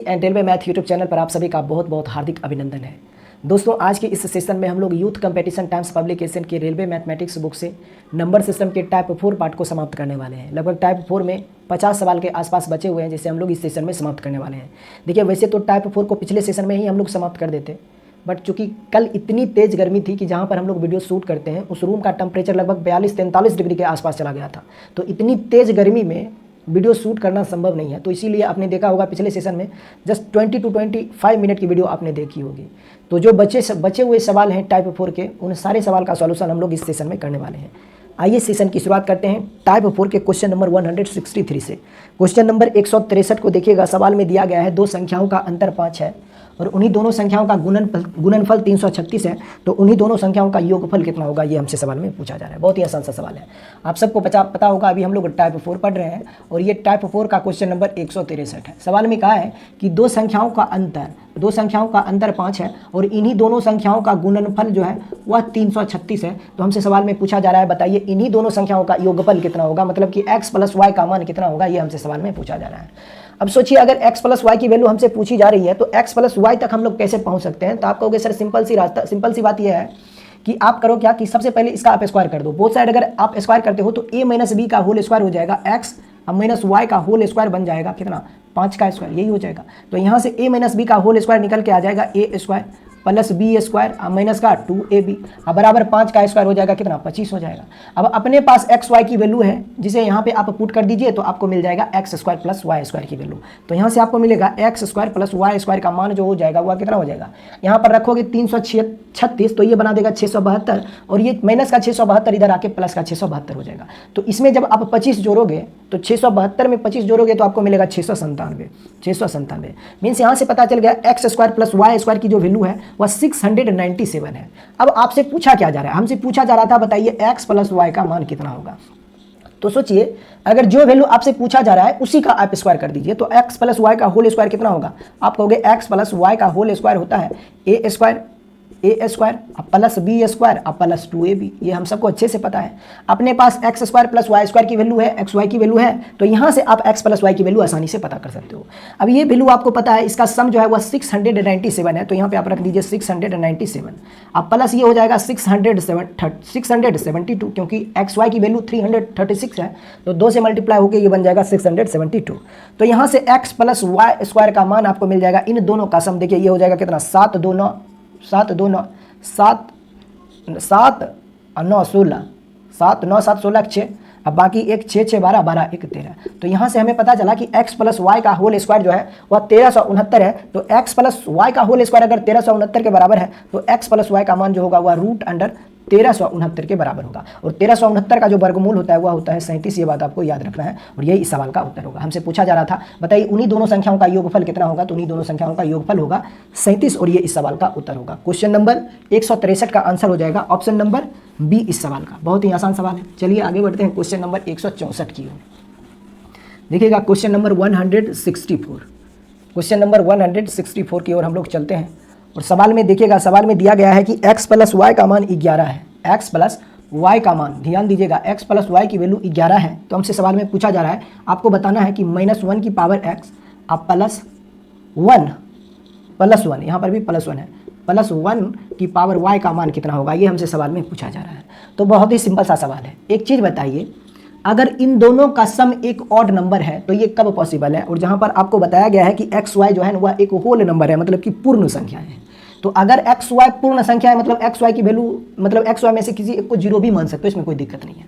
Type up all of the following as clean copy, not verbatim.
And railway math YouTube channel पर आप सभी का बहुत बहुत हार्दिक अभिनंदन है। दोस्तों, आज के इस सेशन में हम लोग यूथ कंपटीशन टाइम्स पब्लिकेशन के रेलवे मैथमेटिक्स बुक से नंबर सिस्टम के टाइप 4 पार्ट को समाप्त करने वाले हैं। लगभग टाइप 4 में 50 सवाल के आसपास बचे हुए हैं, जिसे हम लोग इस सेशन में समाप्त करने वाले हैं। देखिए, वैसे तो टाइप 4 को पिछले सेशन में ही हम लोग समाप्त कर देते, बट चूंकि कल इतनी तेज़ गर्मी थी कि जहाँ पर हम लोग वीडियो शूट करते हैं उस रूम का टेम्परेचर लगभग 42-43 डिग्री के आसपास चला गया था। तो इतनी तेज़ गर्मी में वीडियो शूट करना संभव नहीं है, तो इसीलिए आपने देखा होगा पिछले सेशन में जस्ट 20 to 25 मिनट की वीडियो आपने देखी होगी। तो जो बचे हुए सवाल हैं टाइप 4 के, उन सारे सवाल का सॉल्यूशन हम लोग इस सेशन में करने वाले हैं। आइए सेशन की शुरुआत करते हैं टाइप 4 के क्वेश्चन नंबर 163 से। क्वेश्चन नंबर 163 को देखिएगा। सवाल में दिया गया है दो संख्याओं का अंतर 5 है और उन्हीं दोनों संख्याओं का गुणनफल 336 है, तो उन्हीं दोनों संख्याओं का योगफल कितना होगा, ये हमसे सवाल में पूछा जा रहा है। बहुत ही आसान सा सवाल है। आप सबको पता होगा, अभी हम लोग टाइप 4 पढ़ रहे हैं और ये टाइप 4 का क्वेश्चन नंबर 163 है। सवाल में कहा है कि दो संख्याओं का अंतर 5 है और इन्हीं दोनों संख्याओं का गुणनफल जो है वह 336 है। तो हमसे सवाल में पूछा जा रहा है, बताइए इन्हीं दोनों संख्याओं का योगफल कितना होगा, मतलब कि x + y का मान कितना होगा, ये हमसे सवाल में पूछा जा रहा है। अब सोचिए, अगर x + y की वैल्यू हमसे पूछी जा रही है तो x + y तक हम लोग कैसे पहुंच सकते हैं। तो आप कहोगे सर सिंपल सी बात यह है कि आप करो क्या कि सबसे पहले इसका आप स्क्वायर कर दो। बोथ साइड अगर आप स्क्वायर करते हो तो a - b का होल स्क्वायर हो जाएगा, x - y का होल स्क्वायर बन जाएगा कितना, 5 का स्क्वायर, यही हो जाएगा। तो यहाँ से a - b का होल स्क्वायर निकल के आ जाएगा a² + b² माइनस का 2ab अब बराबर 5 का स्क्वायर हो जाएगा कितना, 25 हो जाएगा। अब अपने पास x y की वैल्यू है, जिसे यहाँ पे आप पुट कर दीजिए तो आपको मिल जाएगा x² + y² की वैल्यू। तो यहाँ से आपको मिलेगा x² + y² का मान जो हो जाएगा वह कितना हो जाएगा, यहाँ पर रखोगे 336 तो ये बना देगा 672 और ये माइनस का 672 इधर आके प्लस का 672 हो जाएगा। तो इसमें जब आप 25 जोड़ोगे तो 672 में 25 जोड़ोगे तो आपको मिलेगा 697 मीन्स यहाँ से पता चल गया x² + y² की जो वैल्यू है वह 697 है। अब आपसे पूछा क्या जा रहा है, हमसे पूछा जा रहा था बताइए x + y का मान कितना होगा। तो सोचिए, अगर जो वैल्यू आपसे पूछा जा रहा है उसी का आप स्क्वायर कर दीजिए। तो x + y का होल स्क्वायर कितना होगा, आप कहोगे x + y का होल स्क्वायर होता है a² + b² + 2ab। ये हम सबको अच्छे से पता है। अपने पास x² + y² की वैल्यू है, xy की वैल्यू है, तो यहाँ से आप x + y की वैल्यू आसानी से पता कर सकते हो। अब ये वैल्यू आपको पता है, इसका सम जो है वह 697 है, तो यहाँ पे आप रख दीजिए 697। अब प्लस ये हो जाएगा 672, क्योंकि xy की वैल्यू 336 है, तो 2 से मल्टीप्लाई होकर ये बन जाएगा 672। तो यहाँ से x + y² का मान आपको मिल जाएगा, इन दोनों का सम देखिए ये हो जाएगा कितना, 7 2 9 7 2 9 7 7 9 16 7 9 7 16 6, अब बाकी एक 6 6 12 12 1 13। तो यहाँ से हमें पता चला कि x + y का होल स्क्वायर जो है वह 1369 है। तो x + y का होल स्क्वायर अगर 1369 के बराबर है तो x + y का मान जो होगा वह √1369 के बराबर होगा। और 1369 का जो वर्गमूल होता है वह होता है 37। ये बात आपको याद रखना है और यही इस सवाल का उत्तर होगा। हमसे पूछा जा रहा था बताइए उन्हीं दोनों संख्याओं का योगफल कितना होगा, तो उन्हीं दोनों संख्याओं का योगफल होगा 37 और ये इस सवाल का उत्तर होगा। क्वेश्चन नंबर 163 का आंसर हो जाएगा ऑप्शन नंबर बी इस सवाल का। बहुत ही आसान सवाल है। चलिए आगे बढ़ते हैं क्वेश्चन नंबर 164 की ओर। देखिएगा क्वेश्चन नंबर 164, क्वेश्चन नंबर 164 की ओर हम लोग चलते हैं। और सवाल में देखिएगा, सवाल में दिया गया है कि x + y का मान 11 है। x + y का मान, ध्यान दीजिएगा, x + y की वैल्यू 11 है। तो हमसे सवाल में पूछा जा रहा है, आपको बताना है कि -1 की पावर x आप +1 यहाँ पर भी +1 है, +1 की पावर y का मान कितना होगा, ये हमसे सवाल में पूछा जा रहा है। तो बहुत ही सिंपल सा सवाल है। एक चीज़ बताइए, अगर इन दोनों का सम एक ऑड नंबर है तो ये कब पॉसिबल है। और जहाँ पर आपको बताया गया है कि एक्स वाई जो है ना वह एक होल नंबर है, मतलब कि पूर्ण संख्या है। तो अगर एक्स वाई पूर्ण संख्या है मतलब एक्स वाई की वैल्यू, मतलब एक्स वाई में से किसी एक को 0 भी मान सकते हो, इसमें कोई दिक्कत नहीं है।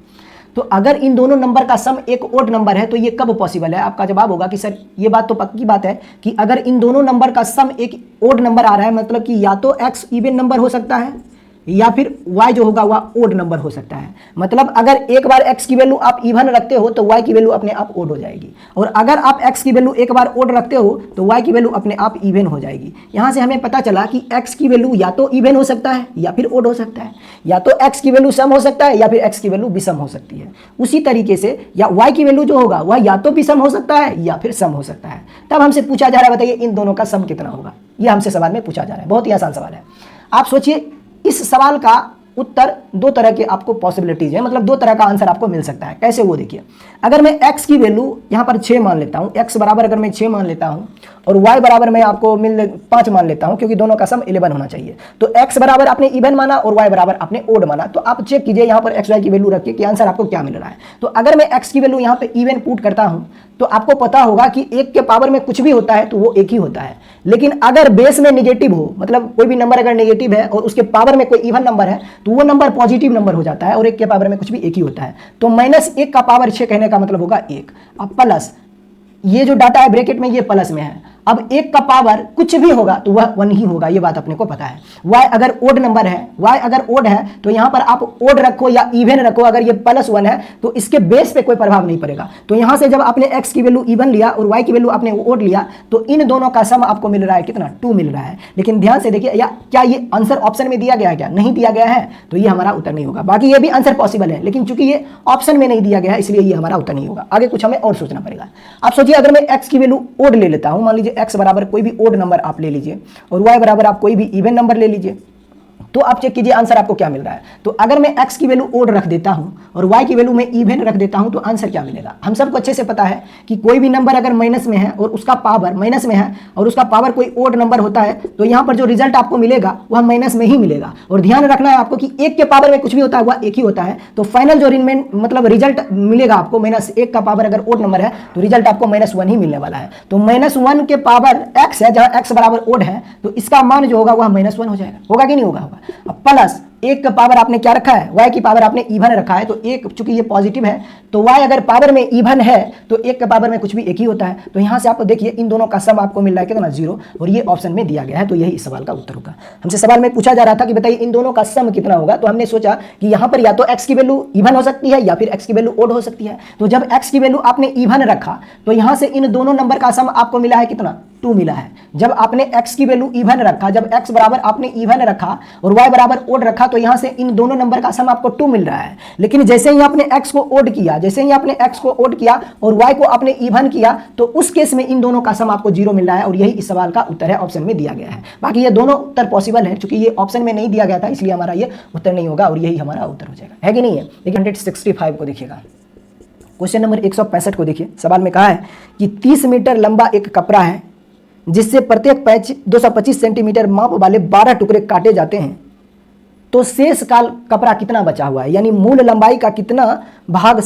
तो अगर इन दोनों नंबर का सम एक ऑड नंबर है तो ये कब पॉसिबल है। आपका जवाब होगा कि सर ये बात तो पक्की बात है कि अगर इन दोनों नंबर का सम एक ऑड नंबर आ रहा है, मतलब कि या तो एक्स इवन नंबर हो सकता है या फिर y जो होगा वह ओड नंबर हो सकता है। मतलब अगर एक बार x की वैल्यू आप इवन रखते हो तो y की वैल्यू अपने आप ओड हो जाएगी, और अगर आप x की वैल्यू एक बार ओड रखते हो तो y की वैल्यू अपने आप इवन हो जाएगी। यहाँ से हमें पता चला कि x की वैल्यू या तो इवन हो सकता है या फिर ओड हो सकता है, या तो x की वैल्यू सम हो सकता है या फिर x की वैल्यू विषम हो सकती है। उसी तरीके से या y की वैल्यू जो होगा वह या तो विषम हो सकता है या फिर सम हो सकता है। तब हमसे पूछा जा रहा है बताइए इन दोनों का सम कितना होगा, यह हमसे सवाल में पूछा जा रहा है। बहुत ही आसान सवाल है। आप सोचिए, इस सवाल का उत्तर दो तरह के आपको पॉसिबिलिटीज है, मतलब दो तरह का आंसर आपको मिल सकता है। कैसे वो देखिए, अगर मैं x की वैल्यू यहाँ पर 6 मान लेता हूँ, x बराबर अगर मैं 6 मान लेता हूँ और y बराबर मैं आपको 5 मान लेता हूं, क्योंकि दोनों का सम 11 होना चाहिए। तो x बराबर आपने इवन माना और y बराबर आपने ओड माना। तो आप चेक कीजिए यहाँ पर x y की वैल्यू रखिए कि आंसर आपको क्या मिल रहा है। तो अगर मैं x की वैल्यू यहाँ पे इवन पुट करता हूं तो आपको पता होगा कि 1 के पावर में कुछ भी होता है तो वो 1 ही होता है। लेकिन अगर बेस में नेगेटिव हो, मतलब कोई भी नंबर अगर नेगेटिव है और उसके पावर में कोई इवन नंबर है तो वो नंबर पॉजिटिव नंबर हो जाता है और 1 के पावर में कुछ भी 1 ही होता है। तो -1 का पावर 6 कहने का मतलब होगा 1। अब प्लस ये जो डाटा है ब्रैकेट में ये प्लस में है। अब 1 का पावर कुछ भी होगा तो वह 1 ही होगा, ये बात अपने को पता है। y अगर ओड नंबर है, y अगर ओड है तो यहाँ पर आप ओड रखो या इवन रखो, अगर ये +1 है तो इसके बेस पे कोई प्रभाव नहीं पड़ेगा। तो यहाँ से जब आपने x की वैल्यू इवन लिया और y की वैल्यू आपने ओड लिया तो इन दोनों का सम आपको मिल रहा है कितना, 2 मिल रहा है। लेकिन ध्यान से देखिए, या क्या ये आंसर ऑप्शन में दिया गया है? क्या नहीं दिया गया है तो ये हमारा उत्तर नहीं होगा। बाकी ये भी आंसर पॉसिबल है, लेकिन चूंकि ये ऑप्शन में नहीं दिया गया है इसलिए ये हमारा उत्तर नहीं होगा। आगे कुछ हमें और सोचना पड़ेगा। आप सोचिए, अगर मैं x की वैल्यू ओड ले लेता हूं, मान लीजिए x बराबर कोई भी ओड नंबर आप ले लीजिए और y बराबर आप कोई भी इवन नंबर ले लीजिए, तो आप चेक कीजिए आंसर आपको क्या मिल रहा है। तो अगर मैं x की वैल्यू ओड रख देता हूं और y की वैल्यू में इवन रख देता हूं तो आंसर क्या मिलेगा। हम सबको अच्छे से पता है कि कोई भी नंबर अगर माइनस में है और उसका पावर माइनस में है और उसका पावर कोई ओड नंबर होता है तो यहां पर जो रिजल्ट आपको मिलेगा वह माइनस में ही मिलेगा। और ध्यान रखना है आपको कि 1 के पावर में कुछ भी होता है वह 1 ही होता है। तो फाइनल जो मतलब रिजल्ट मिलेगा आपको, -1 का पावर अगर ओड नंबर है तो रिजल्ट आपको -1 ही मिलने वाला है। तो -1 के पावर x है, जहां x बराबर ओड है तो इसका मान जो होगा वह -1 हो जाएगा। होगा कि नहीं होगा? होगा। अब प्लस 1 का पावर आपने क्या रखा है, y की पावर आपने इवन रखा है। तो 1 चूंकि ये पॉजिटिव है तो y अगर पावर में इवन है तो 1 के पावर में कुछ भी 1 ही होता है। तो यहां से आपको देखिए इन दोनों का सम आपको मिल रहा है कितना, 0, और ये ऑप्शन में दिया गया है। तो यही इस सवाल का उत्तर होगा। हमसे सवाल में पूछा जा रहा था कि बताइए इन दोनों का सम कितना होगा, तो हमने सोचा कि यहां पर या तो x की वैल्यू इवन हो सकती है या फिर x की वैल्यू ओड हो सकती है। तो जब x की वैल्यू आपने इवन रखा तो यहां से इन दोनों नंबर का सम आपको मिला है कितना, 2 मिला है। जब आपने x की वैल्यू इवन रखा, जब x बराबर आपने इवन रखा और y बराबर ओड रखा तो यहां से इन दोनों नंबर का सम आपको 2 मिल रहा है। लेकिन जैसे ही आपने x को ओड किया, जैसे ही आपने x को ओड किया और y को आपने इवन किया तो उस केस में इन दोनों का सम आपको 0 मिल रहा है। और यही इस सवाल का उत्तर है, ऑप्शन में दिया गया है। बाकी ये दोनों उत्तर पॉसिबल है, क्योंकि ये ऑप्शन में नहीं दिया गया था इसलिए हमारा ये उत्तर नहीं होगा और यही हमारा उत्तर हो जाएगा। है कि नहीं है? देखिए 165 को देखिएगा, क्वेश्चन नंबर 165 को देखिए। सवाल में कहा है कि 30 मीटर लंबा एक कपड़ा है जिससे प्रत्येक पैच 225 सेंटीमीटर माप वाले 12 टुकड़े काटे जाते हैं, तो शेष काल कपड़ा कितना बचा हुआ है, यानी मूल लंबाई का कितना भाग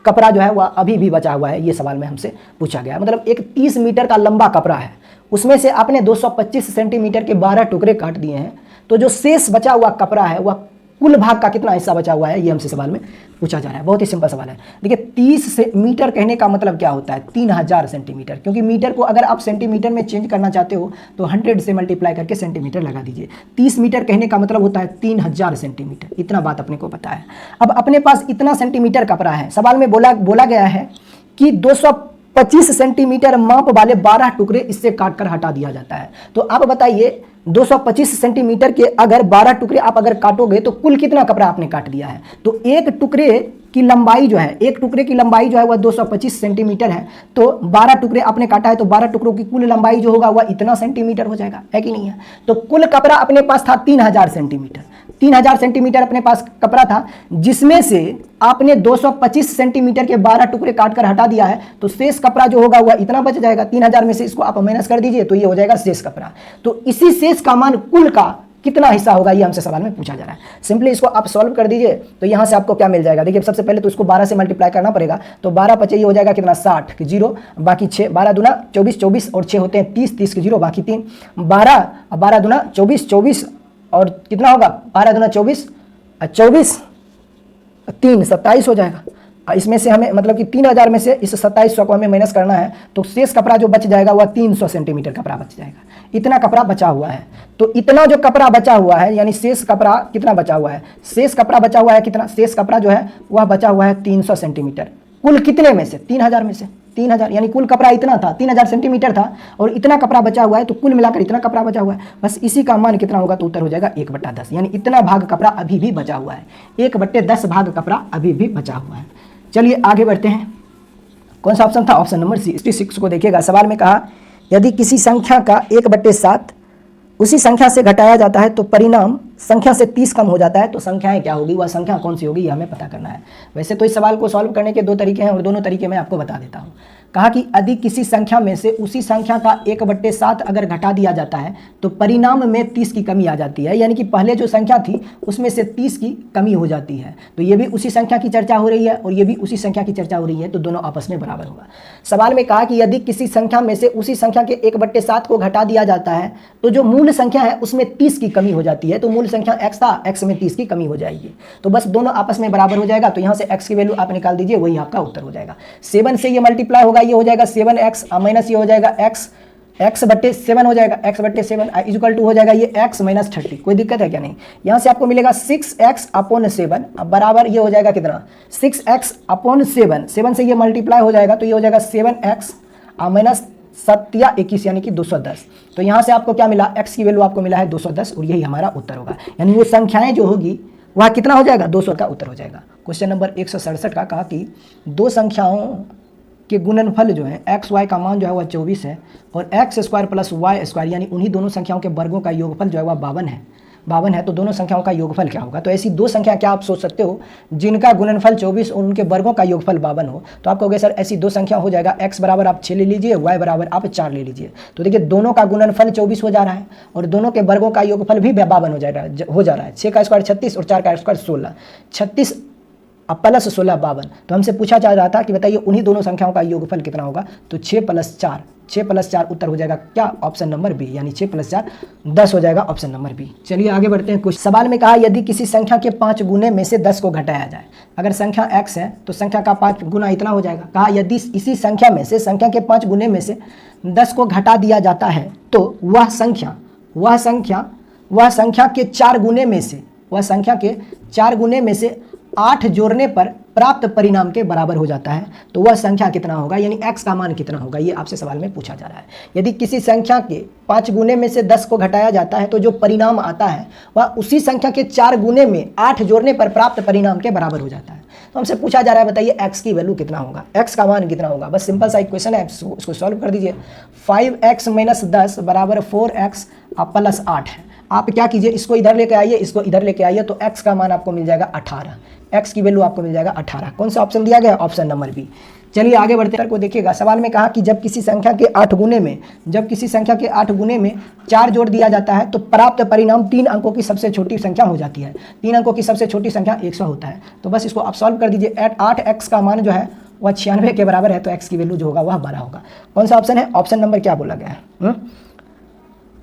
कपड़ा जो है वह अभी भी बचा हुआ है। ये सवाल में हमसे पूछा गया है। मतलब एक 30 मीटर का लंबा कपड़ा है, उसमें से आपने 225 सेंटीमीटर के 12 टुकड़े काट दिए हैं, तो जो शेष बचा हुआ कपड़ा है वह कुल भाग का कितना हिस्सा बचा हुआ है, ये हमसे सवाल में पूछा जा रहा है। बहुत ही सिंपल सवाल है। देखिए 30 मीटर कहने का मतलब क्या होता है, 3000 सेंटीमीटर, क्योंकि मीटर को अगर आप सेंटीमीटर में चेंज करना चाहते हो तो 100 से मल्टीप्लाई करके सेंटीमीटर लगा दीजिए। 30 मीटर कहने का मतलब होता है 3000 सेंटीमीटर, इतना बात अपने को पता है। अब अपने पास इतना सेंटीमीटर कपड़ा है, सवाल में बोला गया है कि 225 सेंटीमीटर माप वाले 12 टुकड़े इससे काटकर हटा दिया जाता है। तो आप बताइए 225 सेंटीमीटर के अगर 12 टुकड़े आप अगर काटोगे तो कुल कितना कपड़ा आपने काट दिया है। तो एक टुकड़े की लंबाई जो है, एक टुकड़े की लंबाई जो है वह 225 सेंटीमीटर है। तो 12 टुकड़े आपने काटा है तो 12 टुकड़ों की कुल लंबाई जो होगा वह इतना सेंटीमीटर हो जाएगा। है कि नहीं है? तो कुल कपड़ा अपने पास था 3000 सेंटीमीटर। 3000 सेंटीमीटर अपने पास कपड़ा था, जिसमें से आपने 225 सेंटीमीटर के 12 टुकड़े काटकर हटा दिया है। तो शेष कपड़ा जो होगा वह इतना बच जाएगा। 3000 में से इसको आप माइनस कर दीजिए तो ये हो जाएगा शेष कपड़ा। तो इसी शेष का मान कुल का कितना हिस्सा होगा, ये हमसे सवाल में पूछा जा रहा है। सिंपली इसको आप सॉल्व कर दीजिए तो यहाँ से आपको क्या मिल जाएगा। देखिए सबसे पहले तो इसको 12 से मल्टीप्लाई करना पड़ेगा। तो 12 पचे ये हो जाएगा कितना, 60 की 0, बाकी 6, 12 दूना 24, 24 और 6 होते हैं 30, 30 की 0 बाकी 3, 12, 12 दूना 24, 24 और कितना होगा 12 दूना 24, 24 3 27 हो जाएगा। इसमें से हमें मतलब कि 3000 में से इस 2700 को हमें माइनस करना है तो शेष कपड़ा जो बच जाएगा वह 300 सेंटीमीटर कपड़ा बच जाएगा। इतना कपड़ा बचा हुआ है। तो इतना जो कपड़ा बचा हुआ है यानी शेष कपड़ा कितना बचा हुआ है, शेष कपड़ा बचा हुआ है कितना, शेष कपड़ा जो है वह बचा हुआ है 300 सेंटीमीटर। कुल कितने में से, 3000 में से 3000, यानी कुल कपड़ा इतना था 3000 सेंटीमीटर था और इतना कपड़ा बचा हुआ है तो कुल मिलाकर इतना कपड़ा बचा हुआ है। बस इसी का मान कितना होगा तो उत्तर हो जाएगा 1/10, यानी इतना भाग कपड़ा अभी भी बचा हुआ है। 1/10 भाग कपड़ा अभी भी बचा हुआ है। चलिए आगे बढ़ते हैं। कौन सा ऑप्शन था, ऑप्शन नंबर सी। 66 को देखिएगा। सवाल में कहा यदि किसी संख्या का 1/7 उसी संख्या से घटाया जाता है तो परिणाम संख्या से 30 कम हो जाता है, तो संख्याएं क्या होगी, वह संख्या कौन सी होगी, यह हमें पता करना है। वैसे तो इस सवाल को सॉल्व करने के 2 तरीके हैं और दोनों तरीके मैं आपको बता देता हूँ। कहा कि यदि किसी संख्या में से उसी संख्या का 1/7 अगर घटा दिया जाता है तो परिणाम में 30 की कमी आ जाती है, यानी कि पहले जो संख्या थी उसमें से 30 की कमी हो जाती है। तो ये भी उसी संख्या की चर्चा हो रही है और ये भी उसी संख्या की चर्चा हो रही है, तो दोनों आपस में बराबर होगा। सवाल में कहा कि यदि किसी संख्या में से उसी संख्या के 1/7 को घटा दिया जाता है तो जो मूल संख्या है उसमें 30 की कमी हो जाती है। तो मूल संख्या x था, x में 30 की कमी हो जाएगी, तो बस दोनों आपस में बराबर हो जाएगा। तो यहाँ से x की वैल्यू आप निकाल दीजिए, वही आपका उत्तर हो जाएगा। 7 से ये मल्टीप्लाई होगा, ये हो जाएगा 7x माइनस ये हो जाएगा x/7 हो जाएगा, x/7 इक्वल टू हो जाएगा ये x - 30। कोई दिक्कत है क्या? नहीं। यहाँ से आपको मिलेगा 6x/7 बराबर ये हो जाएगा कितना, 6x/7। 7 से ये मल्टीप्लाई हो जाएगा तो ये हो जाएगा 7x - 7 या 21 यानी कि 210। तो यहाँ से आपको क्या मिला, x की वैल्यू आपको मिला है 210 और यही हमारा उत्तर होगा। यानी वो संख्याएं जो होगी वह कितना हो जाएगा, 200 का उत्तर हो जाएगा। क्वेश्चन नंबर 167 का कहा कि दो संख्याओं के गुणनफल जो है x y का मान जो है वह 24 है और x² + y² यानी उन्हीं दोनों संख्याओं के वर्गों का योगफल जो है वह 52 है। तो दोनों संख्याओं का योगफल क्या होगा? तो ऐसी दो संख्या क्या आप सोच सकते हो जिनका गुणनफल 24 और उनके वर्गों का योगफल 52 हो? तो आप कहोगे सर ऐसी दो संख्या हो जाएगा, x बराबर आप 6 ले लीजिए, y बराबर आप 4 ले लीजिए। तो देखिए दोनों का गुणनफल 24 हो जा रहा है और दोनों के वर्गों का योगफल भी 52 हो जा रहा है। 6 का स्क्वायर 36 और 4 का स्क्वायर 16, 36 + 16 52। तो हमसे पूछा जा रहा था कि बताइए उन्हीं दोनों संख्याओं का योगफल कितना होगा? तो 6 + 4 उत्तर हो जाएगा क्या? ऑप्शन नंबर बी, यानी 6 + 4 10 हो जाएगा, ऑप्शन नंबर बी। चलिए आगे बढ़ते हैं। कुछ सवाल में कहा यदि किसी संख्या के 5 गुने में से 10 को घटाया जाए, अगर संख्या x है तो संख्या का 5 गुना इतना हो जाएगा। कहा यदि इसी संख्या में से संख्या के 5 गुने में से 10 को घटा दिया जाता है तो वह संख्या के 4 गुने में से 8 जोड़ने पर प्राप्त परिणाम के बराबर हो जाता है। तो वह संख्या कितना होगा, यानी x का मान कितना होगा, ये आपसे सवाल में पूछा जा रहा है। यदि किसी संख्या के 5 गुने में से 10 को घटाया जाता है तो जो परिणाम आता है वह उसी संख्या के 4 गुने में 8 जोड़ने पर प्राप्त परिणाम के बराबर हो जाता है। तो हमसे पूछा जा रहा है बताइए x की वैल्यू कितना होगा, x का मान कितना होगा? बस सिंपल सा इक्वेशन है, इसको सॉल्व कर दीजिए। 5x - 10 बराबर 4x + 8 है। आप क्या कीजिए, इसको इधर लेके आइए, इसको इधर लेके आइए, तो x का मान आपको मिल जाएगा 18। x की वैल्यू आपको मिल जाएगा 18। कौन सा ऑप्शन दिया गया? Option number B. चलिए आगे बढ़ते हैं। को देखिएगा सवाल में कहा कि जब किसी संख्या के 8 गुने में 4 जोड़ दिया जाता है तो प्राप्त परिणाम 3 अंकों की सबसे छोटी संख्या हो जाती है। 3 अंकों की सबसे छोटी संख्या 100 होता है। तो बस इसको आप सॉल्व कर दीजिए। 8x का मान जो है वह 96 के बराबर है, तो x की वैल्यू जो होगा वह 12 होगा। कौन सा ऑप्शन है? ऑप्शन नंबर क्या बोला गया है?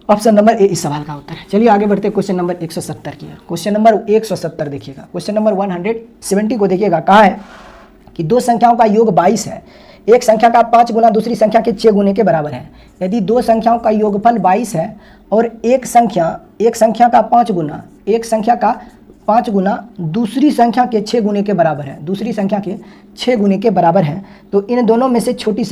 ऑप्शन नंबर ए इस सवाल का उत्तर है। चलिए आगे बढ़ते हैं। क्वेश्चन नंबर 170 की है। क्वेश्चन नंबर 170 देखिएगा। क्वेश्चन नंबर 170 को देखिएगा। कहा है कि दो संख्याओं का योग 22 है, एक संख्या का 5 गुना दूसरी संख्या के 6 गुने के बराबर है। यदि दो संख्याओं का योगफल 22 है और एक संख्या का 5 गुना दूसरी संख्या के 6 गुने के बराबर है, तो इन दोनों में से छोटी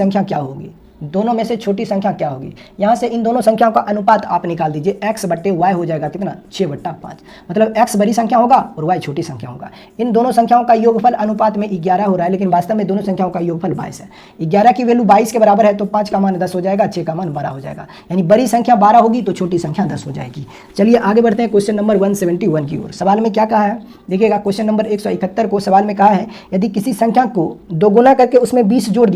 संख्या क्या होगी? यहाँ से इन दोनों संख्याओं का अनुपात आप निकाल दीजिए। x/y हो जाएगा कितना? 6/5। मतलब x बड़ी संख्या होगा और y छोटी संख्या होगा। इन दोनों संख्याओं का योगफल अनुपात में 11 हो रहा है, लेकिन वास्तव में दोनों संख्याओं का योगफल 22 है। 11 की वैल्यू 22 के बराबर है, तो 5 का मान 10 हो जाएगा, 6 का मान 12 हो जाएगा। यानी बड़ी संख्या 12 होगी तो छोटी संख्या 10 हो जाएगी। चलिए आगे बढ़ते हैं क्वेश्चन नंबर 171 की ओर। सवाल में क्या कहा है देखिएगा। क्वेश्चन नंबर 171 को सवाल में कहा है यदि किसी संख्या को दोगुना करके उसमें 20 जोड़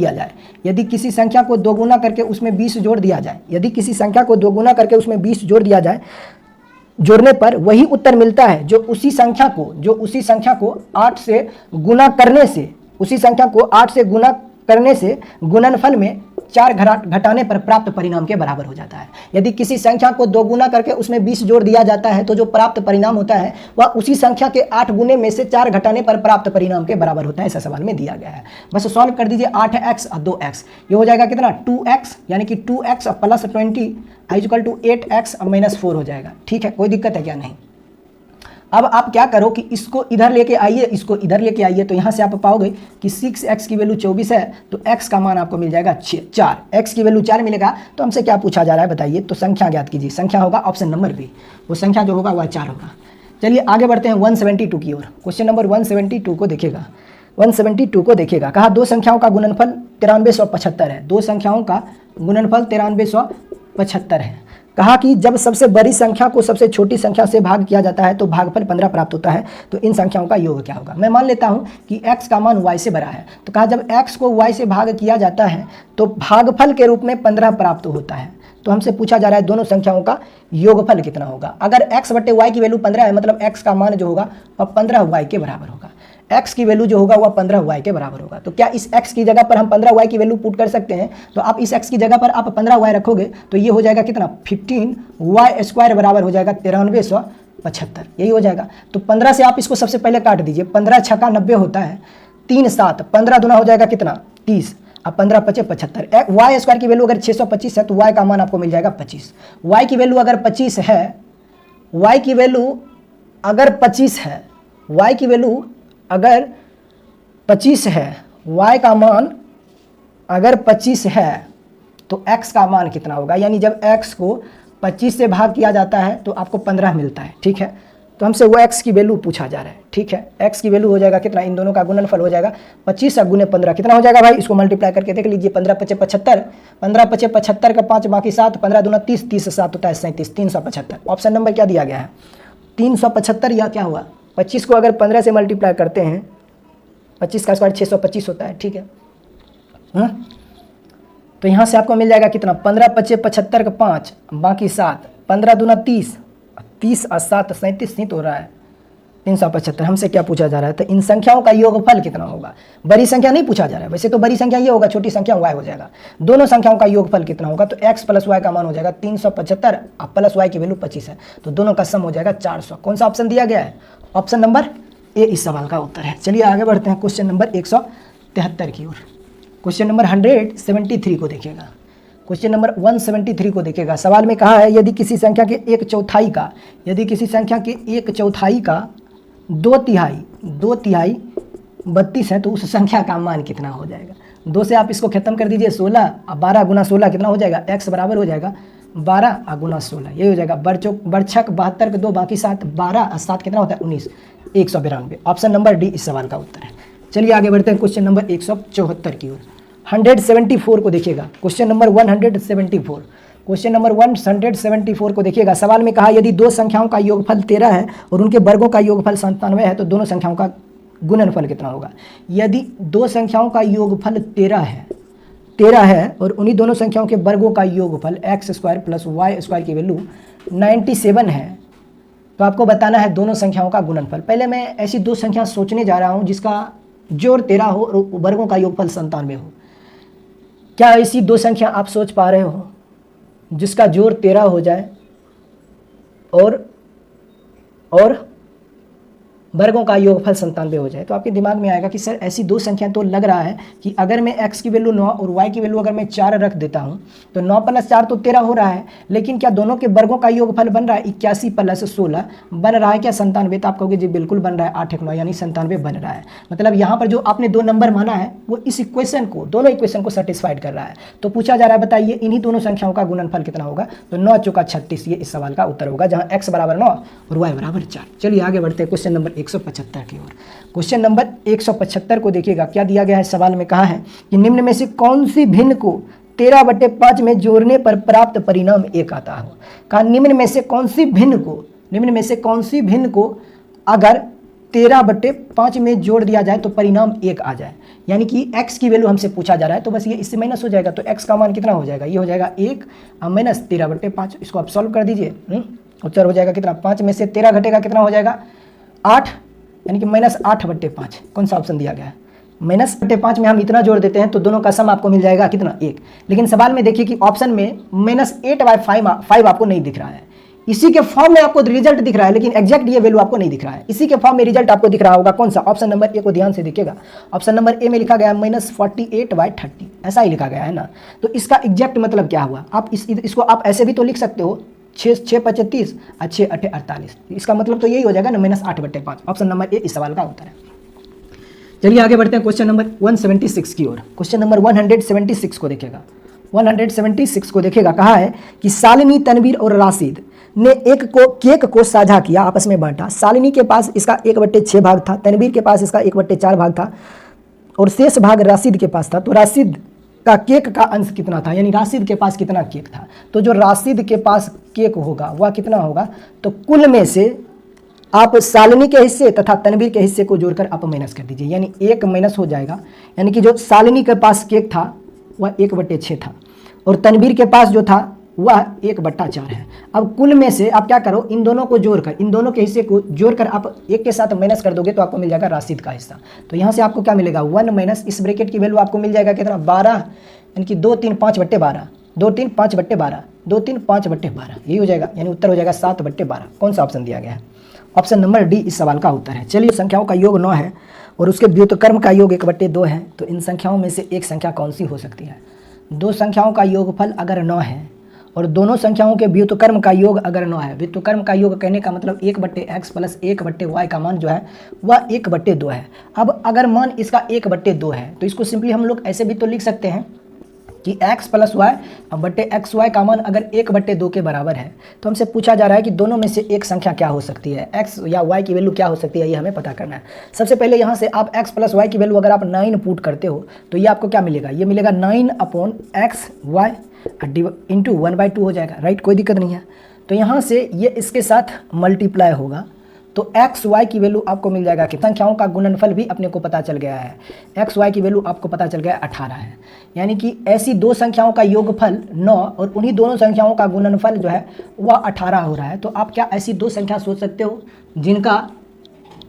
दिया जाए, जोड़ने पर वही उत्तर मिलता है जो उसी संख्या को 8 से गुना करने से गुणनफल में 4 घटाने पर प्राप्त परिणाम के बराबर हो जाता है। यदि किसी संख्या को 2 गुना करके उसमें 20 जोड़ दिया जाता है तो जो प्राप्त परिणाम होता है वह उसी संख्या के 8 गुने में से 4 घटाने पर प्राप्त परिणाम के बराबर होता है। ऐसा सवाल में दिया गया है। बस सॉल्व कर दीजिए। 8x और 2x ये हो जाएगा कितना? 2x, यानी कि 2x + 20 = 8x - 4 हो जाएगा। ठीक है, कोई दिक्कत है क्या? नहीं। अब आप क्या करो कि इसको इधर लेके आइए, तो यहाँ से आप पाओगे कि 6x की वैल्यू 24 है, तो x का मान आपको मिल जाएगा 4। x की वैल्यू 4 मिलेगा। तो हमसे क्या पूछा जा रहा है बताइए? तो संख्या ज्ञात कीजिए। संख्या होगा ऑप्शन नंबर बी, वो संख्या जो होगा वह 4 होगा। चलिए आगे बढ़ते हैं 172 की ओर। क्वेश्चन नंबर 172 को देखिएगा। कहा दो संख्याओं का गुणनफल 9375 है। कहा कि जब सबसे बड़ी संख्या को सबसे छोटी संख्या से भाग किया जाता है तो भागफल 15 प्राप्त होता है, तो इन संख्याओं का योग क्या होगा। मैं मान लेता हूं कि x का मान y से बड़ा है, तो कहा जब x को y से भाग किया जाता है तो भागफल के रूप में 15 प्राप्त होता है। तो हमसे पूछा जा रहा है दोनों संख्याओं का योगफल कितना होगा। अगर x बटे y की वैल्यू 15 है, मतलब x का मान जो होगा वह 15y के बराबर होगा। x की वैल्यू जो होगा वह 15y के बराबर होगा। तो क्या इस x की जगह पर हम 15y की वैल्यू पुट कर सकते हैं। तो आप इस x की जगह पर आप 15y रखोगे तो ये हो जाएगा कितना, 15y² बराबर हो जाएगा 9375, यही हो जाएगा। तो 15 से आप इसको सबसे पहले काट दीजिए, 15 छक्का 90 होता है, 3 7, 15 दूना हो जाएगा कितना 30, अब 15 5 75। y² की वैल्यू अगर 625 है तो y का मान आपको मिल जाएगा 25। y की वैल्यू अगर 25 है, y की वैल्यू अगर 25 है, y की वैल्यू अगर 25 है, y का मान अगर 25 है तो x का मान कितना होगा। यानी जब x को 25 से भाग किया जाता है तो आपको 15 मिलता है, ठीक है। तो हमसे वो x की वैल्यू पूछा जा रहा है, ठीक है। x की वैल्यू हो जाएगा कितना, इन दोनों का गुणनफल हो जाएगा 25 गुने 15 कितना हो जाएगा भाई, इसको मल्टीप्लाई करके देख लीजिए। 15 5 75, 15 5 75 का 5 बाकी 7, 15 दूना 30, 30 से 7 होता है 37, 375। ऑप्शन नंबर क्या दिया गया है 375। या क्या हुआ, 25 को अगर 15 से मल्टीप्लाई करते हैं, 25 का स्क्वायर 625 होता है, ठीक है। तो यहाँ से आपको मिल जाएगा कितना, 15 5 75 का 5 बाकी 7, 15 दूना 30, 30 और 7 37 नहीं तो हो रहा है 375। हमसे क्या पूछा जा रहा है, तो इन संख्याओं का योगफल कितना होगा। बड़ी संख्या नहीं पूछा जा रहा है, वैसे तो बड़ी संख्या ये होगा, छोटी संख्या y हो जाएगा। दोनों संख्याओं का योगफल कितना होगा, तो x प्लस y का मान हो जाएगा 375 और प्लस y की वैल्यू 25 है, तो दोनों का सम हो जाएगा 400। कौन सा ऑप्शन दिया गया है, ऑप्शन नंबर ए इस सवाल का उत्तर है। चलिए आगे बढ़ते हैं क्वेश्चन नंबर 173 की ओर। क्वेश्चन नंबर 173 को देखिएगा, क्वेश्चन नंबर 173 को देखिएगा। सवाल में कहा है यदि किसी संख्या के 1/4 का, यदि किसी संख्या के 1/4 का 2/3 32 है तो उस संख्या का मान कितना हो जाएगा। 2 से आप इसको खत्म कर दीजिए 16, और 12 गुना 16 कितना हो जाएगा, x बराबर हो जाएगा 12 गुना 16, यही हो जाएगा। बरछक 72 के 2 बाकी 7, 12 और 7 कितना होता है 19, 192। ऑप्शन नंबर डी इस सवाल का उत्तर है। चलिए आगे बढ़ते हैं क्वेश्चन नंबर 174 की ओर। 174 को देखिएगा, क्वेश्चन नंबर 174, क्वेश्चन नंबर 174 को देखिएगा। सवाल में कहा यदि दो संख्याओं का योगफल 13 है और उनके वर्गों का योगफल 97 है तो दोनों संख्याओं का गुणनफल कितना होगा। यदि दो संख्याओं का योगफल 13 है और उन्हीं दोनों संख्याओं के वर्गों का योगफल x² प्लस y² की वैल्यू 97 है तो आपको बताना है दोनों संख्याओं का गुणनफल। पहले मैं ऐसी दो संख्या सोचने जा रहा हूं जिसका जोड़ 13 हो और वर्गों का योगफल 97 हो। क्या ऐसी दो संख्या आप सोच पा रहे हो जिसका जोड़ 13 हो जाए और वर्गों का योगफल 97 हो जाए। तो आपके दिमाग में आएगा कि सर ऐसी दो संख्या तो लग रहा है कि अगर मैं x की वैल्यू 9 और y की वैल्यू अगर मैं 4 रख देता हूं तो 9 + 4 तो 13 हो रहा है, लेकिन क्या दोनों के वर्गों का योगफल बन रहा है 81 + 16 बन रहा है क्या 97। तो आप कहोगे जी बिल्कुल बन रहा है, 8 × 9 यानी 97 बन रहा है। मतलब यहाँ पर जो आपने दो नंबर माना है वो इस इक्वेशन को, दोनों इक्वेशन को सेटिस्फाइड कर रहा है। तो पूछा जा रहा है बताइए इन्हीं दोनों संख्याओं का गुणनफल कितना होगा। तो 9 × 36 ये इस सवाल का उत्तर होगा, जहाँ x बराबर 9 और y बराबर 4। चलिए आगे बढ़ते हैं क्वेश्चन नंबर 175 की ओर। क्वेश्चन नंबर 175 को देखिएगा, क्या दिया गया है। सवाल में कहा है कि निम्न में से कौन सी भिन्न को 13/5 में जोड़ने पर प्राप्त परिणाम 1 आता हो। कहा निम्न में से कौन सी भिन्न को अगर 13/5 में जोड़ दिया जाए तो परिणाम 1 आ जाए। यानी कि x की वैल्यू हमसे पूछा जा रहा है, तो बस ये इससे माइनस हो जाएगा। तो x का मान कितना हो जाएगा, ये हो जाएगा 1 माइनस 13/5। इसको आप सॉल्व कर दीजिए, उत्तर हो जाएगा कितना, 5 में से 13 घटेगा कितना हो जाएगा 8, यानी कि -8/5। कौन सा ऑप्शन दिया गया है, -8/5 में हम इतना जोड़ देते हैं तो दोनों का सम आपको मिल जाएगा कितना 1। लेकिन सवाल में देखिए कि ऑप्शन में -8/5 आपको नहीं दिख रहा है, इसी के फॉर्म में आपको रिजल्ट दिख रहा है, लेकिन एग्जैक्ट ये वैल्यू आपको नहीं दिख रहा है। इसी के फॉर्म में रिजल्ट आपको दिख रहा होगा कौन सा, ऑप्शन नंबर ए को ध्यान से देखिएगा। ऑप्शन नंबर ए में लिखा गया -48/30, ऐसा ही लिखा गया है ना। तो इसका एग्जैक्ट मतलब क्या हुआ, आप इसको आप ऐसे भी तो लिख सकते हो 6 5 30 और 6 8 48। इसका मतलब तो यही हो जाएगा ना -8/5। ऑप्शन नंबर ए इस सवाल का उत्तर है। चलिए आगे बढ़ते हैं क्वेश्चन नंबर 176 की ओर। क्वेश्चन नंबर 176 को देखिएगा, 176 को देखिएगा। कहा है कि शालिनी, तनवीर और राशिद ने केक को साझा किया, आपस में बांटा। शालिनी के पास इसका 1/6 भाग था, तनवीर के पास इसका 1/4 भाग था और शेष भाग राशिद के पास था। तो राशिद का केक का अंश कितना था, यानी राशिद के पास कितना केक था। तो जो राशिद के पास केक होगा वह कितना होगा, तो कुल में से आप शालिनी के हिस्से तथा तनवीर के हिस्से को जोड़कर आप माइनस कर दीजिए, यानी 1 माइनस हो जाएगा। यानी कि जो शालिनी के पास केक था वह 1/6 था और तनवीर के पास जो था वह 1/4 है। अब कुल में से आप क्या करो, इन दोनों को जोड़कर, इन दोनों के हिस्से को जोड़कर आप एक के साथ माइनस कर दोगे तो आपको मिल जाएगा राशिद का हिस्सा। तो यहाँ से आपको क्या मिलेगा, 1 माइनस इस ब्रैकेट की वैल्यू आपको मिल जाएगा कितना, 12, यानी कि 2 3 5/12, 2 3 5/12, 2 3 5/12, यही हो जाएगा। यानी उत्तर हो जाएगा 7/12। कौन सा ऑप्शन दिया गया है, ऑप्शन नंबर डी इस सवाल का उत्तर है। चलिए, संख्याओं का योग 9 है और उसके व्युत्क्रम का योग 1/2 है। तो इन संख्याओं में से एक संख्या कौन सी हो सकती है। दो संख्याओं का योगफल अगर 9 है और दोनों संख्याओं के व्युत्क्रम का योग अगर 9 है, व्युत्क्रम का योग कहने का मतलब 1/x प्लस 1/y का मान जो है वह 1/2 है। अब अगर मान इसका 1/2 है तो इसको सिंपली हम लोग ऐसे भी तो लिख सकते हैं कि x प्लस वाई बटे एक्स वाई का मान अगर 1/2 के बराबर है, तो हमसे पूछा जा रहा है कि दोनों में से एक संख्या क्या हो सकती है, x या y की वैल्यू क्या हो सकती है, ये हमें पता करना है। सबसे पहले यहाँ से आप x प्लस वाई की वैल्यू अगर आप 9 पुट करते हो तो ये आपको क्या मिलेगा, ये मिलेगा 9/x y इंटू 1/2 हो जाएगा, राइट, कोई दिक्कत नहीं है। तो यहाँ से ये इसके साथ मल्टीप्लाई होगा तो एक्स वाई की वैल्यू आपको मिल जाएगा कि संख्याओं का गुणनफल भी अपने को पता चल गया है। एक्स वाई की वैल्यू आपको पता चल गया 18 है। यानी कि ऐसी दो संख्याओं का योगफल 9 और उन्हीं दोनों संख्याओं का गुणनफल जो है वह 18 हो रहा है। तो आप क्या ऐसी दो संख्या सोच सकते हो जिनका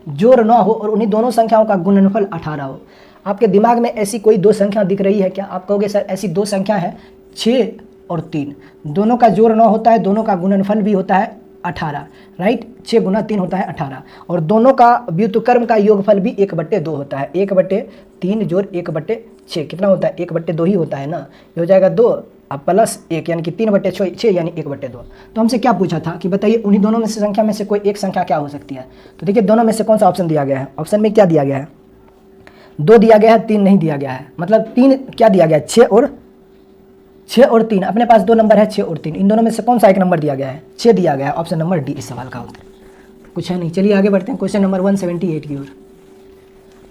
जोड़ 9 हो और उन्हीं दोनों संख्याओं का गुणनफल 18 हो। आपके दिमाग में ऐसी कोई दो संख्या दिख रही है क्या? आप कहोगे सर ऐसी दो संख्या है 6 और 3, दोनों का जोड़ 9 होता है, दोनों का गुणनफल भी होता है 18, राइट, 6 गुना 3 होता है 18 और दोनों का व्युत्क्रम का योगफल भी 1/2 होता है। 1/3 जोड़ 1/6 कितना होता है, 1/2 ही होता है ना, ये हो जाएगा 2 अब प्लस 1 यानी कि 3/6 यानी 1/2। तो हमसे क्या पूछा था कि बताइए उन्हीं दोनों में से संख्या में से कोई एक संख्या क्या हो सकती है। तो देखिए दोनों में से कौन सा ऑप्शन दिया गया है, ऑप्शन में क्या दिया गया है, 2 दिया गया है, 3 नहीं दिया गया है। मतलब 3 क्या दिया गया है, 6 और 3, अपने पास 2 नंबर है 6 और 3, इन दोनों में से कौन सा एक नंबर दिया गया है, 6 दिया गया है। ऑप्शन नंबर डी इस सवाल का उत्तर, कुछ है नहीं। चलिए आगे बढ़ते हैं क्वेश्चन नंबर 178 की ओर।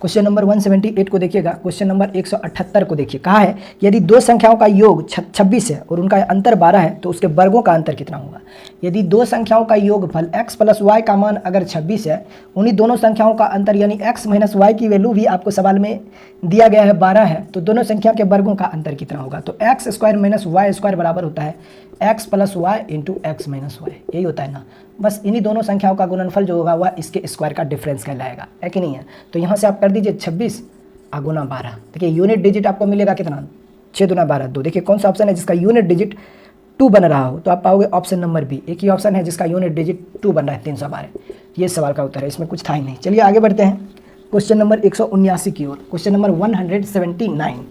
क्वेश्चन नंबर 178 को देखिएगा, क्वेश्चन नंबर 178 को देखिए। कहा है यदि दो संख्याओं का योग 26 है और उनका अंतर 12 है तो उसके वर्गों का अंतर कितना होगा। यदि दो संख्याओं का योगफल x प्लस वाई का मान अगर 26 है, उन्हीं दोनों संख्याओं का अंतर यानी x माइनस वाई की वैल्यू भी आपको सवाल में दिया गया है 12 है, तो दोनों संख्या के वर्गों का अंतर कितना होगा। तो x square minus y square बराबर होता है x plus y into x minus y, यही होता है ना। बस इन्हीं दोनों संख्याओं का गुणनफल जो होगा वह इसके स्क्वायर का डिफरेंस कहलाएगा, है कि नहीं है। तो यहाँ से आप कर दीजिए 26 गुना 12। देखिए यूनिट डिजिट आपको मिलेगा कितना, 6 दूना 12 2। देखिए कौन सा ऑप्शन है जिसका यूनिट डिजिट 2 बन रहा हो, तो आप पाओगे ऑप्शन नंबर बी। एक ही ऑप्शन है जिसका यूनिट डिजिट 2 बन रहा है, 312। ये सवाल का उत्तर है, इसमें कुछ था ही नहीं। चलिए आगे बढ़ते हैं क्वेश्चन नंबर 179 की ओर। क्वेश्चन नंबर 179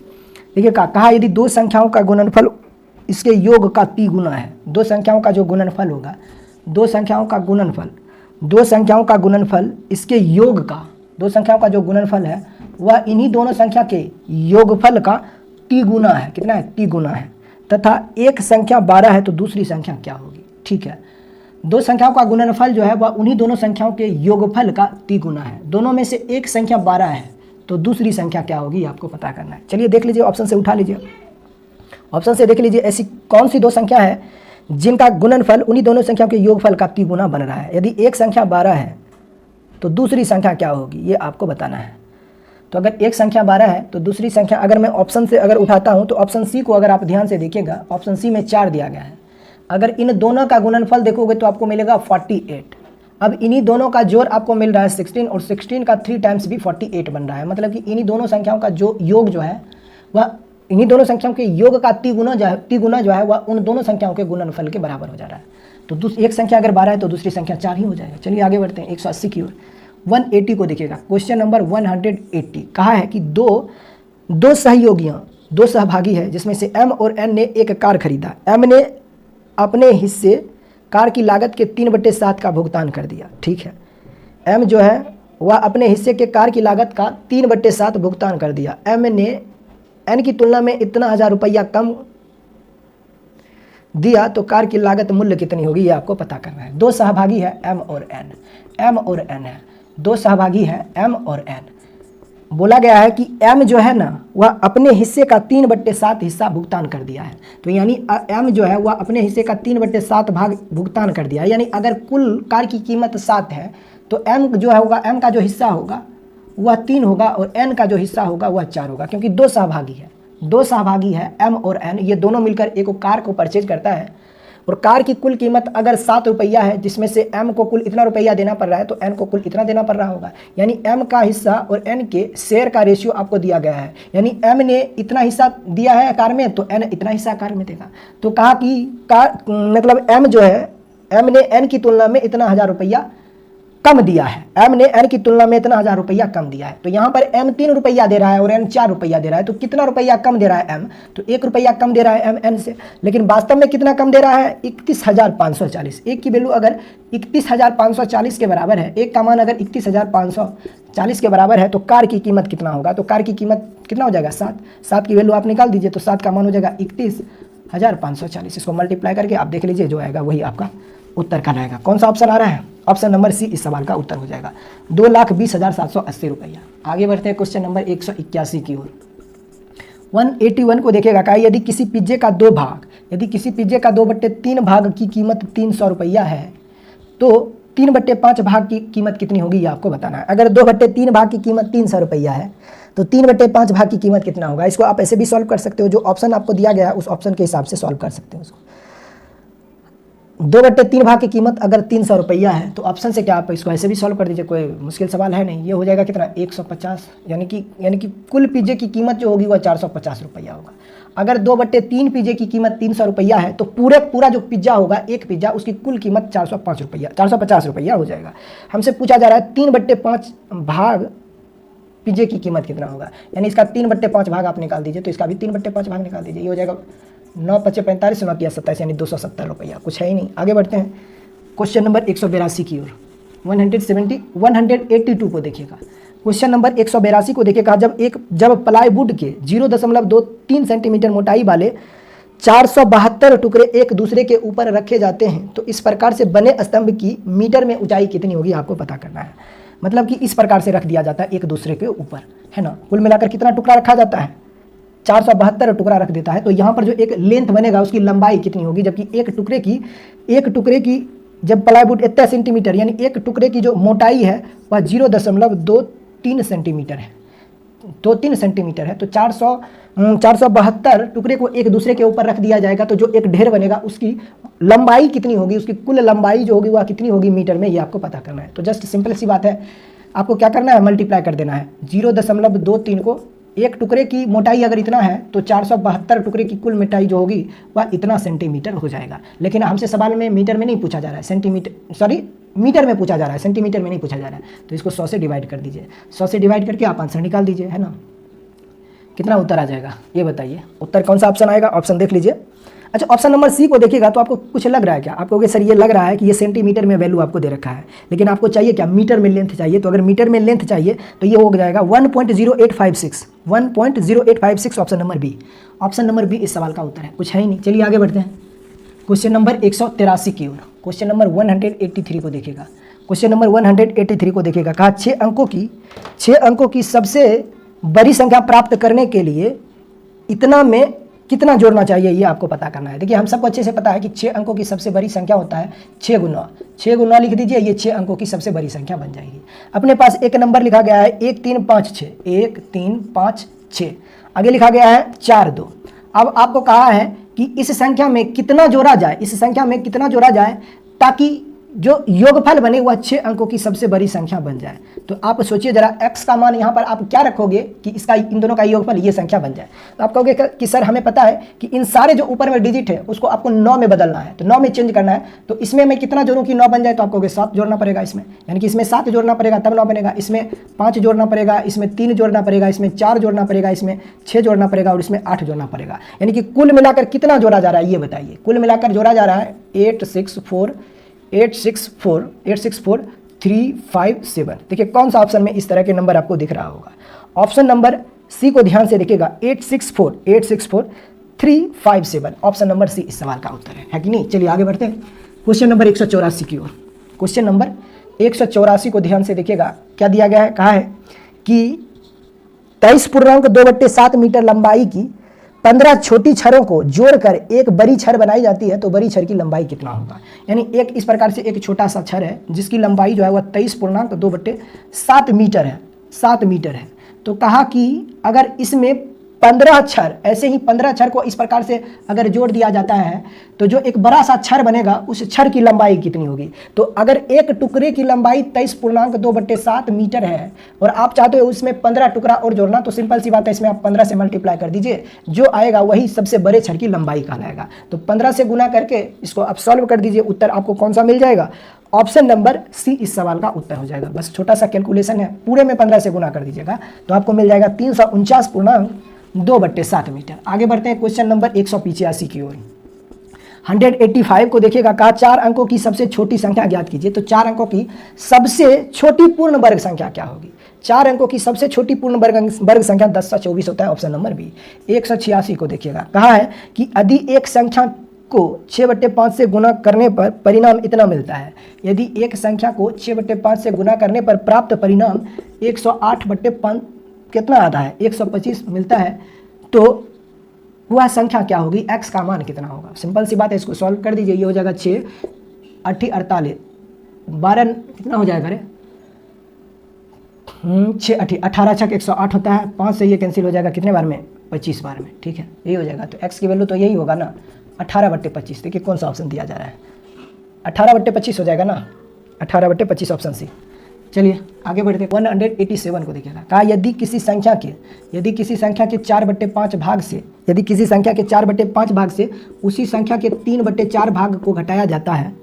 देखिए कहा यदि दो संख्याओं का गुणनफल इसके योग का 3 गुना है। दो संख्याओं का जो गुणनफल होगा, दो संख्याओं का गुणनफल इसके योग का, दो संख्याओं का जो गुणनफल है वह इन्हीं दोनों संख्या के योगफल का 3 गुना है। कितना है, 3 गुना है। तथा एक संख्या 12 है तो दूसरी संख्या क्या होगी। ठीक है, दो संख्याओं का गुणनफल जो है वह उन्हीं दोनों संख्याओं के योगफल का 3 गुना है। दोनों में से एक संख्या 12 है तो दूसरी संख्या क्या होगी आपको पता करना है। चलिए देख लीजिए, ऑप्शन से उठा लीजिए, ऑप्शन से देख लीजिए ऐसी कौन सी दो संख्या है जिनका गुणनफल उन्हीं दोनों संख्याओं के योगफल का 3 गुना बन रहा है। यदि एक संख्या 12 है तो दूसरी संख्या क्या होगी, ये आपको बताना है। तो अगर एक संख्या 12 है तो दूसरी संख्या, अगर मैं ऑप्शन से अगर उठाता हूं तो ऑप्शन सी को अगर आप ध्यान से देखिएगा, ऑप्शन सी में 4 दिया गया है। अगर इन दोनों का गुणनफल देखोगे तो आपको मिलेगा 48। अब इन्हीं दोनों का जोड़ आपको मिल रहा है 16 और 16 का 3 टाइम्स भी 48 बन रहा है। मतलब कि इन्हीं दोनों संख्याओं का जो योग जो है वह इन्हीं दोनों संख्याओं के योग का 3 गुना जो है वह उन दोनों संख्याओं के गुणनफल के बराबर हो जा रहा है। तो एक संख्या अगर 12 है तो दूसरी संख्या 4 ही हो जाएगा। चलिए आगे बढ़ते हैं 180 की ओर। 180 को देखिएगा, क्वेश्चन नंबर 180 कहा है कि दो सहयोगियाँ, दो सहभागी है जिसमें से m और n ने एक कार खरीदा। m ने अपने हिस्से कार की लागत के 3/7 का भुगतान कर दिया। ठीक है, m जो है वह अपने हिस्से के कार की लागत का 3/7 भुगतान कर दिया। m ने n की तुलना में इतना 1000 रुपया कम दिया तो कार की लागत मूल्य कितनी होगी, ये आपको पता करना है। दो सहभागी है m और n है, दो सहभागी है m और n। बोला गया है कि m जो है ना वह अपने हिस्से का 3/7 हिस्सा भुगतान कर दिया है। तो यानी m जो है वह अपने हिस्से का 3/7 भाग भुगतान कर दिया है। यानी अगर कुल कार की कीमत 7 है तो m जो है होगा, m का जो हिस्सा होगा वह 3 होगा और n का जो हिस्सा होगा वह 4 होगा, क्योंकि दो सहभागी है m और n, ये दोनों मिलकर एक कार को परचेज करता है। और कार की कुल कीमत अगर 7 रुपया है, जिसमें से m को कुल इतना रुपया देना पड़ रहा है तो n को कुल इतना देना पड़ रहा होगा। यानी m का हिस्सा और n के शेयर का रेशियो आपको दिया गया है। यानी m ने इतना हिस्सा दिया है कार में तो n इतना हिस्सा कार में देगा। तो कहा कि कार मतलब m जो है, m ने n की तुलना में इतना 1000 रुपया कम दिया है। m ने n की तुलना में इतना 1000 रुपया कम दिया है। तो यहाँ पर m 3 रुपया दे रहा है और n 4 रुपया दे रहा है। तो कितना रुपया कम दे रहा है m? तो 1 रुपया कम दे रहा है m n से। लेकिन वास्तव में कितना कम दे रहा है? 31,540। एक की वैल्यू अगर 31,540 के बराबर है, एक का मान अगर 31,540 के बराबर है तो कार की कीमत कितना होगा? तो कार की कीमत कितना हो जाएगा? 7 की वैल्यू आप निकाल दीजिए तो 7 का मान हो जाएगा 31,540। इसको मल्टीप्लाई करके आप देख लीजिए, जो आएगा वही आपका उत्तर का रहेगा। कौन सा ऑप्शन आ रहा है? ऑप्शन नंबर सी इस सवाल का उत्तर हो जाएगा, 2,20,780 रुपया। आगे बढ़ते हैं क्वेश्चन नंबर 181 की ओर। 181 को देखेगा, कहा यदि किसी पिज्जे का 2/3 भाग की कीमत 300 रुपया है तो 3/5 भाग की कीमत कितनी होगी, ये आपको बताना है। अगर 2/3 भाग की कीमत 300 रुपया है तो 3/5 भाग की कीमत कितना होगा? इसको आप ऐसे भी सॉल्व कर सकते हो, जो ऑप्शन आपको दिया गया है उस ऑप्शन के हिसाब से सॉल्व कर सकते हो उसको। 2/3 भाग की कीमत अगर 300 रुपया है तो ऑप्शन से क्या आप इसको ऐसे भी सॉल्व कर दीजिए, कोई मुश्किल सवाल है नहीं। ये हो जाएगा कितना? 150। यानी कि कुल पिज्जे की कीमत जो होगी वह 450 रुपया होगा। अगर 2/3 पिज्जे की कीमत 300 रुपया है तो पूरा जो पिज्जा होगा, एक पिज्जा, उसकी कुल कीमत 450 रुपया हो जाएगा। हमसे पूछा जा रहा है 3/5 भाग पिज्जे की कीमत कितना होगा। यानी इसका 3/5 भाग आप निकाल दीजिए, तो इसका भी 3/5 भाग निकाल दीजिए। ये हो जाएगा 9×5=45, 9×7=27, यानी 270 रुपया। कुछ है ही नहीं। आगे बढ़ते हैं क्वेश्चन नंबर 182 की ओर। 182 को देखिएगा। क्वेश्चन नंबर 182 को देखिएगा, जब प्लाईवुड के 0.23 सेंटीमीटर मोटाई वाले 472 टुकड़े एक दूसरे के ऊपर रखे जाते हैं तो इस प्रकार से बने स्तंभ की मीटर में ऊंचाई कितनी होगी, आपको पता करना है। मतलब कि इस प्रकार से रख दिया जाता है एक दूसरे के ऊपर, है ना। कुल मिलाकर कितना टुकड़ा रखा जाता है? 472 टुकड़ा रख देता है। तो यहाँ पर जो एक लेंथ बनेगा उसकी लंबाई कितनी होगी, जबकि एक टुकड़े की जब प्लाईवुड इतना सेंटीमीटर, यानी एक टुकड़े की जो मोटाई है वह 0.23 सेंटीमीटर है, 23 सेंटीमीटर है। तो 472 टुकड़े को एक दूसरे के ऊपर रख दिया जाएगा तो जो एक ढेर बनेगा उसकी लंबाई कितनी होगी, उसकी कुल लंबाई जो होगी वह कितनी होगी मीटर में, ये आपको पता करना है। तो जस्ट सिंपल सी बात है, आपको क्या करना है? मल्टीप्लाई कर देना है। 0.23 को, एक टुकड़े की मोटाई अगर इतना है तो 472 टुकड़े की कुल मोटाई जो होगी वह इतना सेंटीमीटर हो जाएगा। लेकिन हमसे सवाल में मीटर में नहीं पूछा जा रहा है, मीटर में पूछा जा रहा है, सेंटीमीटर में नहीं पूछा जा रहा है। तो इसको 100 से डिवाइड कर दीजिए, 100 से डिवाइड करके आप आंसर निकाल दीजिए, है ना। कितना उत्तर आ जाएगा ये बताइए। उत्तर कौन सा ऑप्शन आएगा? ऑप्शन देख लीजिए। अच्छा, ऑप्शन नंबर सी को देखिएगा तो आपको कुछ लग रहा है क्या? आपको सर ये लग रहा है कि ये सेंटीमीटर में वैल्यू आपको दे रखा है, लेकिन आपको चाहिए क्या? मीटर में लेंथ चाहिए। तो अगर मीटर में लेंथ चाहिए तो ये हो जाएगा 1.0856 option number B. Option number B इस सवाल का उत्तर है। कुछ है ही नहीं। चलिए आगे बढ़ते हैं क्वेश्चन नंबर 183 की ओर। क्वेश्चन नंबर 183 को देखिएगा। क्वेश्चन नंबर 183 को देखिएगा, कहा 6 अंकों की सबसे बड़ी संख्या प्राप्त करने के लिए इतना में कितना जोड़ना चाहिए, ये आपको पता करना है। देखिए हम सबको अच्छे से पता है कि 6 अंकों की सबसे बड़ी संख्या होता है 6 गुना लिख दीजिए, ये 6 अंकों की सबसे बड़ी संख्या बन जाएगी। अपने पास एक नंबर लिखा गया है 1356, आगे लिखा गया है 42। अब आपको कहा है कि इस संख्या में कितना जोड़ा जाए ताकि जो योगफल बने वह 6 अंकों की सबसे बड़ी संख्या बन जाए। तो आप सोचिए जरा, x का मान यहाँ पर आप क्या रखोगे कि इन दोनों का योगफल ये संख्या बन जाए। तो आप कहोगे कि सर हमें पता है कि इन सारे जो ऊपर में डिजिट है उसको आपको 9 में बदलना है, तो 9 में चेंज करना है। तो इसमें मैं कितना जोड़ूँ कि 9 बन जाए? तो आप कहोगे 7 जोड़ना पड़ेगा इसमें, यानी कि इसमें 7 जोड़ना पड़ेगा तब 9 बनेगा। इसमें 5 जोड़ना पड़ेगा, इसमें 3 जोड़ना पड़ेगा, इसमें 4 जोड़ना पड़ेगा, इसमें 6 जोड़ना पड़ेगा और इसमें 8 जोड़ना पड़ेगा। यानी कि कुल मिलाकर कितना जोड़ा जा रहा है ये बताइए। कुल मिलाकर जोड़ा जा रहा है 864,357। देखिए कौन सा ऑप्शन में इस तरह के नंबर आपको दिख रहा होगा। ऑप्शन नंबर सी को ध्यान से देखिएगा, 864,357। ऑप्शन नंबर सी इस सवाल का उत्तर है कि नहीं। चलिए आगे बढ़ते हैं क्वेश्चन नंबर 184 की ओर। क्वेश्चन नंबर 184 को ध्यान से देखिएगा, क्या दिया गया है? कहा है कि 23.2/7 मीटर लंबाई की 15 छोटी छरों को जोड़कर एक बड़ी छर बनाई जाती है तो बड़ी छर की लंबाई कितना होगा। यानी एक इस प्रकार से एक छोटा सा छर है जिसकी लंबाई जो है वह 23.2/7 मीटर है, 7 मीटर है। तो कहा कि अगर इसमें 15 छर, ऐसे ही 15 छर को इस प्रकार से अगर जोड़ दिया जाता है तो जो एक बड़ा सा छर बनेगा उस छर की लंबाई कितनी होगी। तो अगर एक टुकड़े की लंबाई 23.2/7 मीटर है और आप चाहते हो उसमें 15 टुकड़ा और जोड़ना, तो सिंपल सी बात है, इसमें आप 15 से मल्टीप्लाई कर दीजिए, जो आएगा वही सबसे बड़े छर की लंबाई कहलाएगा। तो 15 से गुना करके इसको आप सॉल्व कर दीजिए, उत्तर आपको कौन सा मिल जाएगा, ऑप्शन नंबर सी इस सवाल का उत्तर हो जाएगा। बस छोटा सा कैलकुलेशन है, पूरे में 15 से गुना कर दीजिएगा तो आपको मिल जाएगा 349.2/7 मीटर। आगे बढ़ते हैं क्वेश्चन नंबर 185 की ओर। 185 को देखिएगा, कहा 4 अंकों की सबसे छोटी संख्या ज्ञात कीजिए। तो 4 अंकों की सबसे छोटी पूर्ण वर्ग संख्या क्या होगी। 4 अंकों की सबसे छोटी पूर्ण वर्ग संख्या 10/24 होता है, ऑप्शन नंबर बी। 186 को देखिएगा, कहा है कि यदि एक संख्या को 6/5 से गुना करने पर परिणाम इतना मिलता है। यदि एक संख्या को 6/5 से गुना करने पर प्राप्त परिणाम 108/5 कितना आता है, 125 मिलता है, तो वह संख्या क्या होगी, x का मान कितना होगा। सिंपल सी बात है, इसको सॉल्व कर दीजिए। ये हो जाएगा 6 8 48 12 कितना हो जाएगा रे, 6 8 18 छक 108 होता है, 5 से ये कैंसिल हो जाएगा कितने बार में, 25 बार में। ठीक है, यही हो जाएगा। तो x की वैल्यू तो यही होगा ना, 18/25। देखिए कौन सा ऑप्शन दिया जा रहा है, 18/25 हो जाएगा ना, 18/25 ऑप्शन सी। चलिए आगे बढ़ते हैं। 187 को देखिएगा, कहा यदि किसी संख्या के 4/5 भाग से, यदि किसी संख्या के 4/5 भाग से उसी संख्या के 3/4 भाग को घटाया जाता है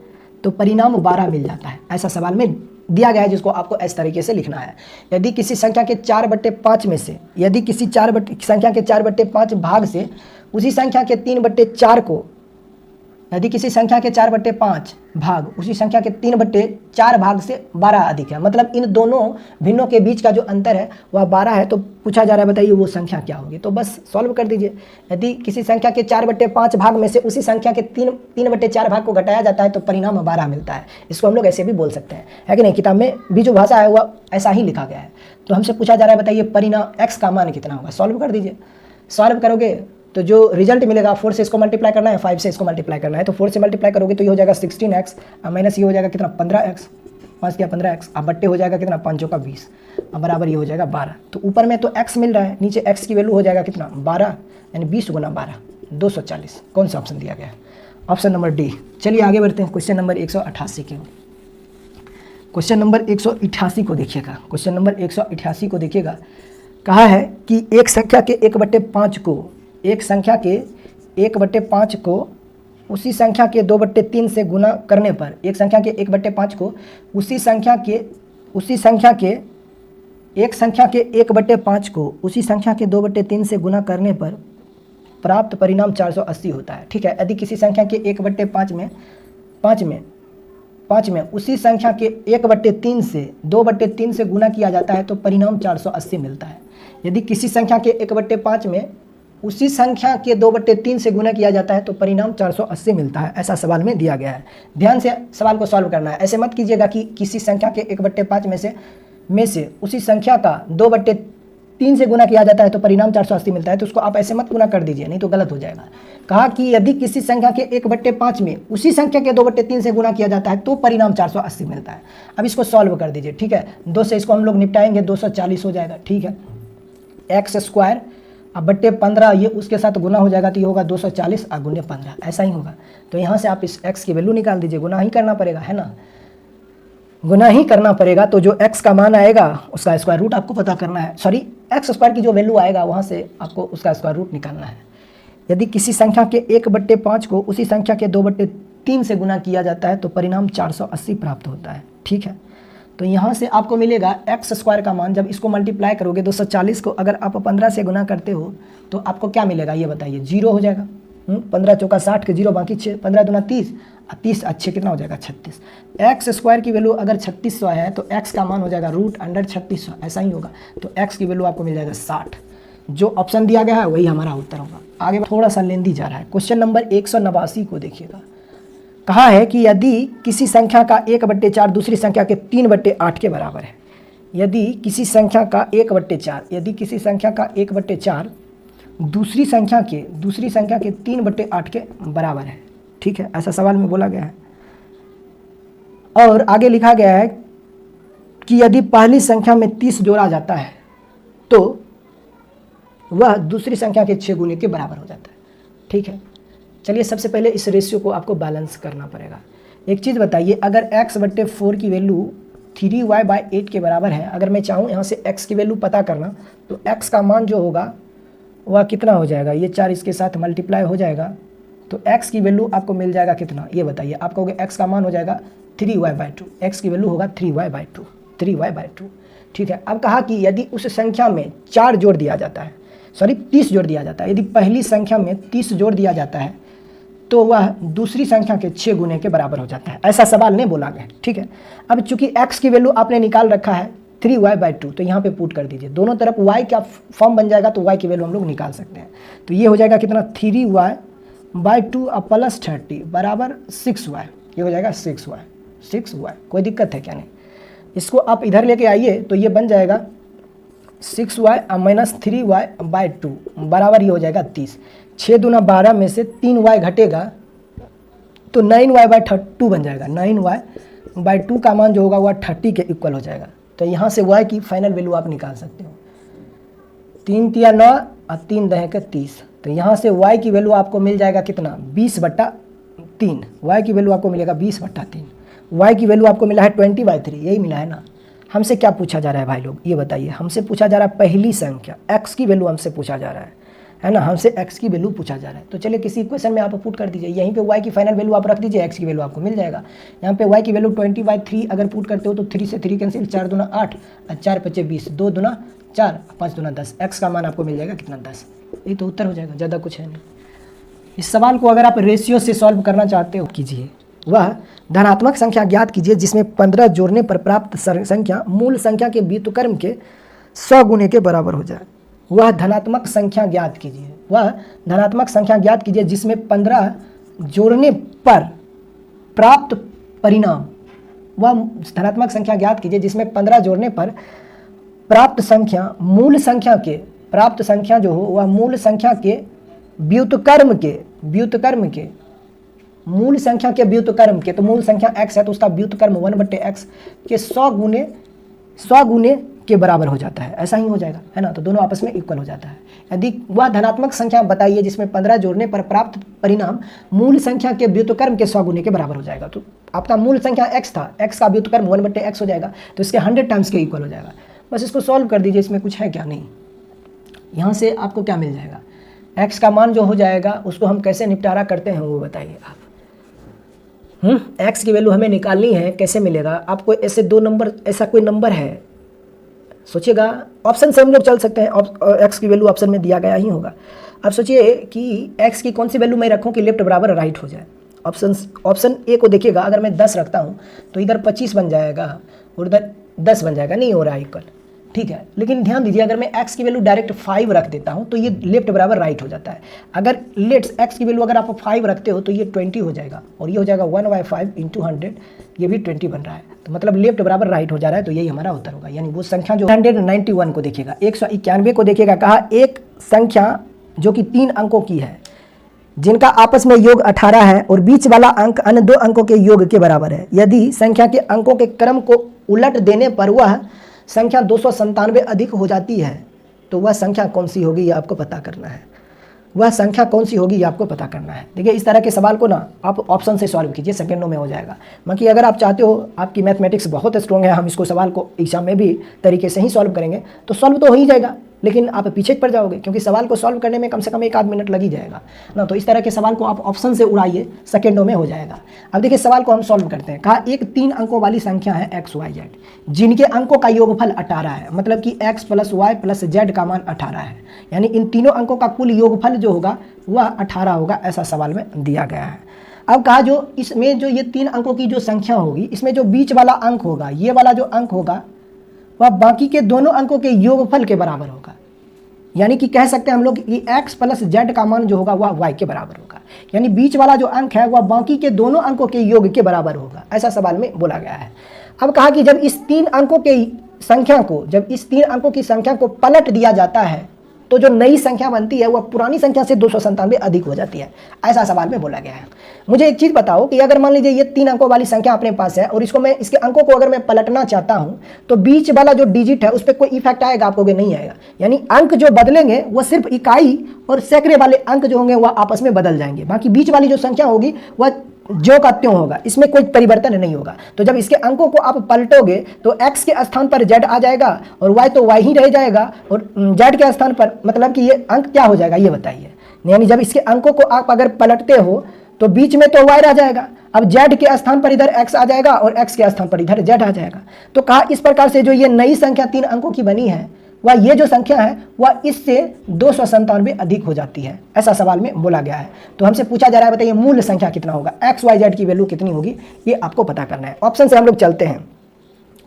तो परिणाम 12 मिल जाता है। ऐसा सवाल में दिया गया है, जिसको आपको इस तरीके से लिखना है। यदि किसी संख्या के 4/5 में से, यदि किसी संख्या के 4/5 भाग से उसी संख्या के 3/4 को, यदि किसी संख्या के 4/5 भाग उसी संख्या के 3/4 भाग से 12 अधिक है, मतलब इन दोनों भिन्नों के बीच का जो अंतर है वह 12 है, तो पूछा जा रहा है बताइए वो संख्या क्या होगी। तो बस सॉल्व कर दीजिए। यदि किसी संख्या के 4/5 भाग में से उसी संख्या के 3/4 भाग को घटाया जाता है तो परिणाम 12 मिलता है। इसको हम लोग ऐसे भी बोल सकते हैं, है कि नहीं। किताब में भी जो भाषा है वह ऐसा ही लिखा गया है। तो हमसे पूछा जा रहा है बताइए परिणाम x का मान कितना होगा। सॉल्व कर दीजिए। सॉल्व करोगे तो जो रिजल्ट मिलेगा, 4 से इसको मल्टीप्लाई करना है, 5 से इसको मल्टीप्लाई करना है। तो 4 से मल्टीप्लाई करोगे तो ये हो जाएगा 16x, माइनस ये हो जाएगा कितना 15x, 5 क्या 15x, अब बट्टे हो जाएगा कितना 5 का 20, अब बराबर ये हो जाएगा 12। तो ऊपर में तो x मिल रहा है, नीचे x की वैल्यू हो जाएगा कितना 12, यानी 20 गुना 12 240। कौन सा ऑप्शन दिया गया है, ऑप्शन नंबर डी। चलिए आगे बढ़ते हैं क्वेश्चन नंबर 188 के। क्वेश्चन नंबर 188 को देखिएगा, क्वेश्चन नंबर 188 को देखिएगा, कहा है कि एक संख्या के 1/5 को, एक संख्या के 1/5 को उसी संख्या के 2/3 से गुना करने पर, एक संख्या के 1/5 को उसी संख्या के 1/5 को उसी संख्या के 2/3 से गुना करने पर प्राप्त परिणाम 480 होता है। ठीक है, यदि किसी संख्या के 1/5 में 5 में उसी संख्या के 1/3 से 2/3 से गुना किया जाता है तो परिणाम 480 मिलता है। यदि किसी संख्या के 1/5 में उसी संख्या के 2/3 से गुना किया जाता है तो परिणाम 480 मिलता है। ऐसा सवाल में दिया गया है। ध्यान से सवाल को सॉल्व करना है। ऐसे मत कीजिएगा कि किसी संख्या के 1/5 में से उसी संख्या का 2/3 से गुना किया जाता है तो परिणाम 480 मिलता है, तो उसको आप ऐसे मत गुना कर दीजिए, नहीं तो गलत हो जाएगा। कहा कि यदि किसी संख्या के 1/5 में उसी संख्या के 2/3 से गुना किया जाता है तो परिणाम 480 मिलता है। अब इसको सॉल्व कर दीजिए। ठीक है, 2 से इसको हम लोग निपटाएंगे, 240 हो जाएगा। ठीक है, x² अब बट्टे 15 ये उसके साथ गुना हो जाएगा तो ये होगा 240 और गुने 15, ऐसा ही होगा। तो यहाँ से आप इस x की वैल्यू निकाल दीजिए, गुना ही करना पड़ेगा, है ना, गुना ही करना पड़ेगा। तो जो x का मान आएगा उसका स्क्वायर रूट आपको पता करना है, सॉरी x² की जो वैल्यू आएगा वहाँ से आपको उसका स्क्वायर रूट निकालना है। यदि किसी संख्या के 1/5 को उसी संख्या के 2/3 से गुना किया जाता है तो परिणाम 480 प्राप्त होता है। ठीक है, तो यहाँ से आपको मिलेगा x² का मान, जब इसको मल्टीप्लाई करोगे 240 को अगर आप 15 से गुना करते हो तो आपको क्या मिलेगा ये बताइए, 0 हो जाएगा। 15 चौका 60 के 0 बाकी 6, 15 दूना 30, 30 अच्छे कितना हो जाएगा 36। x² की वैल्यू अगर 3600 है तो x का मान हो जाएगा √3600, ऐसा ही होगा। तो x की वैल्यू आपको मिल जाएगा 60। जो ऑप्शन दिया गया है वही हमारा उत्तर होगा। आगे थोड़ा सा लेंदी जा रहा है। क्वेश्चन नंबर 189 को देखिएगा, कहा है कि यदि किसी संख्या का 1/4 दूसरी संख्या के 3/8 के बराबर है, यदि किसी संख्या का 1/4, यदि किसी संख्या का 1/4 दूसरी संख्या के 3/8 के बराबर है। ठीक है, ऐसा सवाल में बोला गया है। और आगे लिखा गया है कि यदि पहली संख्या में 30 जोड़ा जाता है तो वह दूसरी संख्या के 6 गुने के बराबर हो जाता है। ठीक है, चलिए सबसे पहले इस रेशियो को आपको बैलेंस करना पड़ेगा। एक चीज़ बताइए, अगर x/4 की वैल्यू 3y/8 के बराबर है, अगर मैं चाहूँ यहाँ से x की वैल्यू पता करना, तो x का मान जो होगा वह कितना हो जाएगा, ये 4 इसके साथ मल्टीप्लाई हो जाएगा, तो x की वैल्यू आपको मिल जाएगा कितना, ये बताइए। आप कहोगे x का मान हो जाएगा 3y/2, x की वैल्यू होगा 3y/2। ठीक है, अब कहा कि यदि उस संख्या में 4 जोड़ दिया जाता है, 30 जोड़ दिया जाता है, यदि पहली संख्या में 30 जोड़ दिया जाता है तो वह दूसरी संख्या के 6 गुने के बराबर हो जाता है। ऐसा सवाल नहीं बोला गया। ठीक है, अब चूंकि x की वैल्यू आपने निकाल रखा है 3y/2, तो यहाँ पे पुट कर दीजिए, दोनों तरफ y का फॉर्म बन जाएगा, तो y की वैल्यू हम लोग निकाल सकते हैं। तो ये हो जाएगा कितना, 3y/2 प्लस 30 बराबर 6y, ये हो जाएगा 6y। कोई दिक्कत है क्या? नहीं। इसको आप इधर लेके आइए तो ये बन जाएगा 6y माइनस 3y/2 बराबर ये हो जाएगा 30। 6 दूना 12 में से 3y घटेगा तो 9y/2 बन जाएगा। 9y/2 का मान जो होगा वह 30 के इक्वल हो जाएगा। तो यहाँ से y की फाइनल वैल्यू आप निकाल सकते हो। 3 तिया 9 और 3 दहे के 30, तो यहाँ से y की वैल्यू आपको मिल जाएगा कितना, 20/3। y की वैल्यू आपको मिलेगा 20/3। y की वैल्यू आपको मिला है 20/3, यही मिला है ना। हमसे क्या पूछा जा रहा है भाई लोग, ये बताइए। हमसे पूछा जा रहा है पहली संख्या x की वैल्यू हमसे पूछा जा रहा है ना, हमसे x की वैल्यू पूछा जा रहा है। तो चलिए किसी इक्वेशन में आप पुट कर दीजिए, यहीं पे y की फाइनल वैल्यू आप रख दीजिए, x की वैल्यू आपको मिल जाएगा। यहाँ पे y की वैल्यू 20/3 अगर पुट करते हो तो 3 से 3 कैंसिल, 4 दूना 8 और 4 × 5 = 20, 2 दूना 4, 5 दूना 10, x का मान आपको मिल जाएगा कितना, 10। ये तो उत्तर हो जाएगा, ज़्यादा कुछ है नहीं। इस सवाल को अगर आप रेशियो से सॉल्व करना चाहते हो कीजिए। वह धनात्मक संख्या ज्ञात कीजिए जिसमें 15 जोड़ने पर प्राप्त संख्या मूल संख्या के व्युत्क्रम के 100 गुने के बराबर हो जाए। वह धनात्मक संख्या ज्ञात कीजिए, वह धनात्मक संख्या ज्ञात कीजिए जिसमें 15 जोड़ने पर प्राप्त परिणाम, वह धनात्मक संख्या ज्ञात कीजिए जिसमें 15 जोड़ने पर प्राप्त संख्या मूल संख्या के, प्राप्त संख्या जो हो वह मूल संख्या के व्युत्क्रम के मूल संख्या के व्युत्क्रम के, तो मूल संख्या x है तो उसका व्युत्क्रम 1/x के 100 गुने के बराबर हो जाता है। ऐसा ही हो जाएगा, है ना। तो दोनों आपस में इक्वल हो जाता है। यदि वह धनात्मक संख्या बताइए जिसमें 15 जोड़ने पर प्राप्त परिणाम मूल संख्या के व्युत्क्रम के 100 गुने के बराबर हो जाएगा। तो आपका मूल संख्या x था, x का व्युत्क्रम 1/x हो जाएगा, तो इसके 100 टाइम्स के इक्वल हो जाएगा। बस इसको सॉल्व कर दीजिए, इसमें कुछ है क्या, नहीं। यहाँ से आपको क्या मिल जाएगा, x का मान जो हो जाएगा उसको हम कैसे निपटारा करते हैं वो बताइए आप। x की वैल्यू हमें निकालनी है, कैसे मिलेगा आपको? ऐसे 2 नंबर, ऐसा कोई नंबर है, सोचिएगा। ऑप्शन से हम लोग चल सकते हैं, x की वैल्यू ऑप्शन में दिया गया ही होगा। अब सोचिए कि x की कौन सी वैल्यू मैं रखूं कि लेफ्ट बराबर राइट हो जाए। ऑप्शन ए को देखिएगा, अगर मैं 10 रखता हूं तो इधर 25 बन जाएगा और इधर 10 बन जाएगा, नहीं हो रहा है इक्वल, ठीक है। लेकिन ध्यान दीजिए, अगर मैं x की वैल्यू डायरेक्ट 5 रख देता हूं तो ये लेफ्ट बराबर राइट हो जाता है। अगर लेट्स x की वैल्यू अगर आप 5 रखते हो तो ये 20 हो जाएगा, और ये हो जाएगा 1/5 × 100, ये भी 20 बन रहा है। तो मतलब लेफ्ट बराबर राइट हो जा रहा है, तो यही हमारा उत्तर होगा। यानी वो संख्या जो 191 को देखिएगा, 191 को देखिएगा, कहा एक संख्या जो कि 3 अंकों की है जिनका आपस में योग 18 है और बीच वाला अंक अन्य 2 अंकों के योग के बराबर है। यदि संख्या के अंकों के क्रम को उलट देने पर वह संख्या 297 अधिक हो जाती है, तो वह संख्या कौन सी होगी ये आपको पता करना है। वह संख्या कौन सी होगी ये आपको पता करना है। देखिए, इस तरह के सवाल को ना आप ऑप्शन से सॉल्व कीजिए, सेकंडों में हो जाएगा। बाकी अगर आप चाहते हो, आपकी मैथमेटिक्स बहुत स्ट्रॉन्ग है, हम इसको सवाल को एग्जाम में भी तरीके से ही सॉल्व करेंगे, तो सॉल्व तो हो ही जाएगा, लेकिन आप पीछे पड़ जाओगे, क्योंकि सवाल को सॉल्व करने में कम से कम 1 आध मिनट लग ही जाएगा ना। तो इस तरह के सवाल को आप ऑप्शन से उड़ाइए, सेकंडों में हो जाएगा। अब देखिए, सवाल को हम सॉल्व करते हैं। कहा एक 3 अंकों वाली संख्या है XYZ जिनके अंकों का योगफल 18 है, मतलब कि x + y + z का मान 18 है, यानी इन तीनों अंकों का कुल योगफल जो होगा वह 18 होगा, ऐसा सवाल में दिया गया है। अब कहा जो इसमें जो ये 3 अंकों की जो संख्या होगी, इसमें जो बीच वाला अंक होगा, ये वाला जो अंक होगा वह बाकी के दोनों अंकों के योगफल के बराबर होगा। यानी कि कह सकते हैं हम लोग कि x + z का मान जो होगा वह y के बराबर होगा, यानी बीच वाला जो अंक है वह बाकी के दोनों अंकों के योग के बराबर होगा, ऐसा सवाल में बोला गया है। अब कहा कि जब इस 3 अंकों के संख्या को, जब इस 3 अंकों की संख्या को पलट दिया जाता है तो जो नई संख्या बनती है वह पुरानी संख्या से 297 अधिक हो जाती है, ऐसा सवाल में बोला गया है। मुझे एक चीज़ बताओ कि अगर मान लीजिए ये 3 अंकों वाली संख्या अपने पास है और इसको मैं, इसके अंकों को अगर मैं पलटना चाहता हूँ तो बीच वाला जो डिजिट है उस पर कोई इफेक्ट आएगा? आपको नहीं आएगा। यानी अंक जो बदलेंगे वो सिर्फ इकाई और सैकड़े वाले अंक जो होंगे वह आपस में बदल जाएंगे, बाकी बीच वाली जो संख्या होगी वह जो का त्यों होगा, इसमें कोई परिवर्तन नहीं होगा। तो जब इसके अंकों को आप पलटोगे तो x के स्थान पर z आ जाएगा और y तो y ही रह जाएगा, और z के स्थान पर मतलब कि ये अंक क्या हो जाएगा ये बताइए। यानी जब इसके अंकों को आप अगर पलटते हो तो बीच में तो y रह जाएगा, अब z के स्थान पर इधर x आ जाएगा और x के स्थान पर इधर z आ जाएगा। तो कहा इस प्रकार से जो ये नई संख्या 3 अंकों की बनी है वह ये जो संख्या है वह इससे 297 अधिक हो जाती है, ऐसा सवाल में बोला गया है। तो हमसे पूछा जा रहा है बताइए मूल संख्या कितना होगा, एक्स वाई जेड की वैल्यू कितनी होगी, ये आपको पता करना है। ऑप्शन से हम लोग चलते हैं,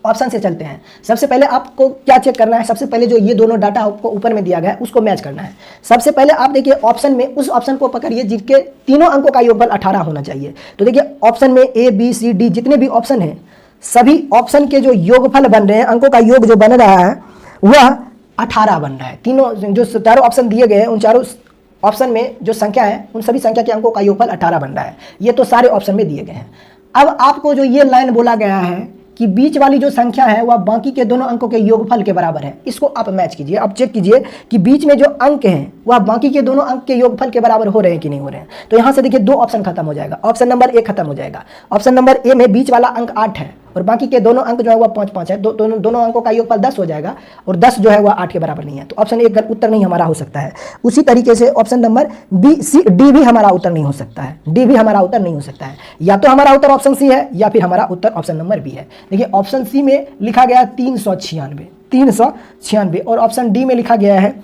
ऑप्शन से चलते हैं। सबसे पहले आपको क्या चेक करना है, सबसे पहले जो ये दोनों डाटा आपको ऊपर में दिया गया है उसको मैच करना है। सबसे पहले आप देखिए ऑप्शन में उस ऑप्शन को पकड़िए जिनके तीनों अंकों का योगफल 18 होना चाहिए। तो देखिए ऑप्शन में ए बी सी डी जितने भी ऑप्शन हैं सभी ऑप्शन के जो योगफल बन रहे हैं, अंकों का योग जो बन रहा है वह 18 बन रहा है। तीनों जो चारों ऑप्शन दिए गए हैं उन चारों ऑप्शन में जो संख्या है उन सभी संख्या के अंकों का योगफल 18 बन रहा है। ये तो सारे ऑप्शन में दिए गए हैं। अब आपको जो ये लाइन बोला गया है कि बीच वाली जो संख्या है वह बाकी के दोनों अंकों के योगफल के बराबर है, इसको आप मैच कीजिए। आप चेक कीजिए कि बीच में जो अंक हैं वह बाकी के दोनों अंक के योगफल के बराबर हो रहे हैं कि नहीं हो रहे हैं। तो यहाँ से देखिए 2 ऑप्शन खत्म हो जाएगा, ऑप्शन नंबर ए खत्म हो जाएगा। ऑप्शन नंबर ए में बीच वाला अंक 8 है और बाकी के दोनों अंक जो है वह 5 है, दोनों अंकों का योगफल 10 हो जाएगा और 10 जो है वह 8 के बराबर नहीं है। तो ऑप्शन ए उत्तर नहीं हमारा हो सकता है। उसी तरीके से option number B C D भी हमारा उत्तर नहीं हो सकता है, डी भी हमारा उत्तर नहीं हो सकता है। या तो हमारा उत्तर ऑप्शन सी है या फिर हमारा उत्तर ऑप्शन नंबर बी है। देखिए ऑप्शन सी में लिखा गया 396 और ऑप्शन डी में लिखा गया है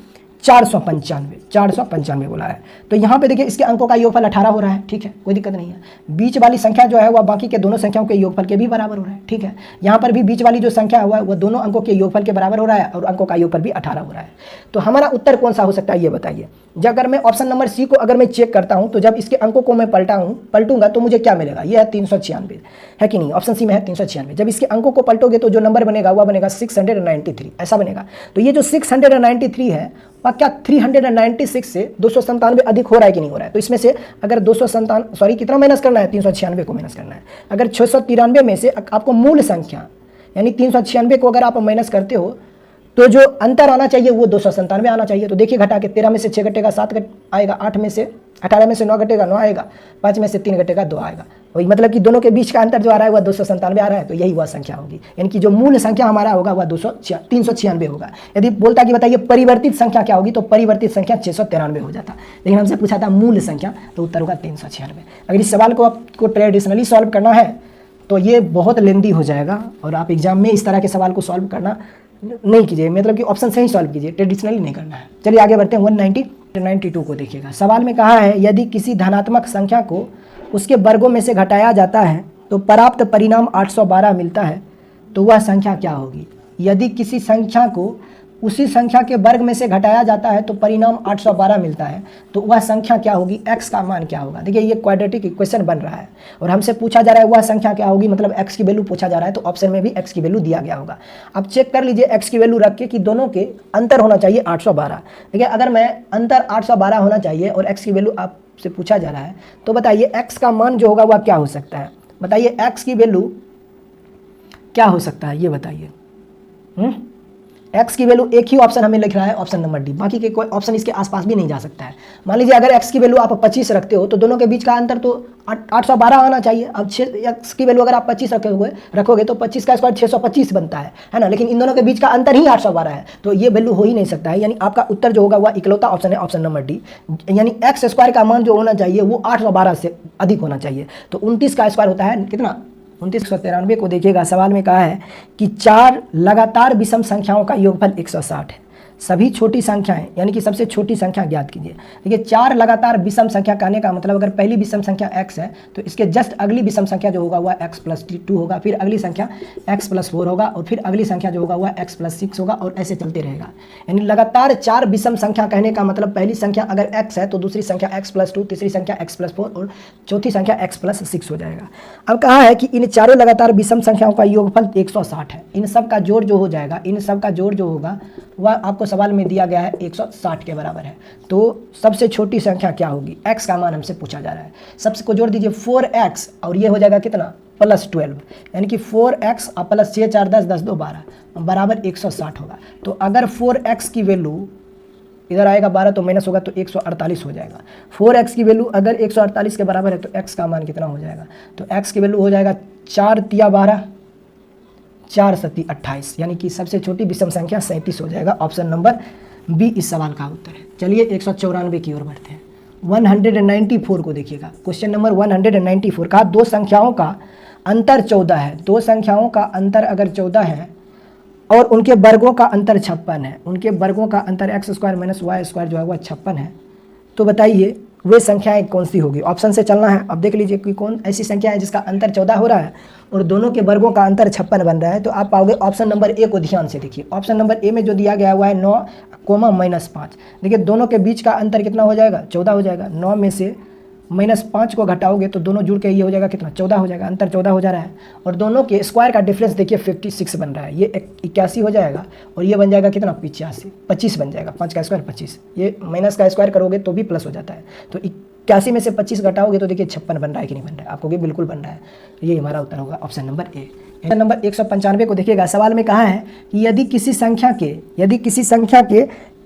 495 बोला है। तो यहाँ पे देखिए इसके अंकों का योगफल 18 हो रहा है, ठीक है, कोई दिक्कत नहीं है। बीच वाली संख्या जो है वह बाकी के दोनों संख्याओं के योगफल के भी बराबर हो रहा है, ठीक है। यहाँ पर भी बीच वाली जो संख्या हुआ है वह दोनों अंकों के योगफल के बराबर हो रहा है और अंकों का योगफल भी 18 हो रहा है। तो हमारा उत्तर कौन सा हो सकता है ये बताइए। जब अगर मैं ऑप्शन नंबर सी को अगर मैं चेक करता हूँ तो जब इसके अंकों को मैं पलटूंगा तो मुझे क्या मिलेगा, यह है 396 है कि नहीं, ऑप्शन सी में है 396। जब इसके अंकों को पलटोगे तो जो नंबर बनेगा वह बनेगा 693, ऐसा बनेगा। तो ये जो 693 है वह क्या 396 से 297 अधिक हो रहा है कि नहीं हो रहा है। तो इसमें से अगर 297 कितना माइनस करना है, 396 को माइनस करना है। अगर 693 में से आपको मूल संख्या यानी 396 को अगर आप माइनस करते हो तो जो अंतर आना चाहिए वो 297 आना चाहिए। तो देखिए घटा के 13 में से 6 घटेगा 7 आएगा, 8 में से 18 में से 9 घटेगा 9 आएगा, 5 में से 3 घटेगा 2 आएगा। वही मतलब कि दोनों के बीच का अंतर जो आ रहा है वह 297 आ रहा है। तो यही वह संख्या होगी, यानी कि जो मूल संख्या हमारा होगा वह 396 होगा। यदि बोलता कि बताइए परिवर्तित संख्या क्या होगी तो परिवर्तित संख्या 693 हो जाता, लेकिन हमसे पूछा था मूल संख्या तो उत्तर होगा 396। अगर इस सवाल को आपको ट्रेडिशनली सॉल्व करना है तो ये बहुत लेंदी हो जाएगा और आप एग्जाम में इस तरह के सवाल को सॉल्व करना नहीं कीजिए, मतलब कि ऑप्शन से ही सॉल्व कीजिए, ट्रेडिशनली नहीं करना है। चलिए आगे बढ़ते हैं। 192 को देखिएगा। सवाल में कहा है यदि किसी धनात्मक संख्या को उसके वर्गों में से घटाया जाता है तो प्राप्त परिणाम 812 मिलता है, तो वह संख्या क्या होगी। यदि किसी संख्या को उसी संख्या के वर्ग में से घटाया जाता है तो परिणाम 812 मिलता है, तो वह संख्या क्या होगी, x का मान क्या होगा। देखिए ये क्वाड्रेटिक इक्वेशन बन रहा है और हमसे पूछा जा रहा है वह संख्या क्या होगी, मतलब x की वैल्यू पूछा जा रहा है। तो ऑप्शन में भी x की वैल्यू दिया गया होगा। अब चेक कर लीजिए x की वैल्यू रख के कि दोनों के अंतर होना चाहिए 812। देखिए अगर मैं अंतर 812 होना चाहिए और x की वैल्यू आपसे पूछा जा रहा है तो बताइए x का मान जो होगा वह क्या हो सकता है। बताइए x की वैल्यू क्या हो सकता है ये बताइए। x की वैल्यू एक ही ऑप्शन हमें लिख रहा है, ऑप्शन नंबर डी, बाकी के कोई ऑप्शन इसके आसपास भी नहीं जा सकता है। मान लीजिए अगर x की वैल्यू आप 25 रखते हो तो दोनों के बीच का अंतर तो 812 आना चाहिए। अब x की वैल्यू अगर आप 25 रखोगे तो 25 का स्क्वायर 625 बनता है ना, लेकिन इन दोनों के बीच का अंतर ही 812 है, तो ये वैल्यू हो ही नहीं सकता है। यानी आपका उत्तर जो होगा वह इकलौता ऑप्शन है, ऑप्शन नंबर डी। यानी एक्स स्क्वायर का मान जो होना चाहिए वो 812 से अधिक होना चाहिए। तो 29 का स्क्वायर होता है कितना, 2993 को देखिएगा। सवाल में कहा है कि 4 लगातार विषम संख्याओं का योगफल 160 है। सभी छोटी संख्याएं यानी कि सबसे छोटी संख्या ज्ञात कीजिए। देखिए 4 लगातार विषम संख्या कहने का मतलब अगर पहली विषम संख्या x है तो इसके जस्ट अगली विषम संख्या जो होगा वह x+2 होगा, फिर अगली संख्या x+4 होगा और फिर अगली संख्या जो होगा वह x+6 होगा और ऐसे चलते रहेगा। यानी लगातार 4 विषम संख्या कहने का मतलब पहली संख्या अगर x है तो दूसरी संख्या x+2, तीसरी संख्या x+4 और चौथी संख्या x+6 हो जाएगा। अब कहा है कि इन चारों लगातार विषम संख्याओं का योगफल 160 है। इन सब का जोड़ जो हो जाएगा, इन सब का जोड़ जो होगा वह आपको सवाल में दिया गया है 160 के बराबर है। तो सबसे छोटी संख्या क्या होगी, x का मान हमसे पूछा जा रहा है। सबसे को जोड़ दीजिए 4x और ये हो जाएगा कितना +12, यानी कि 4x + 6 4 10 10 2 12 बराबर 160 होगा। तो अगर 4x की वैल्यू इधर आएगा 12 तो माइनस होगा तो 148 हो जाएगा। 4x की वैल्यू अगर 148 के बराबर है तो x का मान कितना हो जाएगा, तो x की वैल्यू हो जाएगा 4 तिया 12 4 सती 28, यानी कि सबसे छोटी विषम संख्या 37 हो जाएगा। ऑप्शन नंबर बी इस सवाल का उत्तर है। चलिए 194 की ओर बढ़ते हैं। 194 को देखिएगा, क्वेश्चन नंबर 194 का दो संख्याओं का अंतर 14 है। दो संख्याओं का अंतर अगर 14 है और उनके वर्गों का अंतर 56 है, उनके वर्गों का अंतर x² - y² जो है वह 56 है, तो बताइए वे संख्याएं कौन सी होगी। ऑप्शन से चलना है। अब देख लीजिए कि कौन ऐसी संख्या है जिसका अंतर 14 हो रहा है और दोनों के वर्गों का अंतर 56 बन रहा है। तो आप पाओगे ऑप्शन नंबर ए को ध्यान से देखिए। ऑप्शन नंबर ए में जो दिया गया हुआ है 9, -5। देखिए दोनों के बीच का अंतर कितना हो जाएगा, 14 हो जाएगा। 9 में से -5 को घटाओगे तो दोनों जुड़ के ये हो जाएगा कितना, 14 हो जाएगा। अंतर 14 हो जा रहा है और दोनों के स्क्वायर का डिफरेंस देखिए 56 बन रहा है। ये 81 हो जाएगा और ये बन जाएगा कितना 85, 25 बन जाएगा। 5 का स्क्वायर 25, ये माइनस का स्क्वायर करोगे तो भी प्लस हो जाता है। तो 81 में से 25 घटाओगे तो देखिए 56 बन रहा है कि नहीं बन रहा है, आपको भी बिल्कुल बन रहा है। तो ये हमारा उत्तर होगा option number A. Question number 195 को देखिएगा। सवाल में कहा है कि यदि किसी संख्या के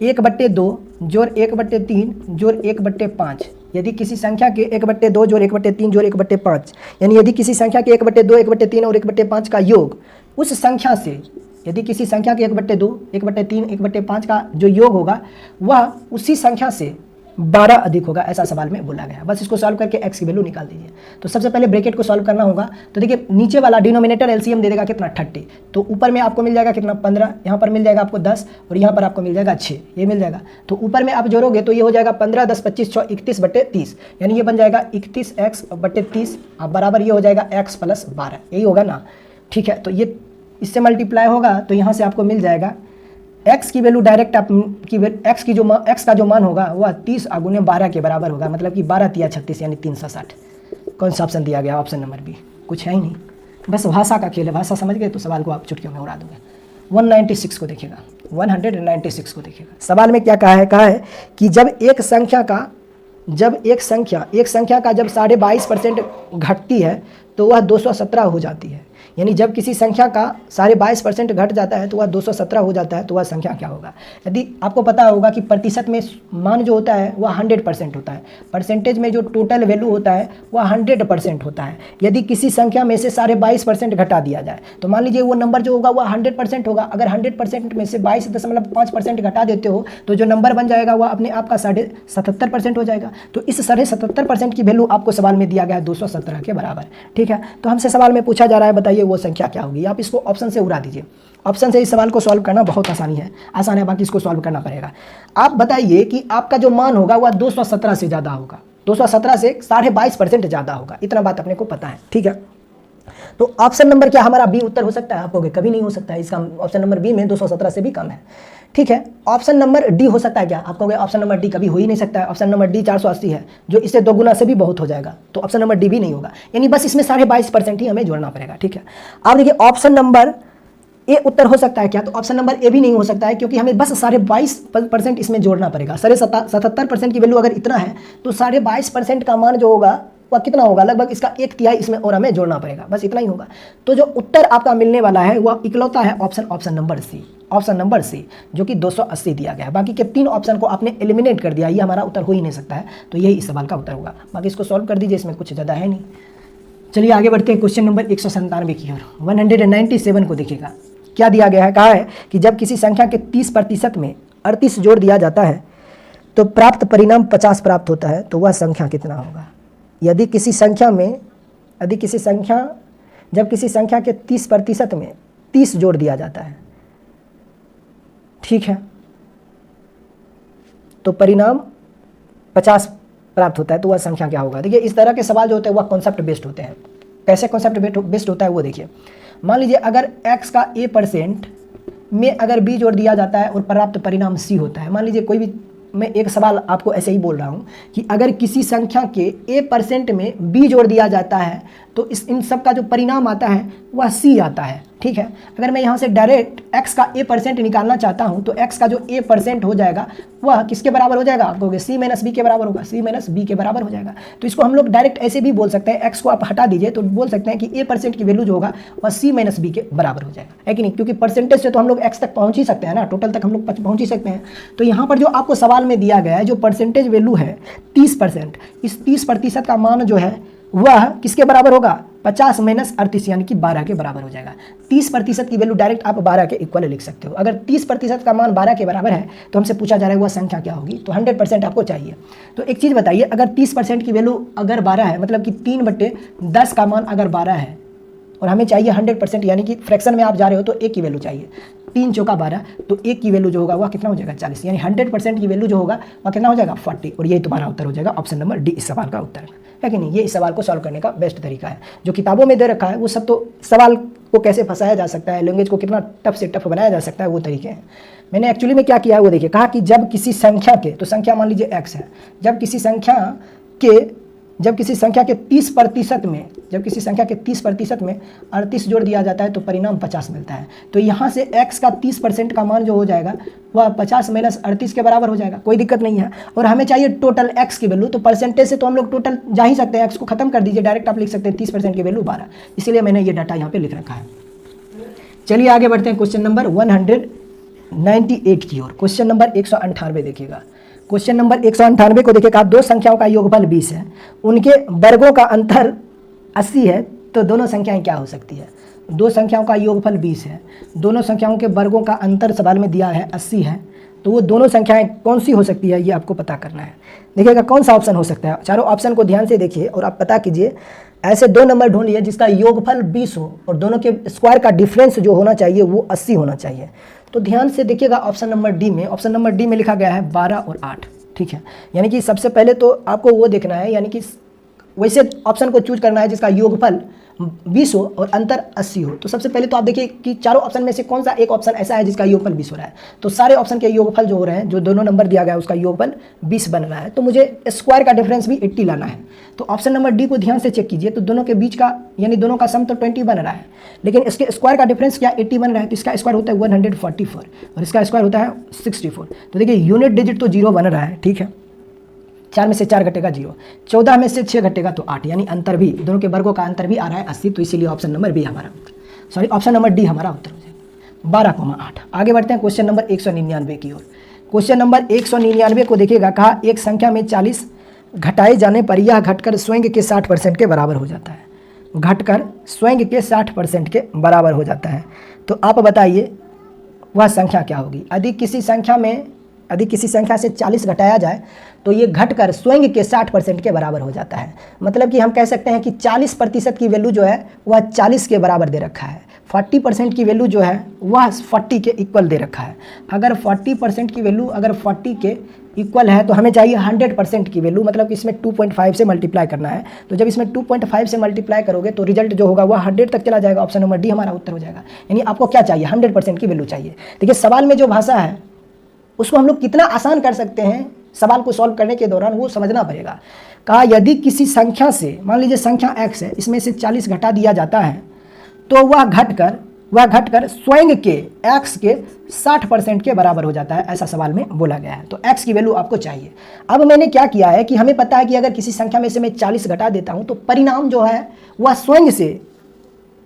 1/2 जोड़ 1/3 जोड़ 1/5, यदि किसी संख्या के 1/2 जोड़ 1/3 जोड़ 1/5, यानी यदि किसी संख्या के 1/2 1/3 और 1/5 का योग उस संख्या से, यदि किसी संख्या के 1/2 1/3 1/5 का जो योग होगा वह उसी संख्या से 12 अधिक होगा, ऐसा सवाल में बोला गया। बस इसको सॉल्व करके x की वैल्यू निकाल दीजिए। तो सबसे पहले ब्रैकेट को सॉल्व करना होगा। तो देखिए नीचे वाला डिनोमिनेटर एलसीएम दे देगा कितना 30, तो ऊपर में आपको मिल जाएगा कितना 15, यहाँ पर मिल जाएगा आपको 10 और यहाँ पर आपको मिल जाएगा 6, ये मिल जाएगा। तो ऊपर में आप जोड़ोगे तो ये हो जाएगा 15 10 25 6 31/30, यानी ये बन जाएगा 31x/30 बराबर ये हो जाएगा x + 12, यही होगा ना। ठीक है, तो ये इससे मल्टीप्लाई होगा तो यहाँ से आपको मिल जाएगा x की वैल्यू डायरेक्ट x का जो मान होगा वह 30 × 12 के बराबर होगा, मतलब कि 12 तिया 36 यानी 360। कौन सा ऑप्शन दिया गया, ऑप्शन नंबर बी। कुछ है ही नहीं, बस भाषा का खेल है। भाषा समझ गए तो सवाल को आप चुटकियों में उड़ा दोगे। 196 को देखिएगा, 196 को देखिएगा। सवाल में क्या कहा है कि जब एक संख्या का जब 22.5% घटती है तो वह 217 हो जाती है। यानी जब किसी संख्या का 22.5% घट जाता है तो वह 217 हो जाता है, तो वह संख्या क्या होगा। यदि आपको पता होगा कि प्रतिशत में मान जो होता है वह 100% होता है, परसेंटेज में जो टोटल वैल्यू होता है वह 100% होता है। यदि किसी संख्या में से 22.5% घटा दिया जाए तो मान लीजिए वो नंबर जो होगा वह 100% होगा। अगर 100% में से 22.5% घटा देते हो तो जो नंबर बन जाएगा वह अपने आप का 77% हो जाएगा। तो इस 77% की वैल्यू आपको सवाल में दिया गया है 217 के बराबर। ठीक है, तो हमसे सवाल में पूछा जा रहा है बताइए वो संख्या क्या होगी। आप इसको ऑप्शन से उड़ा दीजिए। ऑप्शन से इस सवाल को सॉल्व करना बहुत आसान है, बाकी इसको सॉल्व करना पड़ेगा। आप बताइए कि आपका जो मान होगा वह 217 से ज़्यादा होगा, 217 से 22.5% ज़्यादा होगा, इतना बात अपने को पता है। ठीक है, तो ऑप्शन नंबर क्या हमारा बी उत्तर हो सकता है, आप कहोगे कभी नहीं हो सकता है, इसका ऑप्शन नंबर बी में 217 से भी कम है। ठीक है, ऑप्शन नंबर डी हो सकता है क्या, आप कहोगे ऑप्शन नंबर डी कभी हो ही नहीं सकता है। ऑप्शन नंबर डी 480 है जो इससे 2 गुना से भी बहुत हो जाएगा, तो ऑप्शन नंबर डी भी नहीं होगा। यानी बस इसमें 22.5% ही हमें जोड़ना पड़ेगा। ठीक है, अब देखिए ऑप्शन नंबर ए उत्तर हो सकता है क्या, तो ऑप्शन नंबर ए भी नहीं हो सकता है, क्योंकि हमें बस 22.5% इसमें जोड़ना पड़ेगा। 77% की वैल्यू अगर इतना है तो 22.5% का मान जो होगा वह कितना होगा, लगभग इसका 1/3 इसमें और हमें जोड़ना पड़ेगा, बस इतना ही होगा। तो जो उत्तर आपका मिलने वाला है वह इकलौता है option number C, option number C, जो कि 280 दिया गया है। बाकी के 3 ऑप्शन को आपने एलिमिनेट कर दिया, ये हमारा उत्तर हो ही नहीं सकता है, तो यही इस सवाल का उत्तर होगा। बाकी इसको सॉल्व कर दीजिए, इसमें कुछ ज़्यादा है नहीं। चलिए आगे बढ़ते हैं क्वेश्चन नंबर 197 की ओर। 197 को देखिएगा, क्या दिया गया है। कहा है कि जब किसी संख्या के 30% में 38 जोड़ दिया जाता है तो प्राप्त परिणाम 50 प्राप्त होता है, तो वह संख्या कितना होगा। जब किसी संख्या के 30% में 30 जोड़ दिया जाता है, ठीक है, तो परिणाम 50 प्राप्त होता है, तो वह संख्या क्या होगा। देखिए इस तरह के सवाल जो होते हैं वह कॉन्सेप्ट बेस्ड होते हैं। कैसे कॉन्सेप्ट बेस्ड होता है वो देखिए। मान लीजिए अगर x का a% में अगर b जोड़ दिया जाता है और प्राप्त परिणाम c होता है। मान लीजिए कोई भी, मैं एक सवाल आपको ऐसे ही बोल रहा हूँ कि अगर किसी संख्या के a% में b जोड़ दिया जाता है तो इन सब का जो परिणाम आता है वह c आता है, ठीक है। अगर मैं यहाँ से डायरेक्ट x का a% निकालना चाहता हूँ तो x का जो a% हो जाएगा वह किसके बराबर हो जाएगा, आप कहोगे c माइनस b के बराबर होगा, c माइनस b के बराबर हो जाएगा। तो इसको हम लोग डायरेक्ट ऐसे भी बोल सकते हैं, x को आप हटा दीजिए तो बोल सकते हैं कि a% की वैल्यू जो होगा वह c माइनस b के बराबर हो जाएगा, है कि नहीं। क्योंकि परसेंटेज से तो हम लोग x तक पहुँच ही सकते हैं ना, टोटल तक हम लोग पहुँच ही सकते हैं। तो यहाँ पर जो आपको सवाल में दिया गया है जो परसेंटेज वैल्यू है 30%, इस 30% का मान जो है वह किसके बराबर होगा, 50 माइनस 38 यानी कि 12 के बराबर हो जाएगा। 30% की वैल्यू डायरेक्ट आप 12 के इक्वल लिख सकते हो। अगर 30% का मान 12 के बराबर है तो हमसे पूछा जा रहा है वह संख्या क्या होगी, तो 100% आपको चाहिए। तो एक चीज़ बताइए, अगर 30% की वैल्यू अगर 12 है, मतलब कि 3/10 का मान अगर 12 है और हमें चाहिए 100%, यानी कि फ्रैक्शन में आप जा रहे हो तो एक की वैल्यू चाहिए, 3 चौका 12, तो एक की वैल्यू जो होगा वह कितना हो जाएगा 40, यानी 100% की वैल्यू जो होगा वह कितना हो जाएगा 40। और यही तुम्हारा उत्तर हो जाएगा ऑप्शन नंबर डी इस सवाल का उत्तर, है कि नहीं। ये इस सवाल को सॉल्व करने का बेस्ट तरीका है। जो किताबों में दे रखा है वो सब तो सवाल को कैसे फंसाया जा सकता है, लैंग्वेज को कितना टफ से टफ बनाया जा सकता है वो तरीके हैं। मैंने एक्चुअली में क्या किया है वो देखिए, कहा कि जब किसी संख्या के, तो संख्या मान लीजिए x है, जब किसी संख्या के 30% में 38 जोड़ दिया जाता है तो परिणाम 50 मिलता है। तो यहाँ से x का 30% का मान जो हो जाएगा वह 50 माइनस 38 के बराबर हो जाएगा, कोई दिक्कत नहीं है। और हमें चाहिए टोटल x की वैल्यू, तो परसेंटेज से तो हम लोग टोटल जा ही सकते हैं, x को खत्म कर दीजिए, डायरेक्ट आप लिख सकते हैं 30% की वैल्यू 12, इसीलिए मैंने ये डाटा यहाँ पे लिख रखा है। चलिए आगे बढ़ते हैं क्वेश्चन नंबर 198 की ओर। क्वेश्चन नंबर 198 देखिएगा। क्वेश्चन नंबर 198 को देखिए, कहा दो संख्याओं का योगफल 20 है, उनके वर्गों का अंतर 80 है, तो दोनों संख्याएं क्या हो सकती है। दो संख्याओं का योगफल 20 है, दोनों संख्याओं के वर्गों का अंतर सवाल में दिया है 80 है, तो वो दोनों संख्याएं कौन सी हो सकती है ये आपको पता करना है। देखिएगा कौन सा ऑप्शन हो सकता है, चारों ऑप्शन को ध्यान से देखिए और आप पता कीजिए। ऐसे दो नंबर ढूंढिए जिसका योगफल 20 हो और दोनों के स्क्वायर का डिफरेंस जो होना चाहिए वो 80 होना चाहिए। तो ध्यान से देखिएगा ऑप्शन नंबर डी में लिखा गया है 12 और 8, ठीक है। यानी कि सबसे पहले तो आपको वो देखना है, यानी कि वैसे ऑप्शन को चूज करना है जिसका योगफल 20 हो और अंतर 80 हो। तो सबसे पहले तो आप देखिए कि चारों ऑप्शन में से कौन सा एक ऑप्शन ऐसा है जिसका योगफल 20 हो रहा है। तो सारे ऑप्शन के योगफल जो हो रहे हैं, जो दोनों नंबर दिया गया है उसका योगफल 20 बन रहा है, तो मुझे स्क्वायर का डिफरेंस भी 80 लाना है। तो ऑप्शन नंबर डी को ध्यान से चेक कीजिए, तो दोनों के बीच का यानी दोनों का सम तो 20 बन रहा है, लेकिन इसके स्क्वायर का डिफरेंस क्या 80 बन रहा है, तो इसका स्क्वायर होता है 144 और इसका स्क्वायर होता है 64। तो देखिए यूनिट डिजिट तो 0 बन रहा है, ठीक है। 4 में से 4 घटेगा 0, 14 में से 6 घटेगा तो 8, यानी अंतर भी, दोनों के वर्गों का अंतर भी आ रहा है 80, तो इसीलिए ऑप्शन नंबर बी हमारा उत्तर, ऑप्शन नंबर डी हमारा उत्तर हो जाएगा 12,8। आगे बढ़ते हैं क्वेश्चन नंबर 199 की ओर। क्वेश्चन नंबर 199 को देखिएगा, कहा एक संख्या में 40 घटाए जाने पर यह घटकर स्वयं के 60% के बराबर हो जाता है, घटकर स्वयं के 60% के बराबर हो जाता है। तो आप बताइए वह संख्या क्या होगी। यदि किसी संख्या से 40 घटाया जाए तो ये घटकर स्वयं के 60% के बराबर हो जाता है। मतलब कि हम कह सकते हैं कि 40% की वैल्यू जो है वह 40 के बराबर दे रखा है, 40% की वैल्यू जो है वह 40 के इक्वल दे रखा है। अगर 40% की वैल्यू अगर 40 के इक्वल है तो हमें चाहिए 100% की वैल्यू, मतलब कि इसमें 2.5 से मल्टीप्लाई करना है। तो जब इसमें 2.5 से मल्टीप्लाई करोगे तो रिजल्ट जो होगा वह 100 तक चला जाएगा, ऑप्शन नंबर डी हमारा उत्तर हो जाएगा। यानी आपको क्या चाहिए, 100% की वैल्यू चाहिए। देखिए सवाल में जो भाषा है उसको हम लोग कितना आसान कर सकते हैं सवाल को सॉल्व करने के दौरान, वो समझना पड़ेगा। कहा यदि किसी संख्या से, मान लीजिए संख्या x है, इसमें से 40 घटा दिया जाता है तो वह घटकर स्वयं के x के 60% के बराबर हो जाता है, ऐसा सवाल में बोला गया है। तो x की वैल्यू आपको चाहिए। अब मैंने क्या किया है कि हमें पता है कि अगर किसी संख्या में से मैं 40 घटा देता हूं तो परिणाम जो है वह स्वयं से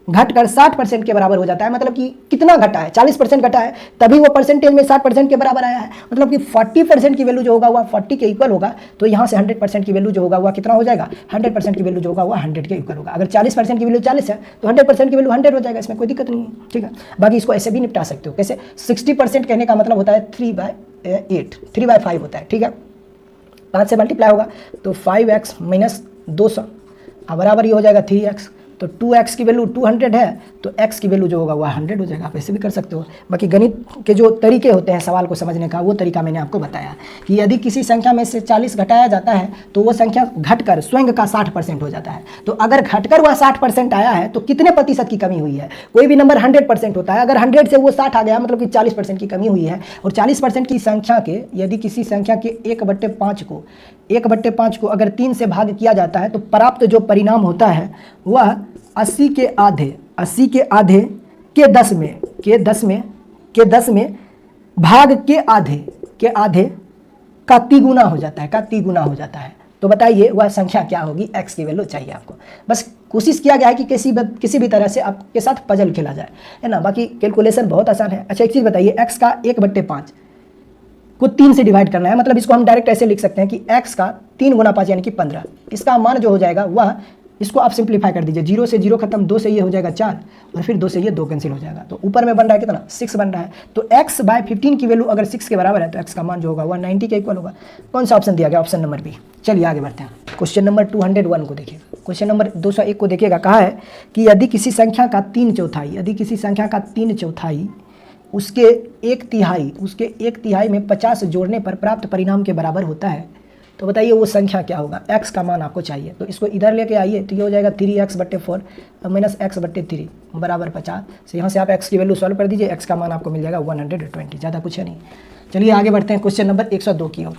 घटकर 60% के बराबर हो जाता है। मतलब कि कितना घटा है, 40% घटा है, तभी वो परसेंटेज में 60% के बराबर आया है। मतलब कि 40% की वैल्यू जो होगा वह 40 के इक्वल होगा, तो यहाँ से 100% की वैल्यू जो होगा वह कितना हो जाएगा, 100% की वैल्यू जो होगा वह 100 के इक्वल होगा। अगर 40% की वैल्यू 40 है तो 100% की वैल्यू 100 हो जाएगा, इसमें कोई दिक्कत नहीं है, ठीक है। बाकी इसको ऐसे भी निपटा सकते हो, कैसे 60% कहने का मतलब होता है 3/5 होता है, ठीक है। 5 से मल्टीप्लाई होगा तो 5x - 200 बराबर ये हो जाएगा 3x, तो 2x की वैल्यू 200 है तो x की वैल्यू जो होगा वह 100 हो जाएगा। आप ऐसे भी कर सकते हो। बाकी गणित के जो तरीके होते हैं सवाल को समझने का, वो तरीका मैंने आपको बताया कि यदि किसी संख्या में से 40 घटाया जाता है तो वो संख्या घटकर स्वयं का 60% हो जाता है। तो अगर घटकर वह 60% आया है तो कितने प्रतिशत की कमी हुई है? कोई भी नंबर 100% होता है, अगर 100 से वो 60 आ गया मतलब कि 40% की कमी हुई है। और 40% की संख्या के यदि किसी संख्या के 1/5 को अगर 3 से भाग किया जाता है तो प्राप्त जो परिणाम होता है वह 80 के आधे के 10 में भाग के आधे का तिगुना हो जाता है। तो बताइए वह संख्या क्या होगी? x की वैल्यू चाहिए आपको। बस कोशिश किया गया है कि किसी भी तरह से आपके साथ पजल खेला जाए, है ना। बाकी कैलकुलेशन बहुत आसान है। अच्छा, एक चीज़ बताइए, x का 1/5 को 3 से डिवाइड करना है, मतलब इसको हम डायरेक्ट ऐसे लिख सकते हैं कि x का 3 गुना 5 यानी कि 15। इसका मान जो हो जाएगा वह, इसको आप सिंप्लीफाई कर दीजिए, 0 से 0 खत्म, 2 से ये हो जाएगा 4 और फिर 2 से ये 2 कैंसिल हो जाएगा। तो ऊपर में बन रहा है कितना? 6 बन रहा है। तो x/15 की वैल्यू अगर 6 के बराबर है तो x का मान जो होगा वह 90 के इक्वल होगा। कौन सा ऑप्शन दिया गया? Option number B. चलिए आगे बढ़ते हैं। क्वेश्चन नंबर 201 को देखिए। क्वेश्चन नंबर 201 को देखिएगा। कहा है कि यदि किसी संख्या का 3 चौथाई उसके एक तिहाई में 50 जोड़ने पर प्राप्त परिणाम के बराबर होता है, तो बताइए वो संख्या क्या होगा? x का मान आपको चाहिए। तो इसको इधर लेके आइए तो ये हो जाएगा 3x/4 माइनस x/3 बराबर 50। तो यहाँ से आप x की वैल्यू सॉल्व कर दीजिए, x का मान आपको मिल जाएगा 120। ज़्यादा कुछ है नहीं। चलिए आगे बढ़ते हैं क्वेश्चन नंबर 102 की ओर।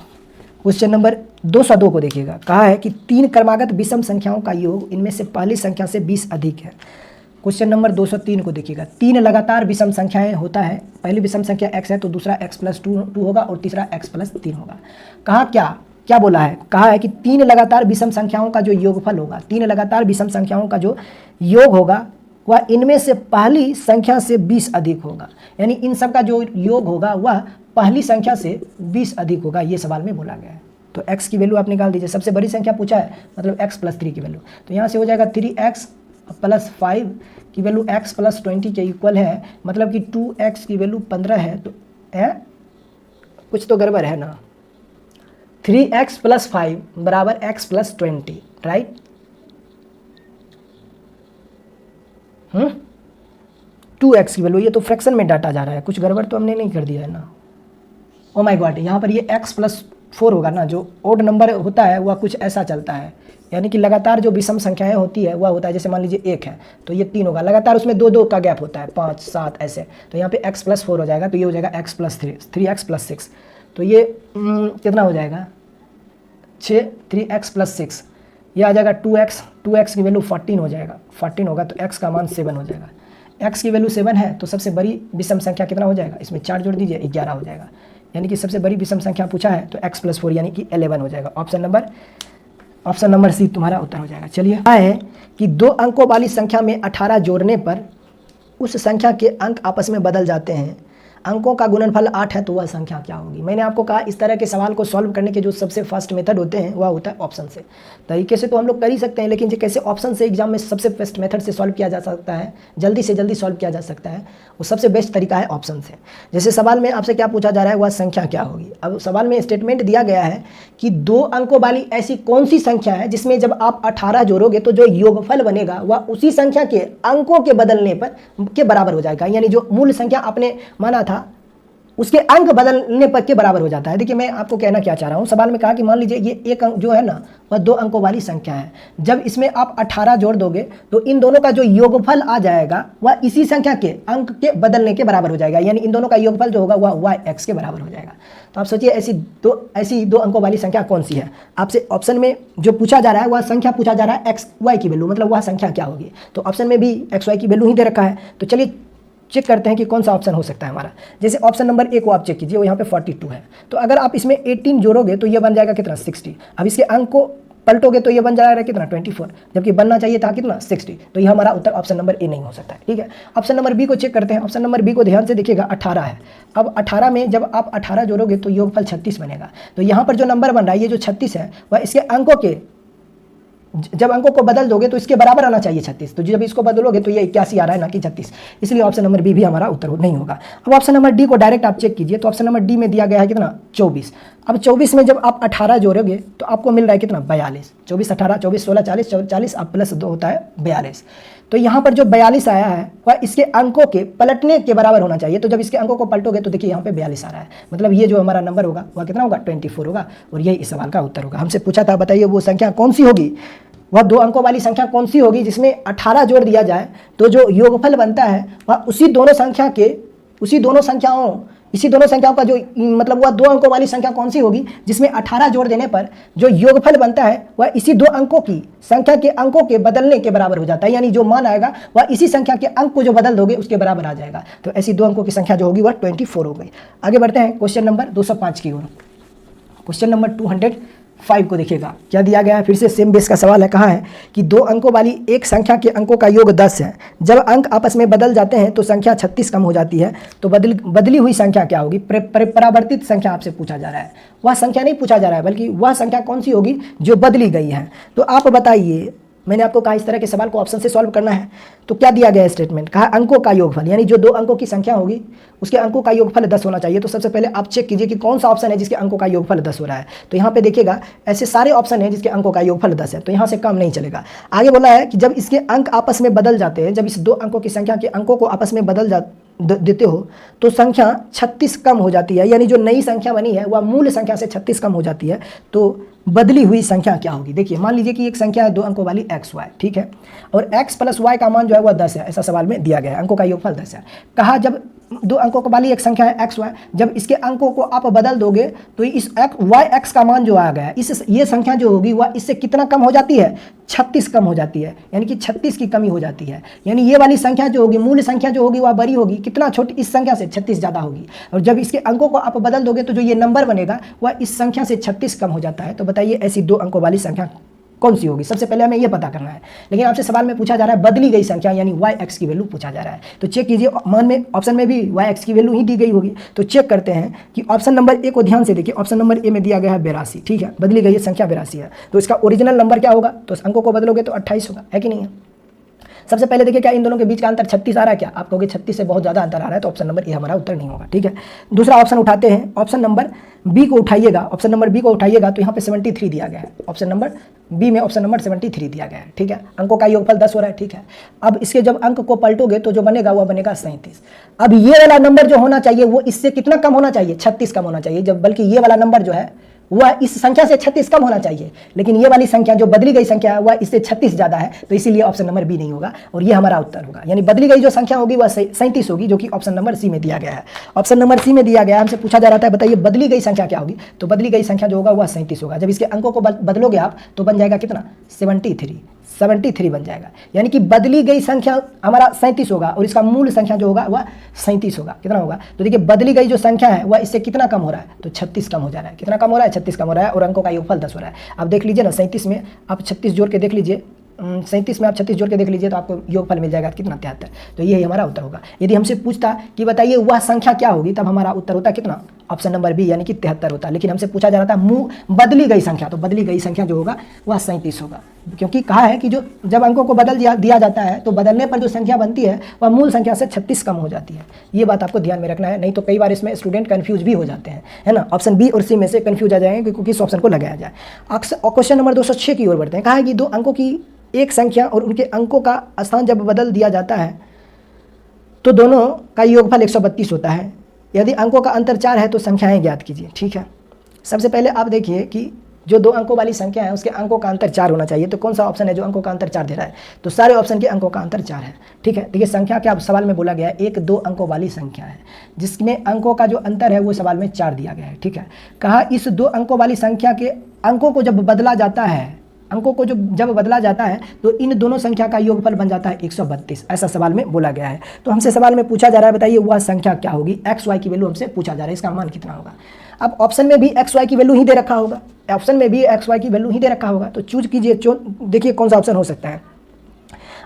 क्वेश्चन नंबर 202 को देखिएगा। कहा है कि 3 क्रमागत विषम संख्याओं का योग इनमें से पहली संख्या से 20 अधिक है। क्वेश्चन नंबर 203 को देखिएगा। 3 लगातार विषम संख्याएं होता है, पहली विषम संख्या x है तो दूसरा x+2 होगा और तीसरा x+3 होगा। कहा क्या बोला है? कहा है कि 3 लगातार विषम संख्याओं का जो योगफल होगा, 3 लगातार विषम संख्याओं का जो योग होगा वह इनमें से पहली संख्या से 20 अधिक होगा। यानी इन सब का जो योग होगा वह पहली संख्या से 20 अधिक होगा, ये सवाल में बोला गया है। तो x की वैल्यू आप निकाल दीजिए। सबसे बड़ी संख्या पूछा है मतलब x+3 की वैल्यू, तो यहाँ से हो जाएगा 3x+5 की वैल्यू x+20 के इक्वल है, मतलब कि 2x की वैल्यू 15 है। तो कुछ तो गड़बड़ है ना। 3x+5 बराबर x+20, राइट। 2x की वैल्यू, ये तो फ्रैक्शन में डाटा जा रहा है, कुछ गड़बड़ तो हमने नहीं कर दिया है ना। ओ माय गॉड, यहाँ पर ये x+4 होगा ना। जो ओड नंबर होता है वह कुछ ऐसा चलता है, यानी कि लगातार जो विषम संख्याएं होती है वह होता है, जैसे मान लीजिए 1 है तो ये 3 होगा, लगातार उसमें 2 का गैप होता है, 5, 7 ऐसे। तो यहाँ पे x+4 हो जाएगा, तो ये हो जाएगा x+3, 3x+6। तो ये कितना हो जाएगा? 6, 3x+6, ये आ जाएगा 2x की वैल्यू 14 हो जाएगा, 14 होगा तो x का मान 7 हो जाएगा। x की वैल्यू 7 है तो सबसे बड़ी विषम संख्या कितना हो जाएगा? इसमें 4 जोड़ दीजिए, 11 हो जाएगा। यानी कि सबसे बड़ी विषम संख्या पूछा है तो x+4 यानी कि 11 हो जाएगा। ऑप्शन नंबर सी तुम्हारा उत्तर हो जाएगा। चलिए, है कि 2 अंकों वाली संख्या में 18 जोड़ने पर उस संख्या के अंक आपस में बदल जाते हैं, अंकों का गुणनफल 8 है, तो वह संख्या क्या होगी? मैंने आपको कहा इस तरह के सवाल को सॉल्व करने के जो सबसे फर्स्ट मेथड होते हैं वह होता है ऑप्शन से। तरीके से तो हम लोग कर ही सकते हैं, लेकिन कैसे ऑप्शन से एग्जाम में सबसे बेस्ट मेथड से सॉल्व किया जा सकता है, जल्दी से जल्दी सॉल्व किया जा सकता है, वो सबसे बेस्ट तरीका है ऑप्शन से। जैसे सवाल में आपसे क्या पूछा जा रहा है, वह संख्या क्या होगी। अब सवाल में स्टेटमेंट दिया गया है कि 2 अंकों वाली ऐसी कौन सी संख्या है जिसमें जब आप 18 जोड़ोगे तो जो योगफल बनेगा वह उसी संख्या के अंकों के बदलने पर के बराबर हो जाएगा। यानी जो मूल संख्या आपने माना था उसके अंक बदलने पर के बराबर हो जाता है। देखिए मैं आपको कहना क्या चाह रहा हूँ, सवाल में कहा कि मान लीजिए ये एक अंक जो है ना वह 2 अंकों वाली संख्या है, जब इसमें आप 18 जोड़ दोगे तो इन दोनों का जो योगफल आ जाएगा वह इसी संख्या के अंक के बदलने के बराबर हो जाएगा। यानी इन दोनों का योगफल जो होगा वह yx के बराबर हो जाएगा। तो आप सोचिए ऐसी दो अंकों वाली संख्या कौन सी है। आपसे ऑप्शन में जो पूछा जा रहा है वह संख्या पूछा जा रहा है xy की वैल्यू, मतलब वह संख्या क्या होगी। तो ऑप्शन में भी xy की वैल्यू ही दे रखा है। तो चलिए चेक करते हैं कि कौन सा ऑप्शन हो सकता है हमारा। जैसे ऑप्शन नंबर 1 को आप चेक कीजिए, वो यहाँ पे 42 है, तो अगर आप इसमें 18 जोड़ोगे तो ये बन जाएगा कितना? 60। अब इसके अंक को पलटोगे तो ये बन जाएगा कितना? 24, जबकि बनना चाहिए था कितना? 60। तो ये हमारा उत्तर ऑप्शन नंबर ए नहीं हो सकता है। ठीक है, ऑप्शन नंबर बी को चेक करते हैं। ऑप्शन नंबर बी को ध्यान से देखिएगा, 18 है। अब 18 में जब आप 18 जोड़ोगे तो योगफल 36 बनेगा। तो यहाँ पर जो नंबर बन रहा है, ये जो 36 है वह इसके अंकों के, जब अंकों को बदल दोगे तो इसके बराबर आना चाहिए 36। तो जब इसको बदलोगे तो ये 81 आ रहा है ना कि 36, इसलिए ऑप्शन नंबर बी भी हमारा उत्तर नहीं होगा। अब ऑप्शन नंबर डी को डायरेक्ट आप चेक कीजिए, तो ऑप्शन नंबर डी में दिया गया है कितना? 24। अब 24 में जब आप 18 जोड़ोगे तो आपको मिल रहा है कितना? 42। 24 18 24 16 40 40 अब +2 होता है 42। तो यहाँ पर जो 42 आया है वह इसके अंकों के पलटने के बराबर होना चाहिए। तो जब इसके अंकों को पलटोगे तो देखिए यहाँ पे 42 आ रहा है, मतलब ये जो हमारा नंबर होगा वह कितना होगा 24 होगा, और यही इस सवाल का उत्तर होगा। हमसे पूछा था बताइए वो संख्या कौन सी होगी, वह 2 अंकों वाली संख्या कौन सी होगी जिसमें 18 जोड़ दिया जाए तो जो योगफल बनता है वह इसी दोनों संख्याओं का जो मतलब वह 2 अंकों वाली संख्या कौन सी होगी जिसमें 18 जोड़ देने पर जो योगफल बनता है वह इसी 2 अंकों की संख्या के अंकों के बदलने के बराबर हो जाता है, यानी जो मान आएगा वह इसी संख्या के अंक को जो बदल दोगे उसके बराबर आ जाएगा। तो ऐसी 2 अंकों की संख्या जो होगी वह 24 हो गई। आगे बढ़ते हैं क्वेश्चन नंबर 205 की ओर। क्वेश्चन नंबर 205 को देखिएगा क्या दिया गया है, फिर से सेम बेस का सवाल है। कहा है कि 2 अंकों वाली एक संख्या के अंकों का योग 10 है, जब अंक आपस में बदल जाते हैं तो संख्या 36 कम हो जाती है, तो बदली हुई संख्या क्या होगी। परावर्तित संख्या आपसे पूछा जा रहा है, वह संख्या नहीं पूछा जा रहा है बल्कि वह संख्या कौन सी होगी जो बदली गई है। तो आप बताइए, मैंने आपको कहा इस तरह के सवाल को ऑप्शन से सॉल्व करना है। तो क्या दिया गया है स्टेटमेंट, कहा अंकों का योगफल, यानी जो 2 अंकों की संख्या होगी उसके अंकों का योगफल 10 होना चाहिए। तो सबसे पहले आप चेक कीजिए कि कौन सा ऑप्शन है जिसके अंकों का योगफल 10 हो रहा है। तो यहाँ पे देखिएगा ऐसे सारे ऑप्शन हैं जिसके अंकों का योगफल 10 है, तो यहाँ से कम नहीं चलेगा। आगे बोला है कि जब इसके अंक आपस में बदल जाते हैं, जब इस 2 अंकों की संख्या के अंकों को आपस में बदल देते हो तो संख्या 36 कम हो जाती है, यानी जो नई संख्या बनी है वह मूल संख्या से 36 कम हो जाती है। तो बदली हुई संख्या क्या होगी। देखिए मान लीजिए कि एक संख्या है 2 अंकों वाली x y, ठीक है, और x प्लस y का मान जो है वह 10 है, ऐसा सवाल में दिया गया है, अंकों का योगफल 10 है। कहा जब 2 अंकों वाली एक संख्या है x y, जब इसके अंकों को आप बदल दोगे तो इस y x का मान जो आ गया है ये संख्या जो होगी वह इससे कितना कम हो जाती है, 36 कम हो जाती है, यानी कि 36 की कमी हो जाती है। यानी ये वाली संख्या जो होगी, मूल संख्या जो होगी वह बड़ी होगी, कितना छोटी, इस संख्या से 36 ज़्यादा होगी, और जब इसके अंकों को आप बदल दोगे तो जो ये नंबर बनेगा वह इस संख्या से 36 कम हो जाता है। तो बताइए ऐसी 2 अंकों वाली संख्या कौन सी होगी। सबसे पहले हमें यह पता करना है, लेकिन आपसे सवाल में पूछा जा रहा है बदली गई संख्या यानी y(x) की वैल्यू पूछा जा रहा है। तो चेक कीजिए, मान में ऑप्शन में भी y(x) की वैल्यू ही दी गई होगी। तो चेक करते हैं कि ऑप्शन नंबर ए को ध्यान से देखिए, ऑप्शन नंबर ए में दिया गया है 82, ठीक है, बदली गई संख्या 82 है। तो इसका ओरिजिनल नंबर क्या होगा, तो अंकों को बदलोगे तो 28 होगा, है कि नहीं है। सबसे पहले देखिए क्या इन दोनों के बीच का अंतर 36 आ रहा है क्या, आप कहोगे 36 से बहुत ज़्यादा अंतर आ रहा है, तो ऑप्शन नंबर ए हमारा उत्तर नहीं होगा, ठीक है। दूसरा ऑप्शन उठाते हैं, ऑप्शन नंबर बी को उठाइएगा, ऑप्शन नंबर बी को उठाइएगा तो यहाँ पे 73 दिया गया है, ऑप्शन नंबर बी में ऑप्शन नंबर 73 दिया गया है, ठीक है। अंकों का योगफल 10 हो रहा है, ठीक है। अब इसके जब अंक को पलटोगे तो जो बनेगा वह बनेगा 37। अब ये वाला नंबर जो होना चाहिए वो इससे कितना कम होना चाहिए, 36 कम होना चाहिए, जब बल्कि ये वाला नंबर जो है वह इस संख्या से 36 कम होना चाहिए, लेकिन ये वाली संख्या जो बदली गई संख्या है वह इससे 36 ज़्यादा है, तो इसीलिए ऑप्शन नंबर बी नहीं होगा और ये हमारा उत्तर होगा। यानी बदली गई जो संख्या होगी वह 37 होगी, जो कि ऑप्शन नंबर सी में दिया गया है। ऑप्शन नंबर सी में दिया गया है, हमसे पूछा जा रहा था बताइए बदली गई संख्या क्या होगी, तो बदली गई संख्या जो होगा वह 37 होगा। जब इसके अंकों को बदलोगे आप तो बन जाएगा कितना, 73 बन जाएगा, यानी कि बदली गई संख्या हमारा 37 होगा और इसका मूल संख्या जो होगा वह 37 होगा। कितना होगा, तो देखिए बदली गई जो संख्या है वह इससे कितना कम हो रहा है, तो 36 कम हो जा रहा है। कितना कम हो रहा है, 36 कम हो रहा है, और अंकों का योगफल 10 हो रहा है। अब देख लीजिए ना, 37 में आप 36 जोड़ के देख लीजिए, 37 में आप 36 जोड़ के देख लीजिए तो आपको योगफल मिल जाएगा कितना, 73। तो यही हमारा उत्तर होगा। यदि हमसे पूछता कि बताइए वह संख्या क्या होगी, तब हमारा उत्तर होता कितना, ऑप्शन नंबर बी यानी कि 73 होता। लेकिन हमसे पूछा जा रहा था बदली गई संख्या, तो बदली गई संख्या जो होगा वह 37 होगा, क्योंकि कहा है कि जो जब अंकों को बदल दिया जाता है तो बदलने पर जो संख्या बनती है वह मूल संख्या से 36 कम हो जाती है। ये बात आपको ध्यान में रखना है, नहीं तो कई बार इसमें स्टूडेंट कन्फ्यूज भी हो जाते हैं, है ना। ऑप्शन बी और सी में से कन्फ्यूज आ जाएंगे कि किस ऑप्शन को लगाया जाए। क्वेश्चन नंबर 206 की ओर बढ़ते हैं। कहा है कि 2 अंकों की एक संख्या और उनके अंकों का स्थान जब बदल दिया जाता है तो दोनों का योगफल 132 होता है। यदि अंकों का अंतर 4 है तो संख्याएं ज्ञात कीजिए, ठीक है। सबसे पहले आप देखिए कि जो 2 अंकों वाली संख्या है उसके अंकों का अंतर 4 होना चाहिए, तो कौन सा ऑप्शन है जो अंकों का अंतर 4 दे रहा है, तो सारे ऑप्शन के अंकों का अंतर 4 है, ठीक है। देखिए संख्या क्या सवाल में बोला गया है, एक 2 अंकों वाली संख्या है जिसमें अंकों का जो अंतर है वो सवाल में 4 दिया गया है, ठीक है। कहा इस 2 अंकों वाली संख्या के अंकों को जब बदला जाता है, अंकों को जब बदला जाता है तो इन दोनों संख्या का योगफल बन जाता है 132, ऐसा सवाल में बोला गया है। तो हमसे सवाल में पूछा जा रहा है बताइए वह संख्या क्या होगी, एक्स वाई की वैल्यू हमसे पूछा जा रहा है, इसका मान कितना होगा। अब ऑप्शन में भी एक्स वाई की वैल्यू ही दे रखा होगा, ऑप्शन में भी एक्स वाई की वैल्यू ही दे रखा होगा, तो चूज कीजिए, देखिए कौन सा ऑप्शन हो सकता है।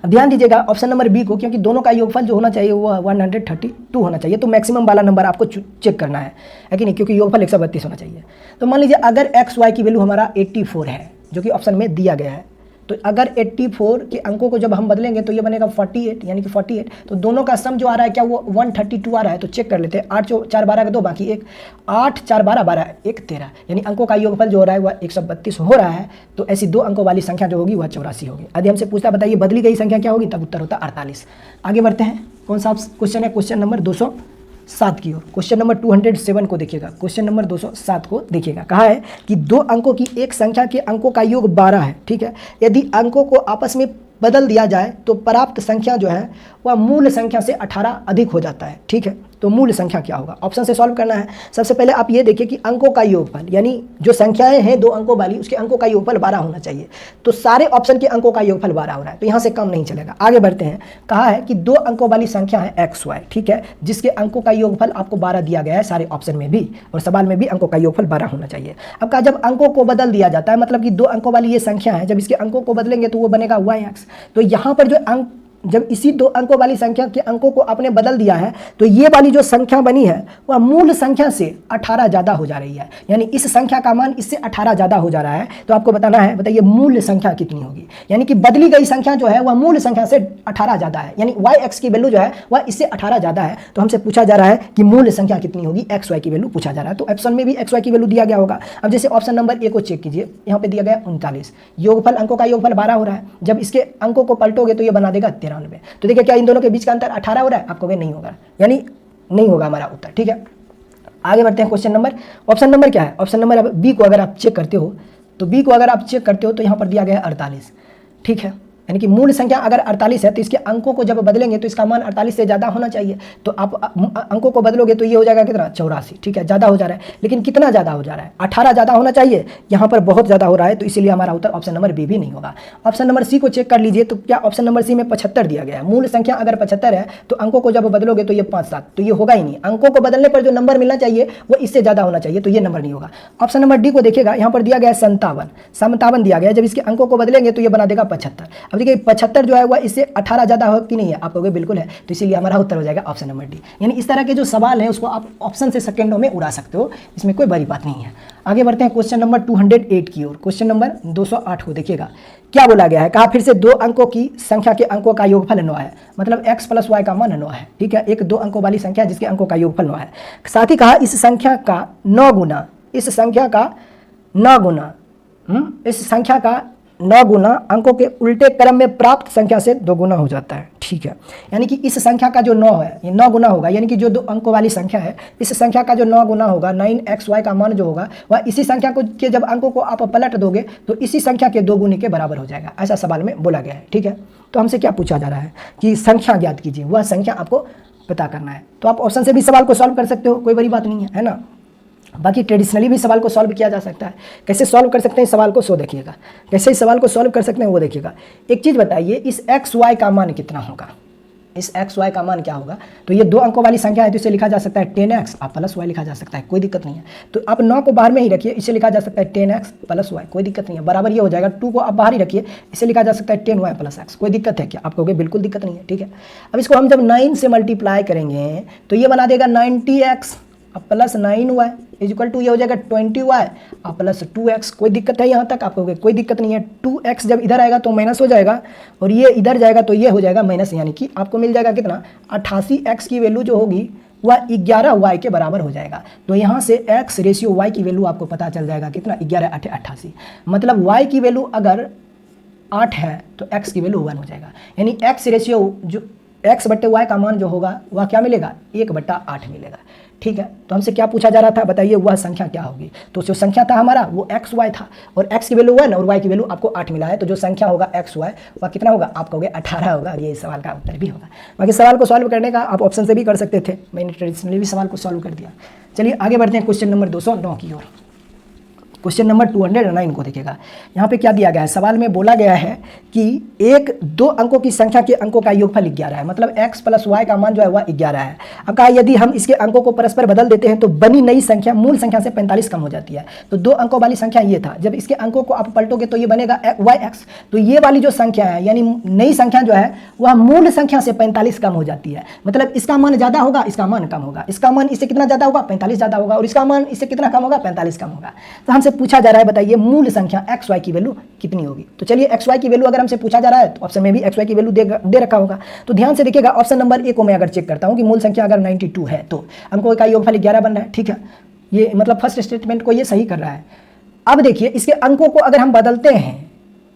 अब ध्यान दीजिएगा ऑप्शन नंबर बी को, क्योंकि दोनों का योगफल जो होना चाहिए वो 132 होना चाहिए, तो मैक्सिमम वाला नंबर आपको चेक करना है कि नहीं, क्योंकि योगफल 132 होना चाहिए। तो मान लीजिए अगर एक्स वाई की वैल्यू हमारा 84 है, जो कि ऑप्शन में दिया गया है, तो अगर 84 के अंकों को जब हम बदलेंगे तो ये बनेगा 48, यानी कि 48। तो दोनों का सम जो आ रहा है क्या वो 132 आ रहा है। तो चेक कर लेते हैं, 8 4 12 का 2 बाकी 1, 8 4 12 12 1 13, यानी अंकों का योगफल जो हो रहा है वह 132 हो रहा है। तो ऐसी 2 अंकों वाली संख्या जो होगी वह 84 होगी। यदि हमसे पूछता बताइए बदली गई संख्या क्या होगी, तब उत्तर होता 48। आगे बढ़ते हैं, कौन सा क्वेश्चन है, क्वेश्चन नंबर 207 की ओर। क्वेश्चन नंबर 207 को देखिएगा, क्वेश्चन नंबर 207 को देखिएगा। कहा है कि 2 अंकों की एक संख्या के अंकों का योग 12 है, ठीक है। यदि अंकों को आपस में बदल दिया जाए तो प्राप्त संख्या जो है वह मूल संख्या से 18 अधिक हो जाता है, ठीक है। तो मूल संख्या क्या होगा, ऑप्शन से सॉल्व करना है। सबसे पहले आप ये देखिए कि अंकों का योगफल, यानी जो संख्याएं हैं 2 अंकों वाली, उसके अंकों का योगफल 12 होना चाहिए। तो सारे ऑप्शन के अंकों का योगफल 12 हो रहा है, तो यहाँ से कम नहीं चलेगा। आगे बढ़ते हैं, कहा है कि 2 अंकों वाली संख्या है XY, ठीक है, जिसके अंकों का योगफल आपको 12 दिया गया है सारे ऑप्शन में भी, और सवाल में भी अंकों का योगफल 12 होना चाहिए। अब कहा जब अंकों को बदल दिया जाता है, मतलब कि 2 अंकों वाली ये संख्या है, जब इसके अंकों को बदलेंगे तो वो बनेगा YX। तो यहाँ पर जो अंक, जब इसी 2 अंकों वाली संख्या के अंकों को आपने बदल दिया है तो ये वाली जो संख्या बनी है वह मूल संख्या से 18 ज़्यादा हो जा रही है, यानी इस संख्या का मान इससे 18 ज़्यादा हो जा रहा है। तो आपको बताना है, बताइए मूल संख्या कितनी होगी, यानी कि बदली गई संख्या जो है वह मूल संख्या से 18 ज़्यादा है, यानी YX की वैल्यू जो है वह इससे 18 ज़्यादा है। तो हमसे पूछा जा रहा है कि मूल संख्या कितनी होगी, XY की वैल्यू पूछा जा रहा है। तो ऑप्शन में भी XY की वैल्यू दिया गया होगा। अब जैसे ऑप्शन नंबर ए को चेक कीजिए, यहाँ पे दिया गया 39, योगफल अंकों का योगफल 12 हो रहा है, जब इसके अंकों को पलटोगे तो ये बना देगा 93। तो देखिए क्या इन दोनों के बीच का अंतर 18 हो रहा है, आपको नहीं होगा, यानी नहीं होगा हमारा उत्तर, ठीक है। आगे बढ़ते हैं, क्वेश्चन नंबर, ऑप्शन नंबर क्या है, ऑप्शन नंबर बी को अगर आप चेक करते हो तो बी को अगर आप चेक करते हो तो यहाँ पर दिया गया है 48, ठीक है। यानी कि मूल संख्या अगर 48 है तो इसके अंकों को जब बदलेंगे तो इसका मान 48 से ज़्यादा होना चाहिए। तो आप अंकों को बदलोगे तो ये हो जाएगा कितना, 84, ठीक है। ज़्यादा हो जा रहा है, लेकिन कितना ज़्यादा हो जा रहा है, 18 ज़्यादा होना चाहिए, यहाँ पर बहुत ज़्यादा हो रहा है। तो इसीलिए हमारा उत्तर ऑप्शन नंबर बी भी नहीं होगा। ऑप्शन नंबर सी को चेक कर लीजिए, तो क्या ऑप्शन नंबर सी में 75 दिया गया है। मूल संख्या अगर 75 है तो अंकों को जब बदलोगे तो ये 5 7, तो ये होगा ही नहीं। अंकों को बदलने पर जो नंबर मिलना चाहिए वो इससे ज़्यादा होना चाहिए, तो ये नंबर नहीं होगा। ऑप्शन नंबर डी को देखिएगा, यहाँ पर दिया गया है 57 दिया गया है, जब इसके अंकों को बदलेंगे तो ये बना देगा 75। अब देखिए 75 जो है वह इससे 18 ज़्यादा हो कि नहीं है, आप कहोगे बिल्कुल है, तो इसीलिए हमारा उत्तर हो जाएगा ऑप्शन नंबर डी। यानी इस तरह के जो सवाल है उसको आप ऑप्शन से सेकंडों में उड़ा सकते हो, इसमें कोई बड़ी बात नहीं है। आगे बढ़ते हैं क्वेश्चन नंबर 208 की ओर। क्वेश्चन नंबर 208 को देखिएगा, क्या बोला गया है। कहा फिर से 2 अंकों की संख्या के अंकों का योगफल 9 है, मतलब x + y का मान 9 है, ठीक है। एक 2 अंकों वाली संख्या जिसके अंकों का योगफल 9 है। साथ ही कहा इस संख्या का 9 गुना, इस संख्या का 9 गुना, इस संख्या का 9 गुना अंकों के उल्टे क्रम में प्राप्त संख्या से 2 गुना हो जाता है, ठीक है। यानी कि इस संख्या का जो 9 है ये 9 गुना होगा, यानी कि जो 2 अंकों वाली संख्या है इस संख्या का जो 9 गुना होगा, 9xy का मान जो होगा वह इसी संख्या को के जब अंकों को आप पलट दोगे तो इसी संख्या के 2 गुने के बराबर हो जाएगा, ऐसा सवाल में बोला गया है, ठीक है। तो हमसे क्या पूछा जा रहा है कि संख्या ज्ञात कीजिए, वह संख्या आपको पता करना है। तो आप ऑप्शन से भी सवाल को सॉल्व कर सकते हो, कोई बड़ी बात नहीं है ना। बाकी ट्रेडिशनली भी सवाल को सॉल्व किया जा सकता है। कैसे सॉल्व कर सकते हैं सवाल को, सो देखिएगा, कैसे इस सवाल को सॉल्व कर सकते हैं वो देखिएगा। एक चीज़ बताइए, इस XY का मान कितना होगा, इस XY का मान क्या होगा। तो ये 2 अंकों वाली संख्या है तो इसे लिखा जा सकता है 10x + y लिखा जा सकता है, कोई दिक्कत नहीं है। तो आप 9 को बाहर में ही रखिए, इसे लिखा जा सकता है 10x + y, कोई दिक्कत नहीं है, बराबर ये हो जाएगा। 2 को आप बाहर ही रखिए, इसे लिखा जा सकता है 10y + x, कोई दिक्कत है क्या, आप कहोगे बिल्कुल दिक्कत नहीं है, ठीक है। अब इसको हम जब 9 से मल्टीप्लाई करेंगे तो ये बना देगा 90x + 9y = ये हो जाएगा 20y + 2x, कोई दिक्कत है यहाँ तक, आप कहोगे कोई दिक्कत नहीं है। 2x जब इधर आएगा तो माइनस हो जाएगा और ये इधर जाएगा तो ये हो जाएगा माइनस, यानी कि आपको मिल जाएगा कितना, 88x की वैल्यू जो होगी वह 11y के बराबर हो जाएगा। तो यहाँ से x/y की वैल्यू आपको पता चल जाएगा कितना, 11 8 88, मतलब y की वैल्यू अगर 8 है तो x की वैल्यू 1 हो जाएगा। यानी x/, जो x/y का मान जो होगा वह क्या मिलेगा, 1/8 मिलेगा, ठीक है। तो हमसे क्या पूछा जा रहा था, बताइए वह संख्या क्या होगी। तो जो संख्या था हमारा वो XY था, और x की वैल्यू 1 और y की वैल्यू आपको 8 मिला है। तो जो संख्या होगा XY वह कितना होगा, आप कहोगे 18 होगा, ये इस सवाल का उत्तर भी होगा। बाकी सवाल को सॉल्व करने का आप ऑप्शन से भी कर सकते थे, मैंने ट्रेडिशनली भी सवाल को सॉल्व कर दिया। चलिए आगे बढ़ते हैं क्वेश्चन नंबर 209 की ओर। क्वेश्चन नंबर 209 को देखिएगा, यहाँ पे क्या दिया गया है। सवाल में बोला गया है कि एक 2 अंकों की संख्या के अंकों का योगफल 11 है, मतलब x + y का मान जो है वह 11 है। अब कहा यदि हम इसके अंकों को परस्पर बदल देते हैं तो बनी नई संख्या मूल संख्या से 45 कम हो जाती है। तो 2 अंकों वाली संख्या ये था, जब इसके अंकों को आप पलटोगे तो ये बनेगा yx। तो ये वाली जो संख्या है यानी नई संख्या जो है वह मूल संख्या से 45 कम हो जाती है, मतलब इसका मान ज़्यादा होगा, इसका मान कम होगा, इसका मान इससे कितना ज़्यादा होगा, 45 ज़्यादा होगा, और इसका मान इससे कितना कम होगा, 45 कम होगा। तो हमसे हमसे पूछा जा रहा है बताइए मूल संख्या एक्स वाई की वैल्यू कितनी होगी। तो चलिए एक्स वाई की वैल्यू अगर हमसे पूछा जा रहा है तो ऑप्शन में भी एक्स वाई की वैल्यू दे रखा होगा। तो ध्यान से देखिएगा ऑप्शन नंबर ए को मैं अगर चेक करता हूँ कि मूल संख्या अगर 92 है तो अंकों का योगफल 11 बन रहा है, ठीक है, ये मतलब फर्स्ट स्टेटमेंट को ये सही कर रहा है। अब देखिए इसके अंकों को अगर हम बदलते हैं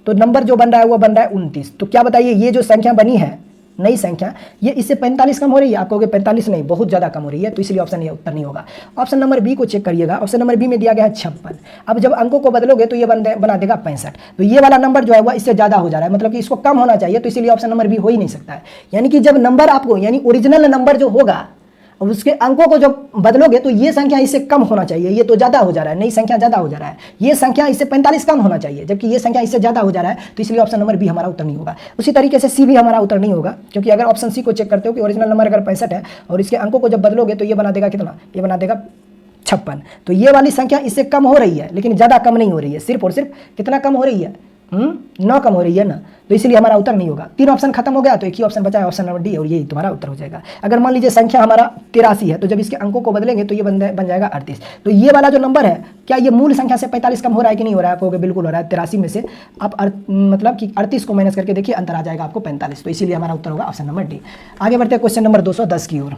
तो नंबर जो बन रहा है वो बन रहा है 29। तो क्या बताइए ये जो संख्या बनी है नई संख्या ये इससे 45 कम हो रही है। आप कहोगे 45 नहीं, बहुत ज़्यादा कम हो रही है, तो इसलिए ऑप्शन ये उत्तर नहीं होगा। ऑप्शन नंबर बी को चेक करिएगा, ऑप्शन नंबर बी में दिया गया है 56। अब जब अंकों को बदलोगे तो ये बना देगा 65। तो ये वाला नंबर जो है वह इससे ज़्यादा हो जा रहा है, मतलब कि इसको कम होना चाहिए, तो इसीलिए ऑप्शन नंबर बी हो ही नहीं सकता है। यानी कि जब नंबर आपको यानी ओरिजिनल नंबर जो होगा और उसके अंकों को जब बदलोगे तो ये संख्या इससे कम होना चाहिए, ये तो ज़्यादा हो जा रहा है, नई संख्या ज़्यादा हो जा रहा है, ये संख्या इससे 45 कम होना चाहिए, जबकि ये संख्या इससे ज़्यादा हो जा रहा है, तो इसलिए ऑप्शन नंबर बी हमारा उत्तर नहीं होगा। उसी तरीके से सी भी हमारा उत्तर नहीं होगा, क्योंकि अगर ऑप्शन सी को चेक करते हो कि ओरिजिनल नंबर अगर 65 है और इसके अंकों को जब बदलोगे तो ये बना देगा कितना, ये बना देगा 56। तो ये वाली संख्या इससे कम हो रही है लेकिन ज़्यादा कम नहीं हो रही है, सिर्फ और सिर्फ कितना कम हो रही है, 9 कम हो रही है ना, तो इसलिए हमारा उत्तर नहीं होगा। 3 ऑप्शन खत्म हो गया तो एक ही ऑप्शन बचा है, ऑप्शन नंबर डी, और यही तुम्हारा उत्तर हो जाएगा। अगर मान लीजिए संख्या हमारा 83 है तो जब इसके अंकों को बदलेंगे तो ये बन जाएगा 38। तो ये वाला जो नंबर है क्या ये मूल संख्या से 45 कम हो रहा है कि नहीं हो रहा है? आपको बिल्कुल हो रहा है। 83 में से आप मतलब कि 38 को माइनस करके देखिए, अंतर आ जाएगा आपको 45। तो इसीलिए हमारा उत्तर होगा ऑप्शन नंबर डी। आगे बढ़ते हैं क्वेश्चन नंबर 210 की ओर।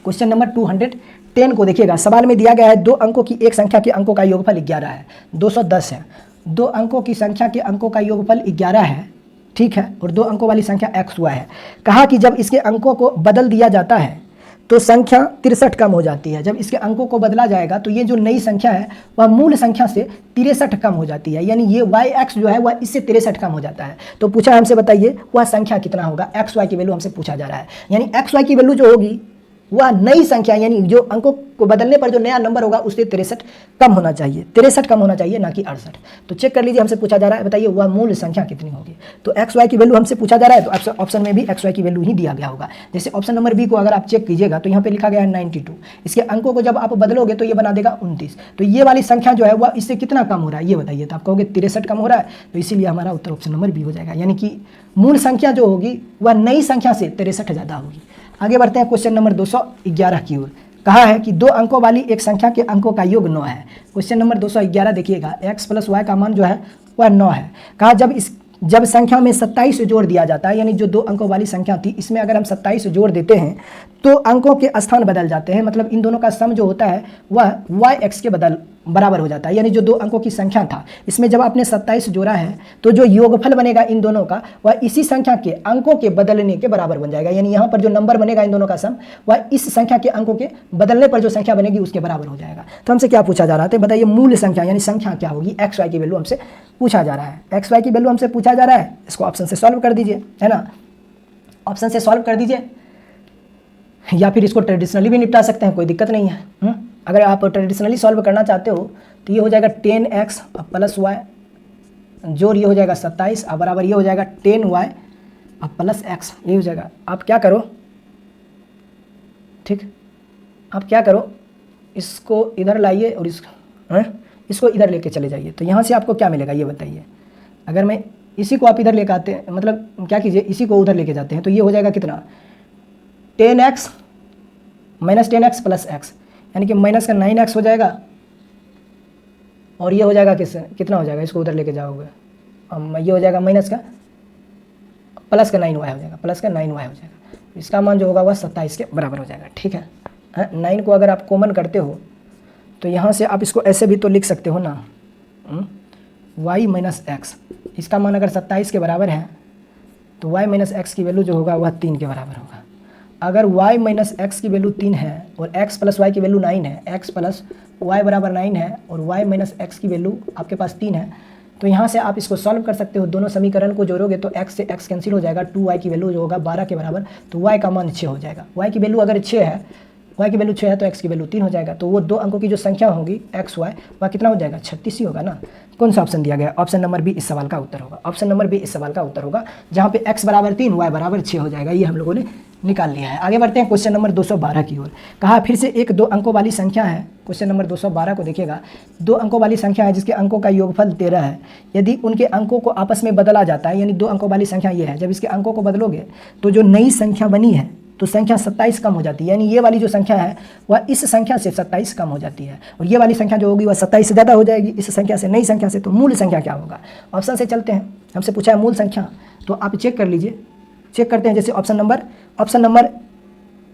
क्वेश्चन नंबर 210 को देखिएगा। सवाल में दिया गया है 2 अंकों की एक संख्या के अंकों का योगफल 11 है, 210 है। 2 अंकों की संख्या के अंकों का योगफल 11 है, ठीक है, और 2 अंकों वाली संख्या एक्स हुआ है। कहा कि जब इसके अंकों को बदल दिया जाता है तो संख्या 63 कम हो जाती है। जब इसके अंकों को बदला जाएगा तो ये जो नई संख्या है वह मूल संख्या से 63 कम हो जाती है, यानी ये वाई एक्स जो है वह इससे 63 कम हो जाता है। तो पूछा हमसे बताइए वह संख्या कितना होगा, एक्स वाई की वैल्यू हमसे पूछा जा रहा है। यानी एक्स वाई की वैल्यू जो होगी वह नई संख्या यानी जो अंकों को बदलने पर जो नया नंबर होगा उससे 63 कम होना चाहिए, 63 कम होना चाहिए ना कि 68। तो चेक कर लीजिए, हमसे पूछा जा रहा है बताइए वह मूल संख्या कितनी होगी। तो एक्स वाई की वैल्यू हमसे पूछा जा रहा है तो ऑप्शन में भी एक्स वाई की वैल्यू ही दिया गया होगा। जैसे ऑप्शन नंबर बी को अगर आप चेक कीजिएगा तो यहाँ पे लिखा गया है 92, इसके अंकों को जब आप बदलोगे तो ये बना देगा 29। तो ये वाली संख्या जो है वह इससे कितना कम हो रहा है ये बताइए। तो आप कहोगे 63 कम हो रहा है, तो इसीलिए हमारा उत्तर ऑप्शन नंबर बी हो जाएगा, यानी कि मूल संख्या जो होगी वह नई संख्या से 63 ज़्यादा होगी। आगे बढ़ते हैं क्वेश्चन नंबर 211 की ओर। कहा है कि 2 अंकों वाली एक संख्या के अंकों का योग 9 है। क्वेश्चन नंबर 211 देखिएगा, x प्लस वाई का मान जो है वह 9 है। कहा जब संख्या में 27 जोड़ दिया जाता है, यानी जो 2 अंकों वाली संख्या थी इसमें अगर हम 27 जोड़ देते हैं तो अंकों के स्थान बदल जाते हैं, मतलब इन दोनों का सम जो होता है वह वाई एक्स के बराबर हो जाता है। यानी जो 2 अंकों की संख्या था इसमें जब आपने 27 जोड़ा है तो जो योगफल बनेगा इन दोनों का वह इसी संख्या के अंकों के बदलने के बराबर बन जाएगा। यानी यहाँ पर जो नंबर बनेगा इन दोनों का सम वह इस संख्या के अंकों के बदलने पर जो संख्या बनेगी उसके बराबर हो जाएगा। तो हमसे क्या पूछा जा रहा है, तो बताइए मूल संख्या यानी संख्या क्या होगी, एक्स वाई की वैल्यू हमसे पूछा जा रहा है। एक्स वाई की वैल्यू हमसे पूछा जा रहा है, इसको ऑप्शन से सॉल्व कर दीजिए, है ना, ऑप्शन से सॉल्व कर दीजिए, या फिर इसको ट्रेडिशनली भी निपटा सकते हैं, कोई दिक्कत नहीं है। अगर आप ट्रेडिशनली सॉल्व करना चाहते हो तो ये हो जाएगा 10x प्लस वाई जोड़ ये हो जाएगा 27 और बराबर ये हो जाएगा 10y प्लस x, ये हो जाएगा। आप क्या करो, ठीक, आप क्या करो, इसको इधर लाइए और इसको इधर लेके चले जाइए। तो यहाँ से आपको क्या मिलेगा ये बताइए। अगर मैं इसी को आप इधर लेकर आते हैं, मतलब क्या कीजिए इसी को उधर लेके जाते हैं, तो ये हो जाएगा कितना 10x minus 10x plus x, यानी कि माइनस का 9x हो जाएगा और ये हो जाएगा कितना हो जाएगा, इसको उधर लेके जाओगे ये हो जाएगा माइनस का प्लस का 9y हो जाएगा, प्लस का 9y हो जाएगा। इसका मान जो होगा वह 27 के बराबर हो जाएगा, ठीक है। 9 को अगर आप कॉमन करते हो तो यहाँ से आप इसको ऐसे भी तो लिख सकते हो ना, y माइनस एक्स, इसका मान अगर 27 के बराबर है तो y माइनस एक्स की वैल्यू जो होगा वह 3 के बराबर होगा। अगर y माइनस एक्स की वैल्यू 3 है और x प्लस वाई की वैल्यू 9 है, x प्लस वाई बराबर 9 है और y माइनस एक्स की वैल्यू आपके पास 3 है, तो यहाँ से आप इसको सॉल्व कर सकते हो। दोनों समीकरण को जोड़ोगे तो x से x कैंसिल हो जाएगा, 2y की वैल्यू जो होगा 12 के बराबर, तो y का मान 6 हो जाएगा। y की वैल्यू अगर 6 है, y की वैल्यू 6 है तो x की वैल्यू 3 हो जाएगा। तो वो 2 अंकों की जो संख्या होगी x y वह कितना हो जाएगा, 36 ही होगा ना। कौन सा ऑप्शन दिया गया, ऑप्शन नंबर बी इस सवाल का उत्तर होगा। ऑप्शन नंबर बी इस सवाल का उत्तर होगा, जहाँ पे x बराबर 3 y बराबर 6 हो जाएगा। ये हम लोगों ने निकाल लिया है। आगे बढ़ते हैं क्वेश्चन नंबर 212 की ओर। कहा फिर से एक 2 अंकों वाली संख्या है। क्वेश्चन नंबर 212 को देखिएगा, 2 अंकों वाली संख्या है जिसके अंकों का योगफल 13 है। यदि उनके अंकों को आपस में बदला जाता है, यानी 2 अंकों वाली संख्या ये है, जब इसके अंकों को बदलोगे तो जो नई संख्या बनी है, तो संख्या 27 कम हो जाती है, यानी ये वाली जो संख्या है वह इस संख्या से 27 कम हो जाती है, और ये वाली संख्या जो होगी वह 27 से ज़्यादा हो जाएगी इस संख्या से, नई संख्या से। तो मूल संख्या क्या होगा? ऑप्शन से चलते हैं, हमसे पूछा है मूल संख्या, तो आप चेक कर लीजिए। चेक करते हैं, जैसे ऑप्शन नंबर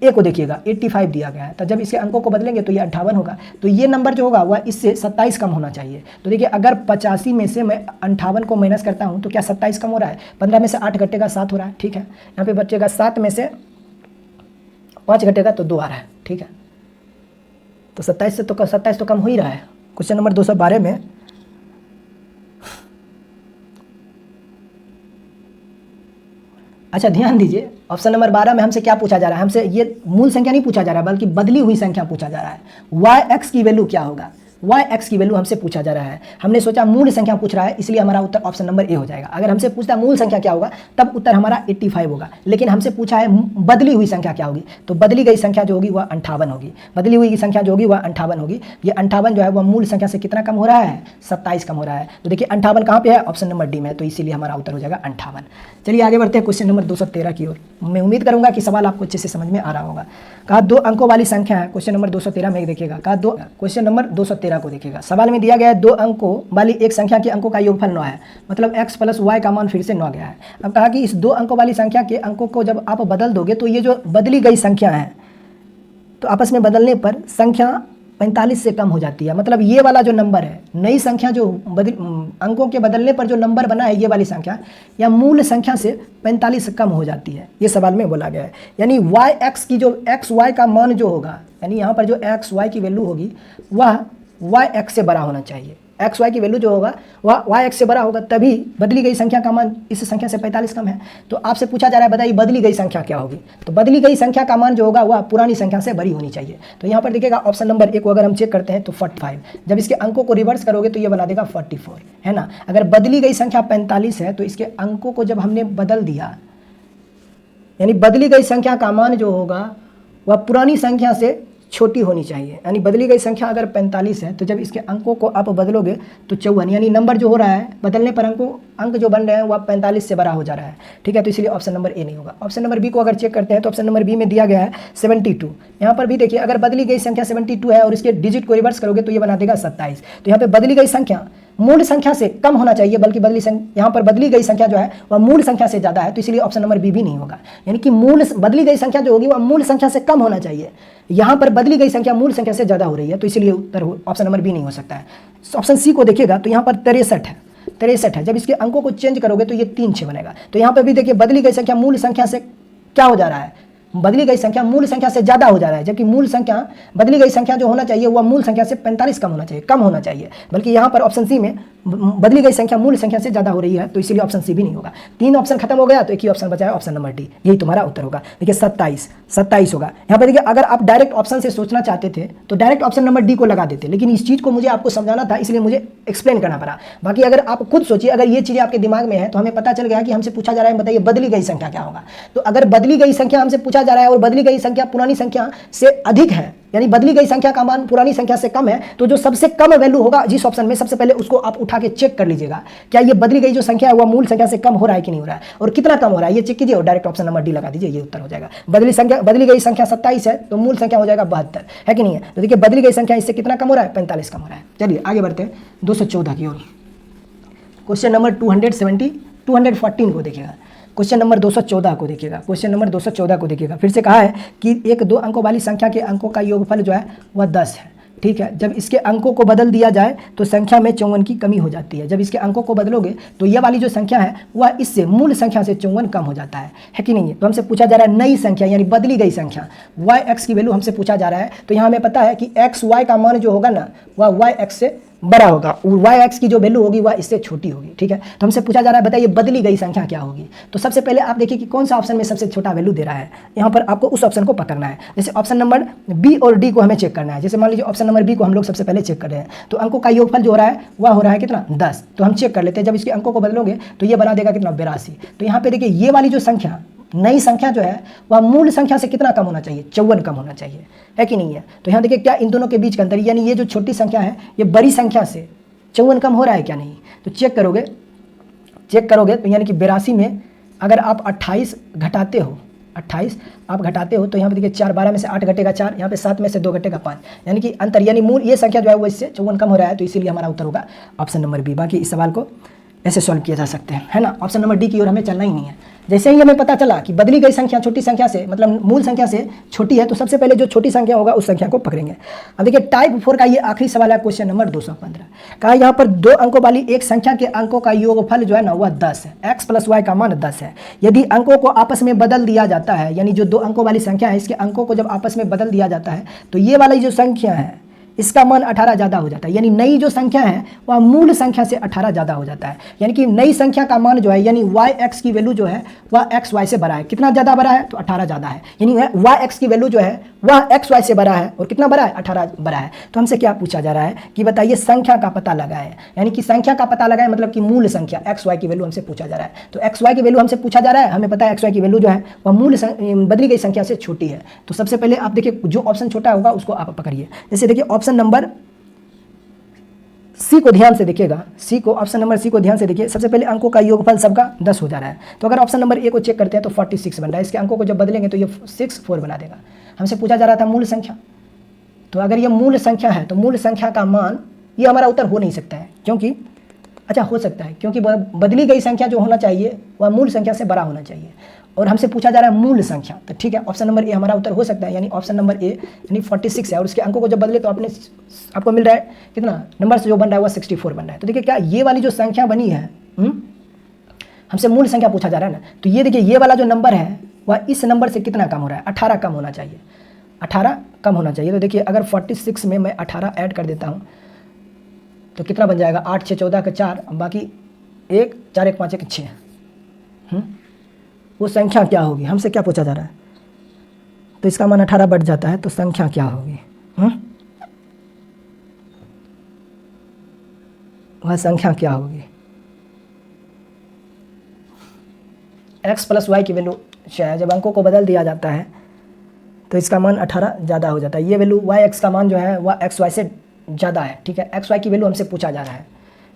ए को देखिएगा 85 दिया गया है, तो जब इसके अंकों को बदलेंगे तो ये 58 होगा, तो ये नंबर जो होगा वह इससे 27 कम होना चाहिए। तो देखिए अगर 85 में से मैं 58 को माइनस करता हूँ तो क्या 27 कम हो रहा है? 15 में से 8 घटेगा 7 हो रहा है, ठीक है। यहाँ पे बचेगा 7 में से 5 घटेगा तो 2 आ रहा है, ठीक है। तो 27 तो कम हो ही रहा है। क्वेश्चन नंबर 212 में अच्छा ध्यान दीजिए, ऑप्शन नंबर 12 में हमसे क्या पूछा जा रहा है? हमसे ये मूल संख्या नहीं पूछा जा रहा है, बल्कि बदली हुई संख्या पूछा जा रहा है। y(x) की वैल्यू क्या होगा? y(x) की वैल्यू हमसे पूछा जा रहा है। हमने सोचा मूल संख्या पूछ रहा है, इसलिए हमारा उत्तर ऑप्शन नंबर ए हो जाएगा। अगर हमसे पूछता मूल संख्या क्या होगा तब उत्तर हमारा 85 होगा, लेकिन हमसे पूछा है बदली हुई संख्या क्या होगी, तो बदली गई संख्या जो होगी वह 58 होगी। बदली हुई संख्या जो होगी वह 58 होगी। ये 58 जो है वह मूल संख्या से कितना कम हो रहा है? 27 कम हो रहा है। तो देखिए 58 कहाँ पे है? ऑप्शन नंबर डी में, तो इसीलिए हमारा उत्तर हो जाएगा 58। चलिए आगे बढ़ते हैं क्वेश्चन नंबर 213 की ओर। मैं उम्मीद करूंगा कि सवाल आपको अच्छे से समझ में आ रहा होगा। कहा 2 अंकों वाली संख्या है, क्वेश्चन नंबर 213 में देखिएगा। कहा क्वेश्चन नंबर 213 को देखिएगा। सवाल में दिया गया है 2 अंकों वाली एक संख्या के अंकों का योगफल 9 है, मतलब x + y का मान फिर से 9 गया है। अब कहा कि इस 2 अंकों वाली संख्या के अंकों को जब आप बदल दोगे तो ये जो बदली गई संख्या है तो आपस में बदलने पर संख्या 45 से कम हो जाती है। मतलब ये वाला जो नंबर है, नई संख्या जो अंकों के बदलने पर जो नंबर बना है ये वाली संख्या, या मूल संख्या से 45 से कम हो जाती है, ये सवाल में बोला गया है। यानी y(x) की जो xy का मान जो होगा, यानी यहाँ पर जो xy की वैल्यू होगी वह y(x) से बड़ा होना चाहिए। xy की वैल्यू जो होगा वह y(x) से बड़ा होगा, तभी बदली गई संख्या का मान इस संख्या से 45 कम है। तो आपसे पूछा जा रहा है बताइए बदली गई संख्या क्या होगी? तो बदली गई संख्या का मान जो होगा वह पुरानी संख्या से बड़ी होनी चाहिए। तो यहाँ पर देखिएगा ऑप्शन नंबर ए को अगर हम चेक करते हैं तो 45, जब इसके अंकों को रिवर्स करोगे तो ये बना देगा 44, है ना। अगर बदली गई संख्या 45 है तो इसके अंकों को जब हमने बदल दिया, यानी बदली गई संख्या का मान जो होगा वह पुरानी संख्या से छोटी होनी चाहिए। यानी बदली गई संख्या अगर 45 है तो जब इसके अंकों को आप बदलोगे तो 54, यानी नंबर जो हो रहा है बदलने पर अंक जो बन रहे हैं वह 45 से बड़ा हो जा रहा है, ठीक है। तो इसलिए ऑप्शन नंबर ए नहीं होगा। ऑप्शन नंबर बी को अगर चेक करते हैं तो ऑप्शन नंबर बी में दिया गया है 72। यहाँ पर भी देखिए अगर बदली गई संख्या 72 है और इसके डिजिट को रिवर्स करोगे तो ये बना देगा 27। तो यहाँ पे बदली गई संख्या मूल संख्या से कम होना चाहिए, बल्कि यहाँ पर बदली गई संख्या जो है वह मूल संख्या से ज़्यादा है, तो इसलिए ऑप्शन नंबर बी भी नहीं होगा। यानी कि बदली गई संख्या जो होगी वह मूल संख्या से कम होना चाहिए, यहाँ पर बदली गई संख्या मूल संख्या से ज़्यादा हो रही है, तो इसलिए उत्तर ऑप्शन नंबर बी नहीं हो सकता है। ऑप्शन सी को देखिएगा तो यहाँ पर 63 है, जब इसके अंकों को चेंज करोगे तो ये 3 6 बनेगा। तो यहाँ पर भी देखिए बदली गई संख्या मूल संख्या से क्या हो जा रहा है? बदली गई संख्या मूल संख्या से ज़्यादा हो जा रहा है, जबकि बदली गई संख्या जो होना चाहिए वह मूल संख्या से 45 कम होना चाहिए, बल्कि यहाँ पर ऑप्शन सी में बदली गई संख्या मूल संख्या से ज़्यादा हो रही है, तो इसीलिए ऑप्शन सी भी नहीं होगा। 3 ऑप्शन खत्म हो गया तो एक ही ऑप्शन बचा है, ऑप्शन नंबर डी, यही तुम्हारा उत्तर होगा। देखिए 27 होगा। यहाँ पर देखिए अगर आप डायरेक्ट ऑप्शन से सोचना चाहते थे तो डायरेक्ट ऑप्शन नंबर डी को लगा देते, लेकिन इस चीज़ को मुझे आपको समझाना था, इसलिए मुझे एक्सप्लेन करना पड़ा। बाकी अगर आप खुद सोचिए, अगर ये चीज़ें आपके दिमाग में है तो हमें पता चल गया कि हमसे पूछा जा रहा है बताइए बदली गई संख्या क्या होगा। तो अगर बदली गई संख्या हमसे पूछा जा रहा है और बदली गई संख्या पुरानी संख्या से अधिक है, यानी बदली गई संख्या का मान पुरानी संख्या से कम है, तो जो सबसे कम वैल्यू होगा जिस ऑप्शन में, सबसे पहले उसको आप उठा के चेक कर लीजिएगा क्या ये बदली गई जो संख्या है वह मूल संख्या से कम हो रहा है कि नहीं हो रहा है, और कितना कम हो रहा है ये चेक कीजिए और डायरेक्ट ऑप्शन नंबर डी लगा दीजिए, ये उत्तर हो जाएगा। बदली गई संख्या 27 है तो मूल संख्या हो जाएगा 72, है कि नहीं है। तो देखिए बदली गई संख्या इससे कितना कम हो रहा है? 45 कम हो रहा है। चलिए आगे बढ़ते हैं 214 की ओर। क्वेश्चन नंबर 214 को देखिएगा। क्वेश्चन नंबर 214 को देखिएगा। क्वेश्चन नंबर 214 को देखिएगा। फिर से कहा है कि एक 2 अंकों वाली संख्या के अंकों का योगफल जो है वह 10 है, ठीक है। जब इसके अंकों को बदल दिया जाए तो संख्या में 54 की कमी हो जाती है। जब इसके अंकों को बदलोगे तो यह वाली जो संख्या है वह इससे मूल संख्या से 54 कम हो जाता है कि नहीं है। तो हमसे पूछा जा रहा है नई संख्या यानी बदली गई संख्या y(x) की वैल्यू हमसे पूछा जा रहा है। तो यहाँ हमें पता है कि xy का मान जो होगा ना वह y(x) से बड़ा होगा और y(x) की जो वैल्यू होगी वह इससे छोटी होगी, ठीक है। तो हमसे पूछा जा रहा है बताइए बदली गई संख्या क्या होगी। तो सबसे पहले आप देखिए कि कौन सा ऑप्शन में सबसे छोटा वैल्यू दे रहा है, यहाँ पर आपको उस ऑप्शन को पकड़ना है। जैसे ऑप्शन नंबर बी और डी को हमें चेक करना है। जैसे मान लीजिए ऑप्शन नंबर बी को हम लोग सबसे पहले चेक कर रहे हैं, तो अंकों का योगफल जो हो रहा है वह हो रहा है कितना? 10। तो हम चेक कर लेते हैं, जब इसके अंकों को बदलोगे तो ये बना देगा कितना? 82। तो यहाँ पे देखिए ये वाली जो संख्या नई संख्या जो है वह मूल संख्या से कितना कम होना चाहिए? 54 कम होना चाहिए, है कि नहीं है। तो यहाँ देखिए क्या इन दोनों के बीच का अंतर, यानी ये जो छोटी संख्या है ये बड़ी संख्या से 54 कम हो रहा है क्या? नहीं। तो चेक करोगे तो यानी कि 82 में अगर आप 28 घटाते हो 28 आप घटाते हो तो यहाँ पे देखिए 4 12 में से 8 घटेगा 4, यहाँ पे 7 में से 2 घटेगा 5, यानी कि अंतर यानी मूल ये संख्या जो है वो इससे 54 कम हो रहा है, तो इसीलिए हमारा उत्तर होगा ऑप्शन नंबर बी। बाकी इस सवाल को ऐसे सॉल्व किया जा सकते हैं, है ना। ऑप्शन नंबर डी की ओर हमें चलना ही नहीं है। जैसे ही हमें पता चला कि बदली गई संख्या छोटी संख्या से मतलब मूल संख्या से छोटी है, तो सबसे पहले जो छोटी संख्या होगा उस संख्या को पकड़ेंगे। अब देखिए टाइप 4 का ये आखिरी सवाल है, क्वेश्चन नंबर 215। कहा यहाँ पर 2 अंकों वाली एक संख्या के अंकों का योगफल जो है ना वह 10 है, x प्लस वाई का मान 10 है। यदि अंकों को आपस में बदल दिया जाता है, यानी जो 2 अंकों वाली संख्या है इसके अंकों को जब आपस में बदल दिया जाता है तो ये वाली जो संख्या है इसका मान 18 ज़्यादा हो जाता है, यानी नई जो संख्या है वह मूल संख्या से 18 ज़्यादा हो जाता है। यानी कि नई संख्या का मान जो है यानी वाई एक्स की वैल्यू जो है वह एक्स वाई से बड़ा है। कितना ज़्यादा बड़ा है? तो 18 ज़्यादा है, यानी वाई एक्स की वैल्यू जो है वह एक्स वाई से बड़ा है। और कितना बड़ा है? 18 बड़ा है। तो हमसे क्या पूछा जा रहा है कि बताइए संख्या का पता लगाएं, यानी कि संख्या का पता लगाएं मतलब कि मूल संख्या एक्स वाई की वैल्यू हमसे पूछा जा रहा है। तो एक्स वाई की वैल्यू हमसे पूछा जा रहा है, हमें पता है एक्स वाई की वैल्यू जो है वह मूल बदली गई संख्या से छोटी है। तो सबसे पहले आप देखिए जो ऑप्शन छोटा होगा उसको आप पकड़िए। जैसे देखिए ऑप्शन नंबर सी को ध्यान से देखिएगा, सी को ऑप्शन नंबर सी को ध्यान से देखिए। सबसे पहले अंकों का योगफल सबका 10 हो जा रहा है। तो अगर ऑप्शन नंबर ए को चेक करते हैं तो 46 बन रहा है। इसके अंकों को जब बदलेंगे तो ये 6 4 बना देगा। हमसे पूछा जा रहा था मूल संख्या, तो अगर ये मूल संख्या है तो मूल संख्या का मान ये हमारा उत्तर हो नहीं सकता है, क्योंकि अच्छा हो सकता है क्योंकि बदली गई संख्या जो होना चाहिए वह मूल संख्या से बड़ा होना चाहिए, और हमसे पूछा जा रहा है मूल संख्या। तो ठीक है, ऑप्शन नंबर ए हमारा उत्तर हो सकता है, यानी ऑप्शन नंबर ए यानी 46 है। और उसके अंकों को जब बदले तो आपको मिल रहा है कितना नंबर से जो बन रहा है वह 64 बन रहा है। तो देखिए क्या ये वाली जो संख्या बनी है हमसे मूल संख्या पूछा जा रहा है ना, तो ये देखिए ये वाला जो नंबर है वह इस नंबर से कितना कम हो रहा है? 18 कम होना चाहिए, 18 कम होना चाहिए। तो देखिए अगर 46 में मैं 18 ऐड कर देता हूँ तो कितना बन जाएगा? 8 6 14 का 4, बाकी 1 4 1 5 1 6। वो संख्या क्या होगी? हमसे क्या पूछा जा रहा है? तो इसका मान 18 बढ़ जाता है, तो संख्या क्या होगी? वह संख्या क्या होगी? x प्लस वाई की वैल्यू जब अंकों को बदल दिया जाता है तो इसका मान 18 ज़्यादा हो जाता है। ये वैल्यू वाई एक्स का मान जो है वह एक्स वाई से ज़्यादा है। ठीक है, एक्स वाई की वैल्यू हमसे पूछा जा रहा है,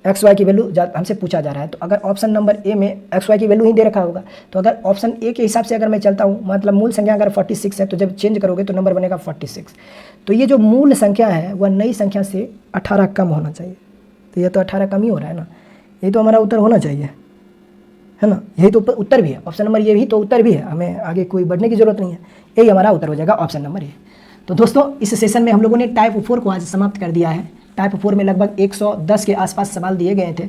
एक्स वाई की वैल्यू हमसे पूछा जा रहा है। तो अगर ऑप्शन नंबर ए में एक्स वाई की वैल्यू ही दे रखा होगा, तो अगर ऑप्शन ए के हिसाब से अगर मैं चलता हूँ मतलब मूल संख्या अगर 46 है तो जब चेंज करोगे तो नंबर बनेगा 46। तो ये जो मूल संख्या है वह नई संख्या से 18 कम होना चाहिए। तो ये तो 18 कम ही हो रहा है ना, यही तो हमारा उत्तर होना चाहिए, है ना। यही तो उत्तर भी है, ऑप्शन नंबर ये भी तो उत्तर भी है, हमें आगे कोई बढ़ने की जरूरत नहीं है, यही हमारा उत्तर हो जाएगा ऑप्शन नंबर ए। तो दोस्तों इस सेशन में हम लोगों ने टाइप 4 को आज समाप्त कर दिया है। टाइप 4 में लगभग 110 के आसपास सवाल दिए गए थे,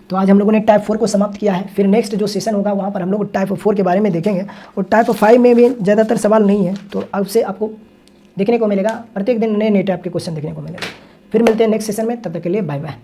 तो आज हम लोगों ने टाइप 4 को समाप्त किया है। फिर नेक्स्ट जो सेशन होगा वहाँ पर हम लोग टाइप 4 के बारे में देखेंगे, और टाइप 5 में भी ज़्यादातर सवाल नहीं है, तो अब से आपको देखने को मिलेगा, प्रत्येक दिन नए नए टाइप के क्वेश्चन देखने को मिलेगा। फिर मिलते हैं नेक्स्ट सेशन में, तब तक के लिए बाय बाय।